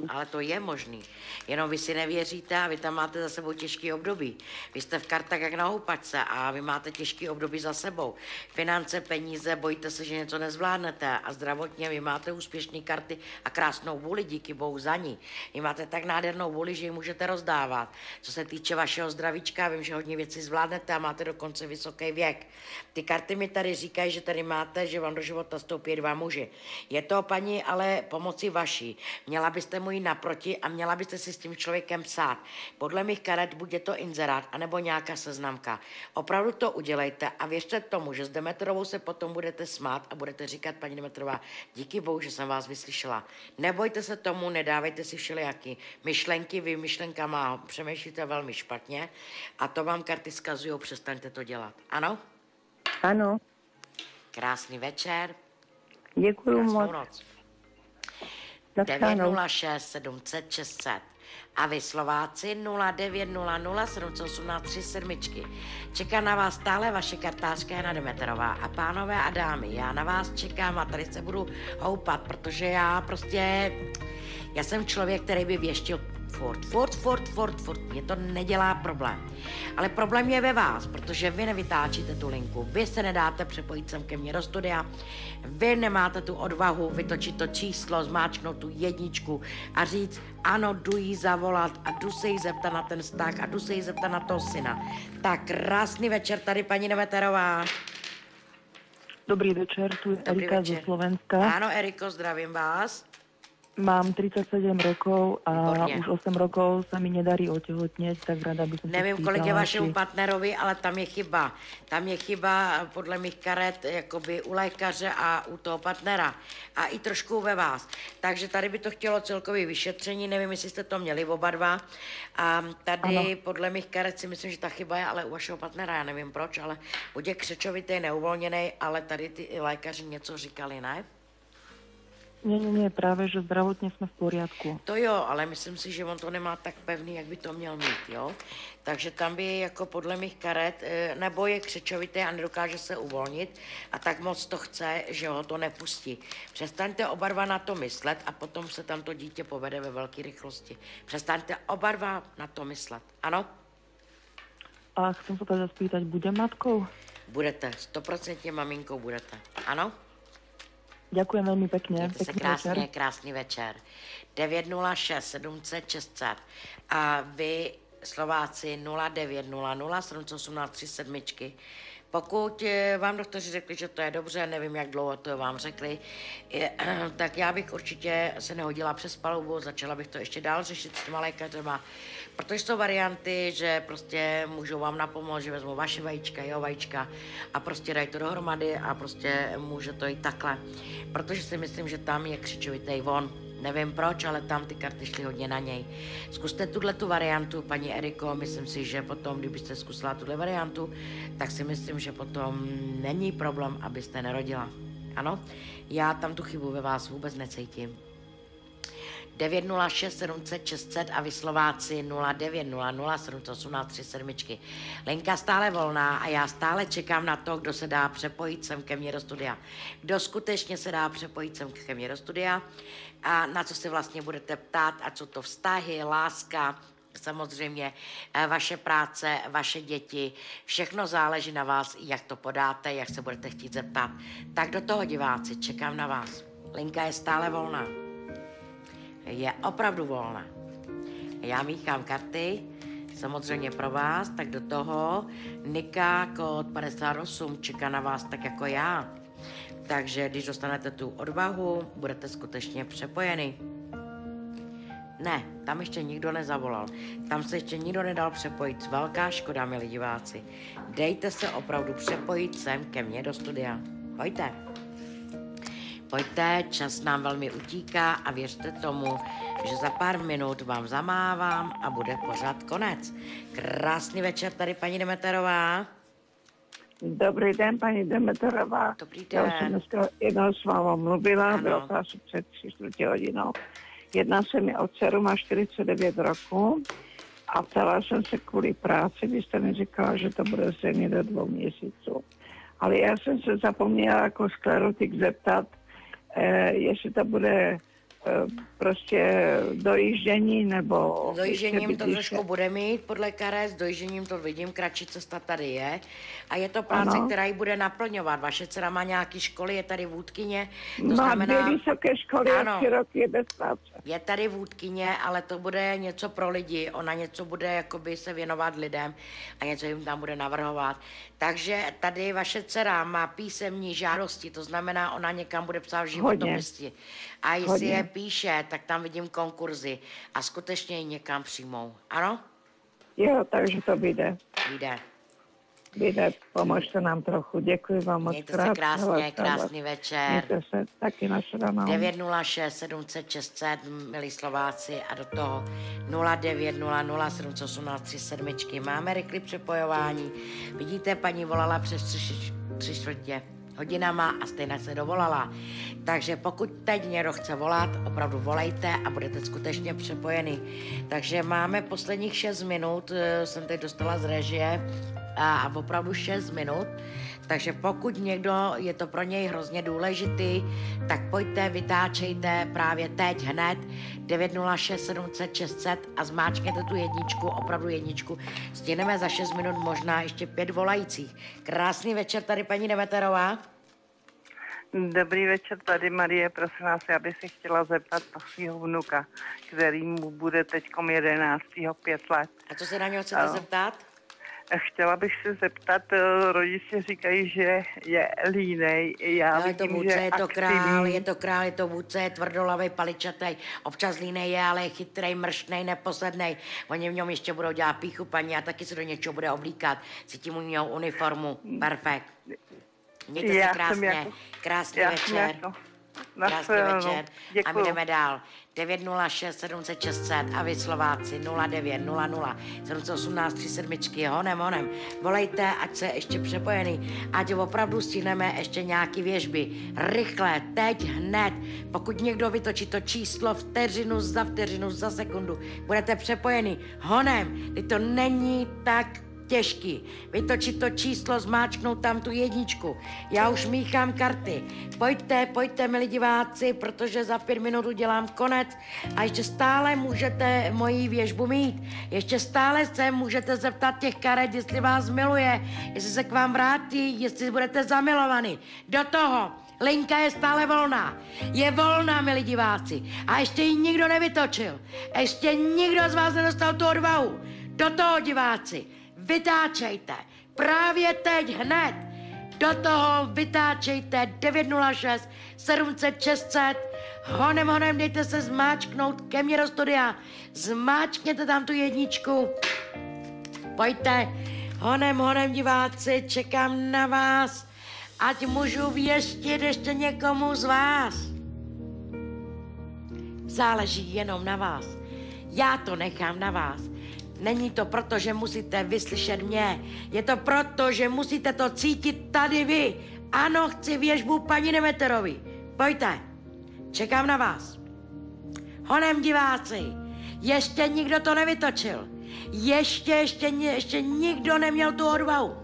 Speaker 2: ale to je možný. Jenom vy si nevěříte a vy tam máte za sebou těžký období. Vy jste v kartách jak na houpačce a vy máte těžký období za sebou. Finance, peníze, bojíte se, že něco nezvládnete a zdravotně vy máte úspěšné karty a krásnou vůli, díky bohu za ní. Vy máte tak nádhernou vůli, že ji můžete rozdávat. Co se týče vašeho zdravíčka, vím, že hodně věcí zvládnete a máte dokonce vysoký věk. Ty karty mi tady říkají, že tady máte, že vám do života stoupí 2 muži. Je to, paní, ale pomocí vaší. Měla byste mu jít naproti a měla byste si s tím člověkem psát. Podle mých karet buď je to inzerát, anebo nějaká seznamka. Opravdu to udělejte a věřte tomu, že s Demeterovou se potom budete smát a budete říkat, paní Demeterová, díky bohu, že jsem vás vyslyšela. Nebojte se tomu, nedávejte si všelijaký myšlenky, vy myšlenkama přemýšlíte velmi špatně a to vám karty zkazují, přestaňte to dělat. Ano?
Speaker 14: Ano.
Speaker 2: Krásný večer.
Speaker 14: Děkuju moc.
Speaker 2: Noc. 906 700 600 a vy Slováci 0900 718 37. Čeká na vás stále vaše kartářka Jana Demeterová a pánové a dámy, já na vás čekám a tady se budu houpat, protože já jsem člověk, který by věštil furt, mě to nedělá problém. Ale problém je ve vás, protože vy nevytáčíte tu linku, vy se nedáte přepojit sem ke mně do studia, vy nemáte tu odvahu vytočit to číslo, zmáčknout tu 1 a říct, ano, jdu jí zavolat a jdu se jí zeptat na ten vztah a jdu se jí zeptat na toho syna. Tak krásný večer tady, paní Demeterová.
Speaker 5: Dobrý večer, tu je Erika zo Slovenska.
Speaker 2: Áno, Eriko, zdravím vás.
Speaker 5: Mám 37 rokov a už 8 rokov sa mi nedarí otehotnieť, tak rada by som
Speaker 2: Nevím, kolik je vašemu partnerovi, ale tam je chyba. Tam je chyba podle mých karet jakoby u lékaře a u toho partnera. A i trošku ve vás. Takže tady by to chtělo celkově vyšetření, nevím, jestli jste to měli oba dva. A tady ano. Podle mých karet si myslím, že ta chyba je ale u vašeho partnera, já nevím proč, ale buď je křečovitý, neuvolněný, ale tady ty lékaři něco říkali, ne?
Speaker 5: Nie, práve, že zdravotne sme v poriadku.
Speaker 2: To jo, ale myslím si, že on to nemá tak pevný, jak by to měl mít, jo? Takže tam by jako podle mých karet, nebo je křečovitý a nedokáže se uvolnit a tak moc to chce, že ho to nepustí. Přestaňte oba dva na to myslet a potom se tam to dítě povede ve velké rychlosti. Přestaňte oba dva na to myslet, ano?
Speaker 5: A chcem sa teda spýtať, budem matkou?
Speaker 2: Budete, 100% maminkou budete, ano?
Speaker 5: Ďakujem veľmi pekne.
Speaker 2: Mějte se krásně, krásný večer. 906 700 600 a vy Slováci 0900 718 37. Pokud vám doktoři řekli, že to je dobře, nevím, jak dlouho to vám řekli, tak já bych určitě se nehodila přes palubu, začala bych to ještě dál řešit s těma lékařema, protože jsou varianty, že prostě můžou vám napomoct, že vezmou vaše vajíčka, jeho vajíčka a prostě dají to dohromady a prostě může to jít takhle. Protože si myslím, že tam je křičovitý on. Nevím proč, ale tam ty karty šly hodně na něj. Zkuste tu variantu, paní Eriko, myslím si, že potom, kdybyste zkusila tuhle variantu, tak si myslím, že potom není problém, abyste nerodila. Ano? Já tam tu chybu ve vás vůbec necítím. 906 700 600 a vy Slováci 0900 718 37. Linka stále volná a já stále čekám na to, kdo se dá přepojit sem ke mně do studia. Kdo skutečně se dá přepojit sem ke mně do studia a na co se vlastně budete ptát, a co to vztahy, láska, samozřejmě vaše práce, vaše děti, všechno záleží na vás, jak to podáte, jak se budete chtít zeptat. Tak do toho, diváci, čekám na vás. Linka je stále volná. Je opravdu volná. Já míchám karty, samozřejmě pro vás, tak do toho Nika kód 58 čeká na vás tak jako já. Takže když dostanete tu odvahu, budete skutečně přepojeni. Ne, tam ještě nikdo nezavolal. Tam se ještě nikdo nedal přepojit. Velká škoda, milí diváci. Dejte se opravdu přepojit sem ke mně do studia. Pojďte. Pojďte, čas nám velmi utíká a věřte tomu, že za pár minut vám zamávám a bude pořád konec. Krásný večer tady, paní Demeterová.
Speaker 15: Dobrý den, paní Demeterová.
Speaker 2: Dobrý den.
Speaker 15: Já jsem dneska jednou s váma mluvila, ano. Bylo to asi před 3/4 hodinou. Jedná se mi o dceru, má 49 roků a ptala jsem se kvůli práci, když jste mi říkala, že to bude zřejmě do 2 měsíců. Ale já jsem se zapomněla jako sklerotik zeptat, jestli to bude prostě dojíždění nebo...
Speaker 2: Dojížením to trošku bude mít podle karet, s dojížením to vidím, kratší cesta tady je. A je to práce, která ji bude naplňovat. Vaše dcera má nějaké školy, je tady vůdkyně. To znamená, 2
Speaker 15: vysoké školy a 3 roky je bez práce.
Speaker 2: Je tady vůdkyně, ale to bude něco pro lidi. Ona něco bude jakoby se věnovat lidem a něco jim tam bude navrhovat. Takže tady vaše dcera má písemní žádosti, to znamená, ona někam bude psát v životopisti. A jestli je píše, tak tam vidím konkurzy a skutečně ji někam přijmou. Ano?
Speaker 15: Jo, takže to vyjde.
Speaker 2: Vyjde,
Speaker 15: pomožte nám trochu. Děkuji vám moc krát.
Speaker 2: Mějte se krásně, krásný večer.
Speaker 15: Mějte se taky na shledanou.
Speaker 2: 906 700 600, milí Slováci, a do toho 0900 718 37. Máme rychlé přepojování. Vidíte, paní volala přes 3/4 hodinama a stejně se dovolala. Takže pokud teď někdo chce volat, opravdu volejte a budete skutečně přepojený. Takže máme posledních 6 minut, jsem teď dostala z režie, a opravdu 6 minut, takže pokud někdo, je to pro něj hrozně důležitý, tak pojďte, vytáčejte právě teď hned 906 700 600 a zmáčkněte tu jedničku, opravdu jedničku. Stihneme za 6 minut možná ještě 5 volajících. Krásný večer, tady paní Demeterová.
Speaker 6: Dobrý večer, tady Marie, prosím vás, já bych se chtěla zeptat na svého vnuka, který mu bude teďkom 11. 5 let.
Speaker 2: A co se na něho chcete zeptat?
Speaker 6: Chtěla bych se zeptat, rodiče říkají, že je línej. Já
Speaker 2: no, je to vůdce, je to král, je to vůdce, je tvrdolavej, paličatej, občas línej je, ale je chytrej, mrštnej, neposednej. Oni v něm ještě budou dělat píchu, paní, a taky se do něčeho bude oblíkat. Cítím u něho uniformu, perfekt. Mějte se krásně, krásný večer. Krásný večer.
Speaker 6: Děkuju.
Speaker 2: A my jdeme dál. 906 700 600 a vy Slováci 0900 718 37. Honem. Volejte, ať se ještě přepojený, ať opravdu stihneme ještě nějaký věžby. Rychle, teď, hned. Pokud někdo vytočí to číslo vteřinu, za sekundu, budete přepojený. Honem, to není tak těžký. Vytočit to číslo, zmáčknout tam tu jedničku. Já už míchám karty. Pojďte, milí diváci, protože za 5 minut udělám konec a ještě stále můžete moji věžbu mít. Ještě stále se můžete zeptat těch karet, jestli vás miluje, jestli se k vám vrátí, jestli budete zamilovaný. Do toho linka je stále volná. Je volná, milí diváci. A ještě ji nikdo nevytočil. Ještě nikdo z vás nedostal tu odvahu. Do toho, diváci. Vytáčejte. Právě teď, hned. Do toho vytáčejte 906 700 600. Honem, dejte se zmáčknout ke mně do studia. Zmáčkněte tam tu jedničku. Pojďte. Honem, diváci, čekám na vás. Ať můžu věštit ještě někomu z vás. Záleží jenom na vás. Já to nechám na vás. Není to proto, že musíte vyslyšet mě. Je to proto, že musíte to cítit tady vy. Ano, chci věžbu paní Demeterovi. Pojďte. Čekám na vás. Honem, diváci. Ještě nikdo to nevytočil. Ještě nikdo neměl tu odvahu.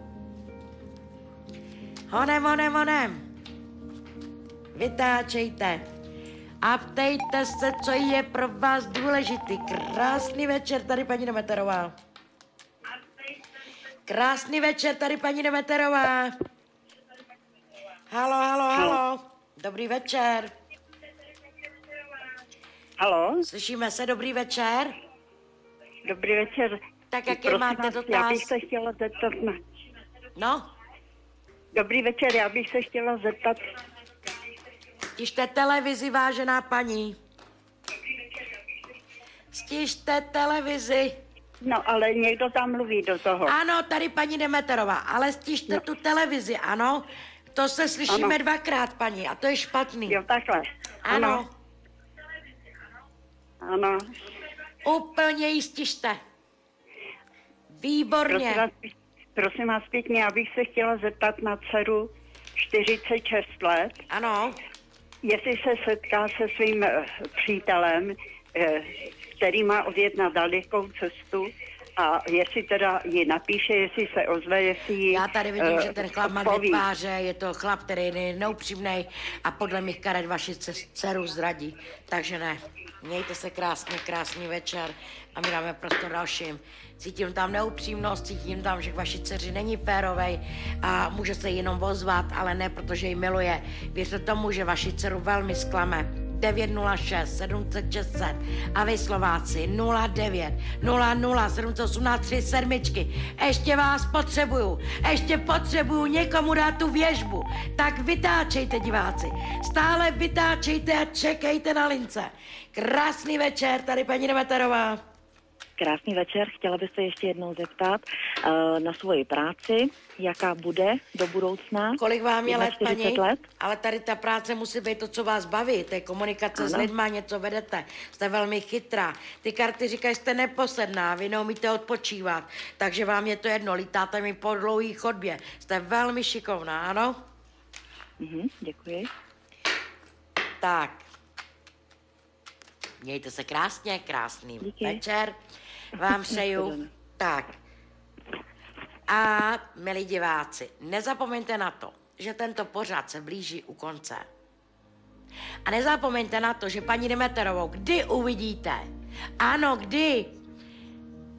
Speaker 2: Honem. Vytáčejte. A ptejte se, co je pro vás důležitý. Krásný večer, tady paní Demeterová. Krásný večer, tady paní Demeterová. Halo. Dobrý večer.
Speaker 10: Halo.
Speaker 2: Slyšíme se, dobrý večer.
Speaker 10: Dobrý večer.
Speaker 2: Tak jaký máte dotaz?
Speaker 10: Já bych se chtěla zeptat na...
Speaker 2: No?
Speaker 10: Dobrý večer, já bych se chtěla zeptat...
Speaker 2: Stižte televizi, vážená paní. Stižte televizi.
Speaker 10: No, ale někdo tam mluví do toho.
Speaker 2: Ano, tady paní Demeterová, ale stižte tu televizi, ano. To se slyšíme dvakrát, paní, a to je špatný.
Speaker 10: Jo, takhle.
Speaker 2: Ano.
Speaker 10: Ano.
Speaker 2: Úplně ji stižte. Výborně.
Speaker 10: Prosím vás pěkně, já bych se chtěla zeptat na dceru 46 let.
Speaker 2: Ano.
Speaker 10: Jestli se setká se svým přítelem, který má odjet na dalekou cestu A jestli teda ji napíše, jestli se ozve, jestli ji
Speaker 2: Já tady vidím, že ten chlap má dvě tváře, je to chlap, který je neupřímnej a podle mých karet vaši dceru zradí. Takže ne, mějte se krásně, krásný večer a my dáme prostor dalším. Cítím tam neupřímnost, cítím tam, že k vaší dceři není férovej a může se jenom ozvat, ale ne, protože ji miluje. Věřte tomu, že vaši dceru velmi zklame. 906 700 600 a vy Slováci 09 00 718 3 sedmičky. Ještě vás potřebuju, ještě potřebuju někomu dát tu věžbu. Tak vytáčejte, diváci, stále vytáčejte a čekejte na lince. Krásný večer, tady paní Demeterová.
Speaker 16: Krásný večer, chtěla bych se ještě jednou zeptat na svoji práci, jaká bude do budoucna.
Speaker 2: Kolik vám je let, paní?
Speaker 16: Let?
Speaker 2: Ale tady ta práce musí být to, co vás baví, to je komunikace s lidma, něco vedete, jste velmi chytrá. Ty karty říkají, jste neposedná, vy neumíte odpočívat, takže vám je to jedno, lítáte mi po dlouhý chodbě, jste velmi šikovná, ano?
Speaker 16: Děkuji.
Speaker 2: Tak. Mějte se krásně, krásný večer vám přeju. Tak. A milí diváci, nezapomeňte na to, že tento pořad se blíží u konce. A nezapomeňte na to, že paní Demeterovou kdy uvidíte? Ano, kdy?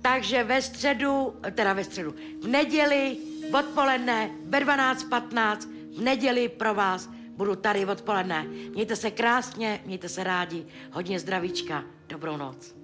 Speaker 2: Takže v neděli odpoledne ve 12:15 v neděli pro vás budu tady odpoledne. Mějte se krásně, mějte se rádi, hodně zdravíčka, dobrou noc.